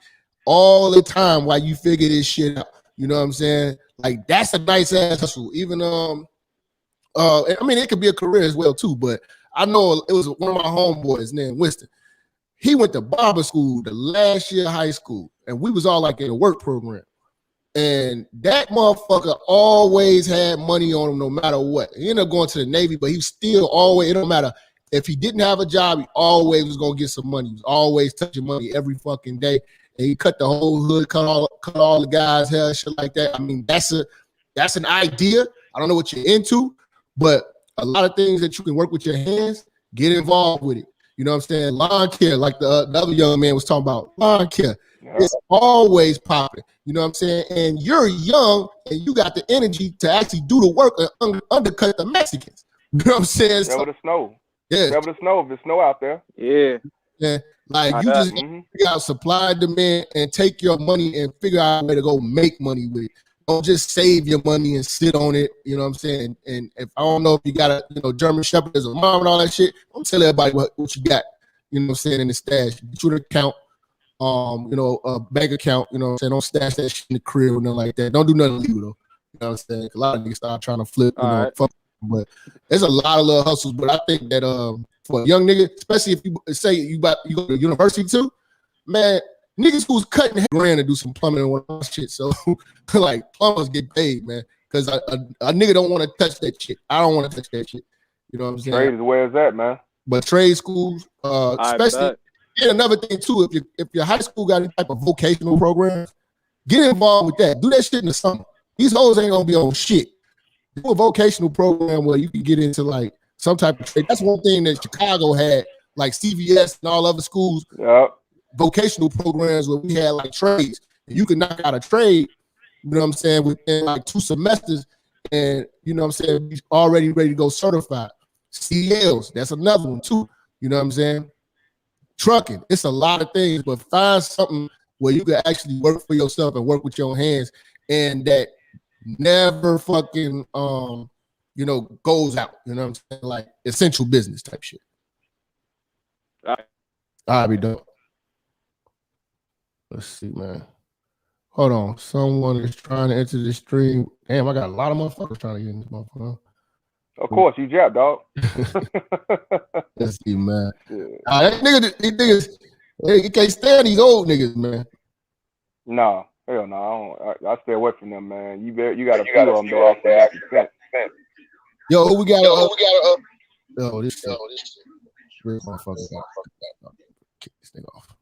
all the time while you figure this shit out. You know what I'm saying? Like, that's a nice ass hustle. Even I mean, it could be a career as well too, but I know it was one of my homeboys named Winston. He went to barber school the last year of high school, and we was all like in a work program. And that motherfucker always had money on him no matter what. He ended up going to the Navy, but he still always, it don't matter. If he didn't have a job, he always was gonna get some money. He was always touching money every fucking day. And he cut the whole hood, cut all the guys' hair, shit like that. I mean, that's an idea. I don't know what you're into, but a lot of things that you can work with your hands, get involved with it. You know what I'm saying? Lawn care, like the other young man was talking about, lawn care. Yeah. It's always popping. You know what I'm saying? And you're young and you got the energy to actually do the work and undercut the Mexicans. You know what I'm saying? Never the snow. Yeah. Never the snow if it's snow out there. Yeah. Yeah. Like, you just figure out supply and demand and take your money and figure out a way to go make money with it. Don't just save your money and sit on it. You know what I'm saying? And if I don't know if you got a German Shepherd as a mom and all that shit, don't tell everybody what you got. You know what I'm saying, in the stash. Get you an account, a bank account. You know what I'm saying? Don't stash that shit in the crib or nothing like that. Don't do nothing illegal though. You know what I'm saying? A lot of niggas start trying to flip. But there's a lot of little hustles. But I think that for a young nigga, especially if you say you go to university too, man, niggas who's cutting $1,000 to do some plumbing and all that shit. So like, plumbers get paid, man, because a nigga don't want to touch that shit. I don't want to touch that shit. You know what I'm saying? Trade is where it's at, man. But trade schools, especially, and another thing too, if your high school got any type of vocational programs, get involved with that. Do that shit in the summer. These hoes ain't gonna be on shit. Do a vocational program where you can get into like some type of trade. That's one thing that Chicago had, like CVS and all other schools. Yep. Vocational programs where we had like trades. And you can knock out a trade, you know what I'm saying, within like 2 semesters, and you know what I'm saying, you're already ready to go certified. CLs, that's another one too. You know what I'm saying? Trucking, it's a lot of things, but find something where you can actually work for yourself and work with your hands, and that never fucking goes out. You know what I'm saying? Like essential business type shit. All right. I'll be dope. Let's see, man. Hold on. Someone is trying to enter the stream. Damn, I got a lot of motherfuckers trying to get in this motherfucker. Of course, you Jap, dog. Let's see, man. Yeah. These niggas, you can't stand these old niggas, man. No, hell no. I stay away from them, man. You got a few of them that actually got consent. Yo, who we got? Yo, this shit. This motherfucker. Kick this thing off.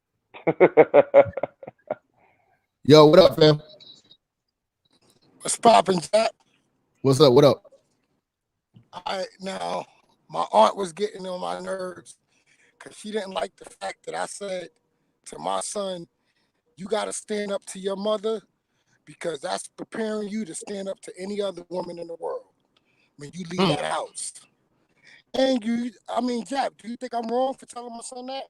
Yo, what up, fam? What's poppin', Jap? What's up? What up? Now, my aunt was getting on my nerves because she didn't like the fact that I said to my son, you got to stand up to your mother because that's preparing you to stand up to any other woman in the world when you leave that house. And Jap, do you think I'm wrong for telling my son that?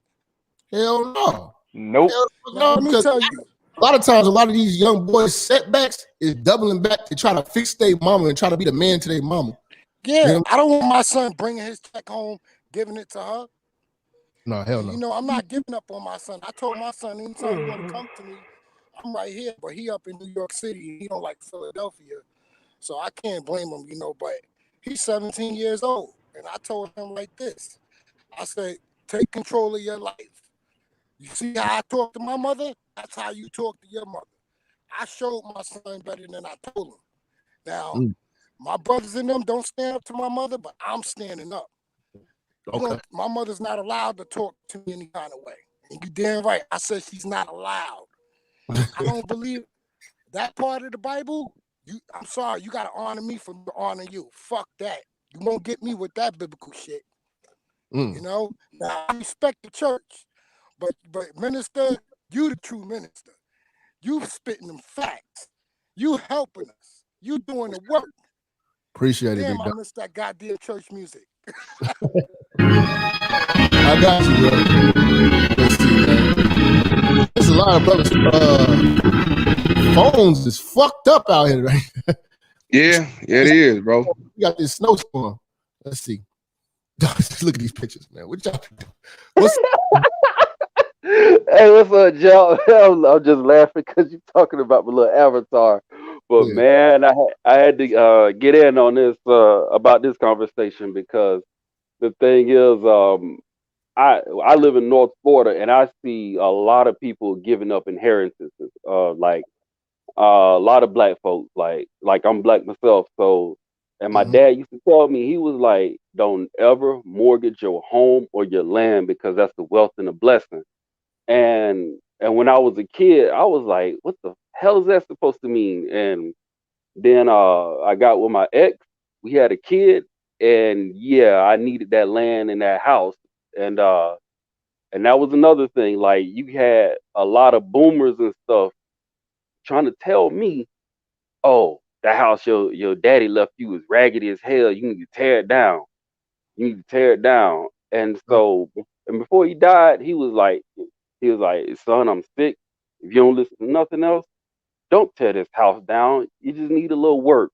Hell no. Nope. Now, let me tell you. A lot of times, a lot of these young boys' setbacks is doubling back to try to fix their mama and try to be the man to their mama. Yeah, I don't want my son bringing his check home, giving it to her. No, hell no. You know, I'm not giving up on my son. I told my son, anytime you want to come to me, I'm right here. But he up in New York City. He don't like Philadelphia. So I can't blame him, but he's 17 years old. And I told him like this. I said, take control of your life. You see how I talk to my mother? That's how you talk to your mother. I showed my son better than I told him. Now, my brothers and them don't stand up to my mother, but I'm standing up. Okay. My mother's not allowed to talk to me any kind of way. And you damn right. I said she's not allowed. I don't believe that part of the Bible. I'm sorry. You got to honor me for honoring you. Fuck that. You won't get me with that biblical shit. Now, I respect the church. But minister, you the true minister. You spitting them facts. You helping us. You doing the work. Appreciate it. Damn, I missed that goddamn church music. I got you, bro. Let's see, man. There's a lot of brothers. Phones is fucked up out here, right? Yeah, it is, bro. We got this snowstorm. Let's see. Look at these pictures, man. What y'all doing? Hey, what's up, Joe? I'm just laughing because you're talking about my little avatar. But man, I had to get in on this about this conversation because the thing is, I live in North Florida and I see a lot of people giving up inheritances. Like a lot of black folks, like I'm black myself, so. And my dad used to tell me, he was like, don't ever mortgage your home or your land because that's the wealth and the blessing. And when I was a kid, I was like, what the hell is that supposed to mean? And then I got with my ex, we had a kid, and yeah, I needed that land and that house. And that was another thing. Like you had a lot of boomers and stuff trying to tell me, oh, that house your daddy left you is raggedy as hell. You need to tear it down. You need to tear it down. And so, and before he died, he was like, son, I'm sick. If you don't listen to nothing else, don't tear this house down. You just need a little work.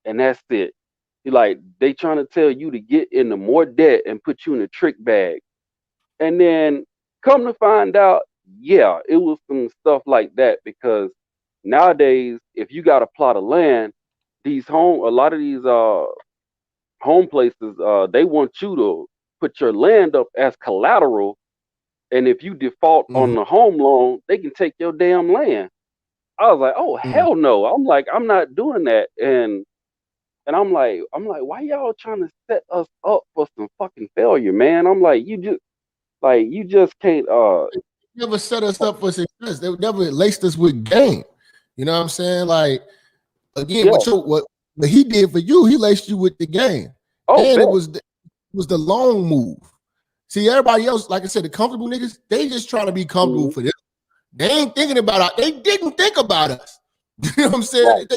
And that's it. He like, they trying to tell you to get into more debt and put you in a trick bag. And then come to find out, yeah, it was some stuff like that because nowadays, if you got a plot of land, a lot of these home places, they want you to put your land up as collateral, and if you default on the home loan, they can take your damn land. I was like, oh hell no! I'm like, I'm not doing that, and I'm like, why y'all trying to set us up for some fucking failure, man? I'm like, you just can't. Never set us up for success. They never laced us with game. You know what I'm saying? Like, again, what he did for you, he laced you with the game. And it was the long move. See, everybody else, like I said, the comfortable niggas, they just trying to be comfortable for them. They ain't thinking about us. They didn't think about us. You know what I'm saying?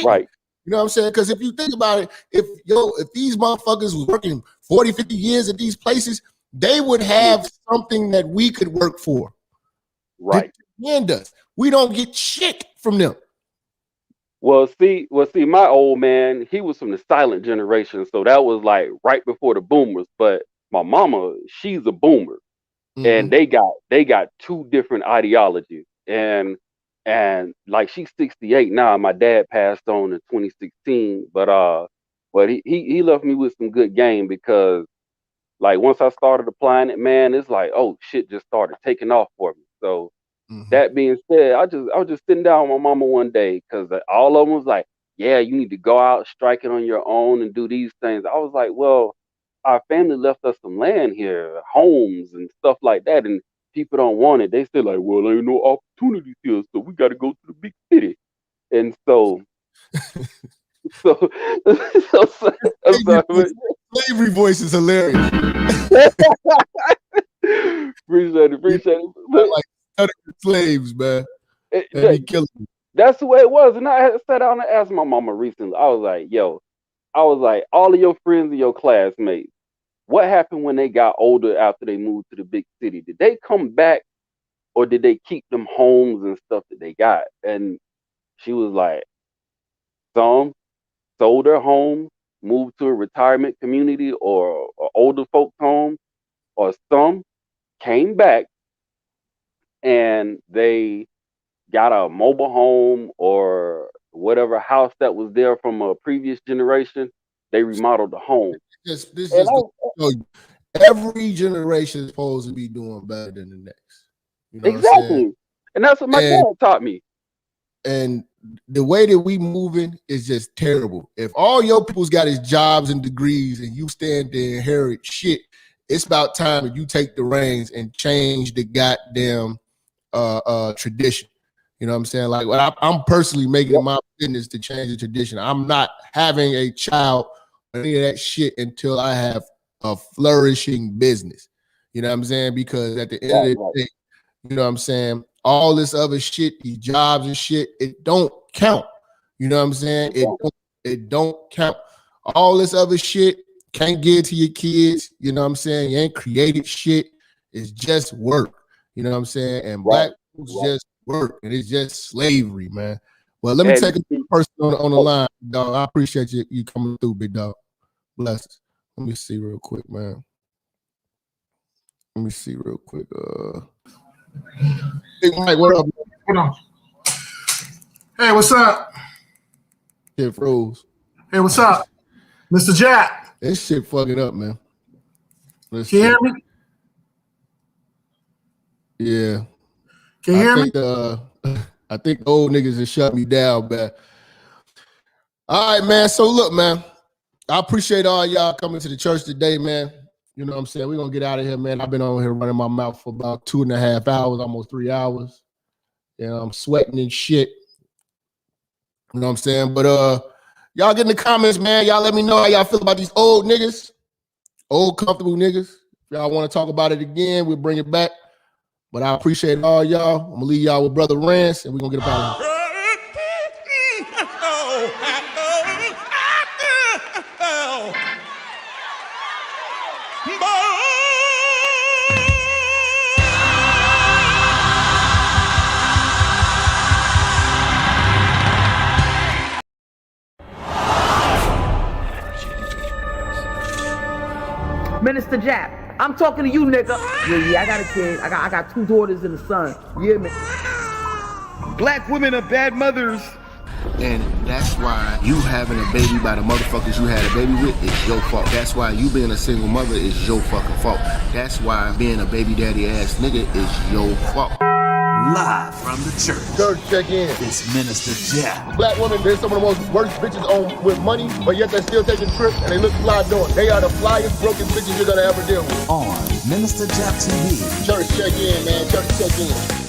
Right. You know what I'm saying? Because if you think about it, if these motherfuckers was working 40, 50 years at these places, they would have something that we could work for. Right. And us. We don't get shit from them. Well, see, my old man, he was from the silent generation, so that was like right before the boomers. But my mama, she's a boomer, and they got two different ideologies. And like she's 68 now. My dad passed on in 2016, but he left me with some good game because like once I started applying it, man, it's like, oh shit just started taking off for me. So that being said, I was just sitting down with my mama one day because all of them was like, yeah, you need to go out, strike it on your own and do these things. I was like, well, our family left us some land here, homes and stuff like that, and people don't want it. They say like, well, ain't no opportunities here, so we got to go to the big city. And so, I'm sorry, slavery voice is hilarious. Appreciate it. Like slaves, man. That's the way it was. And I sat down and asked my mama recently. I was like, all of your friends and your classmates, what happened when they got older after they moved to the big city? Did they come back or did they keep them homes and stuff that they got? And she was like, some sold their home, moved to a retirement community or older folks' home, or some came back and they got a mobile home or whatever house that was there from a previous generation. They remodeled the home. Every generation is supposed to be doing better than the next. You know exactly. And that's what my dad taught me. And the way that we moving is just terrible. If all your people's got his jobs and degrees and you stand there and inherit shit, it's about time that you take the reins and change the goddamn tradition. You know what I'm saying? Like, I'm personally making it my business to change the tradition. I'm not having a child or any of that shit until I have a flourishing business. You know what I'm saying? Because at the end of the day, you know what I'm saying? All this other shit, these jobs and shit, it don't count. You know what I'm saying? It don't count. All this other shit can't give to your kids. You know what I'm saying? You ain't created shit. It's just work. You know what I'm saying? And black folks just work, and it's just slavery, man. Well, let me take a person on the line, dog. I appreciate you coming through, big dog. Bless us. Let me see real quick, man. Let me see real quick. Hey, Mike, what up? Hold on. Hey, what's up? Shit froze. Hey, what's up? Mr. Jap. This shit fucking up, man. Can you hear me? Yeah. Can you hear me? I think the old niggas have shut me down, man. All right, man. So look, man, I appreciate all y'all coming to the church today, man. You know what I'm saying? We're going to get out of here, man. I've been on here running my mouth for about 2.5 hours, almost 3 hours. You know, I'm sweating and shit. You know what I'm saying? But y'all get in the comments, man. Y'all let me know how y'all feel about these old niggas, old comfortable niggas. If y'all want to talk about it again, we'll bring it back. But I appreciate all y'all. I'm going to leave y'all with Brother Rance, and we're going to get up out of here. Minister Jap, I'm talking to you, nigga. Yeah, I got a kid. I got 2 daughters and a son. Yeah, man. Black women are bad mothers. And that's why you having a baby by the motherfuckers you had a baby with is your fault. That's why you being a single mother is your fucking fault. That's why being a baby daddy ass nigga is your fault. Live from the church. Church check in. It's Minister Jap. Black women, they're some of the most worst bitches on with money, but yet they're still taking trips and they look fly doing. They are the flyest broken bitches you're gonna ever deal with. On Minister Jap TV. Church check in, man. Church check in.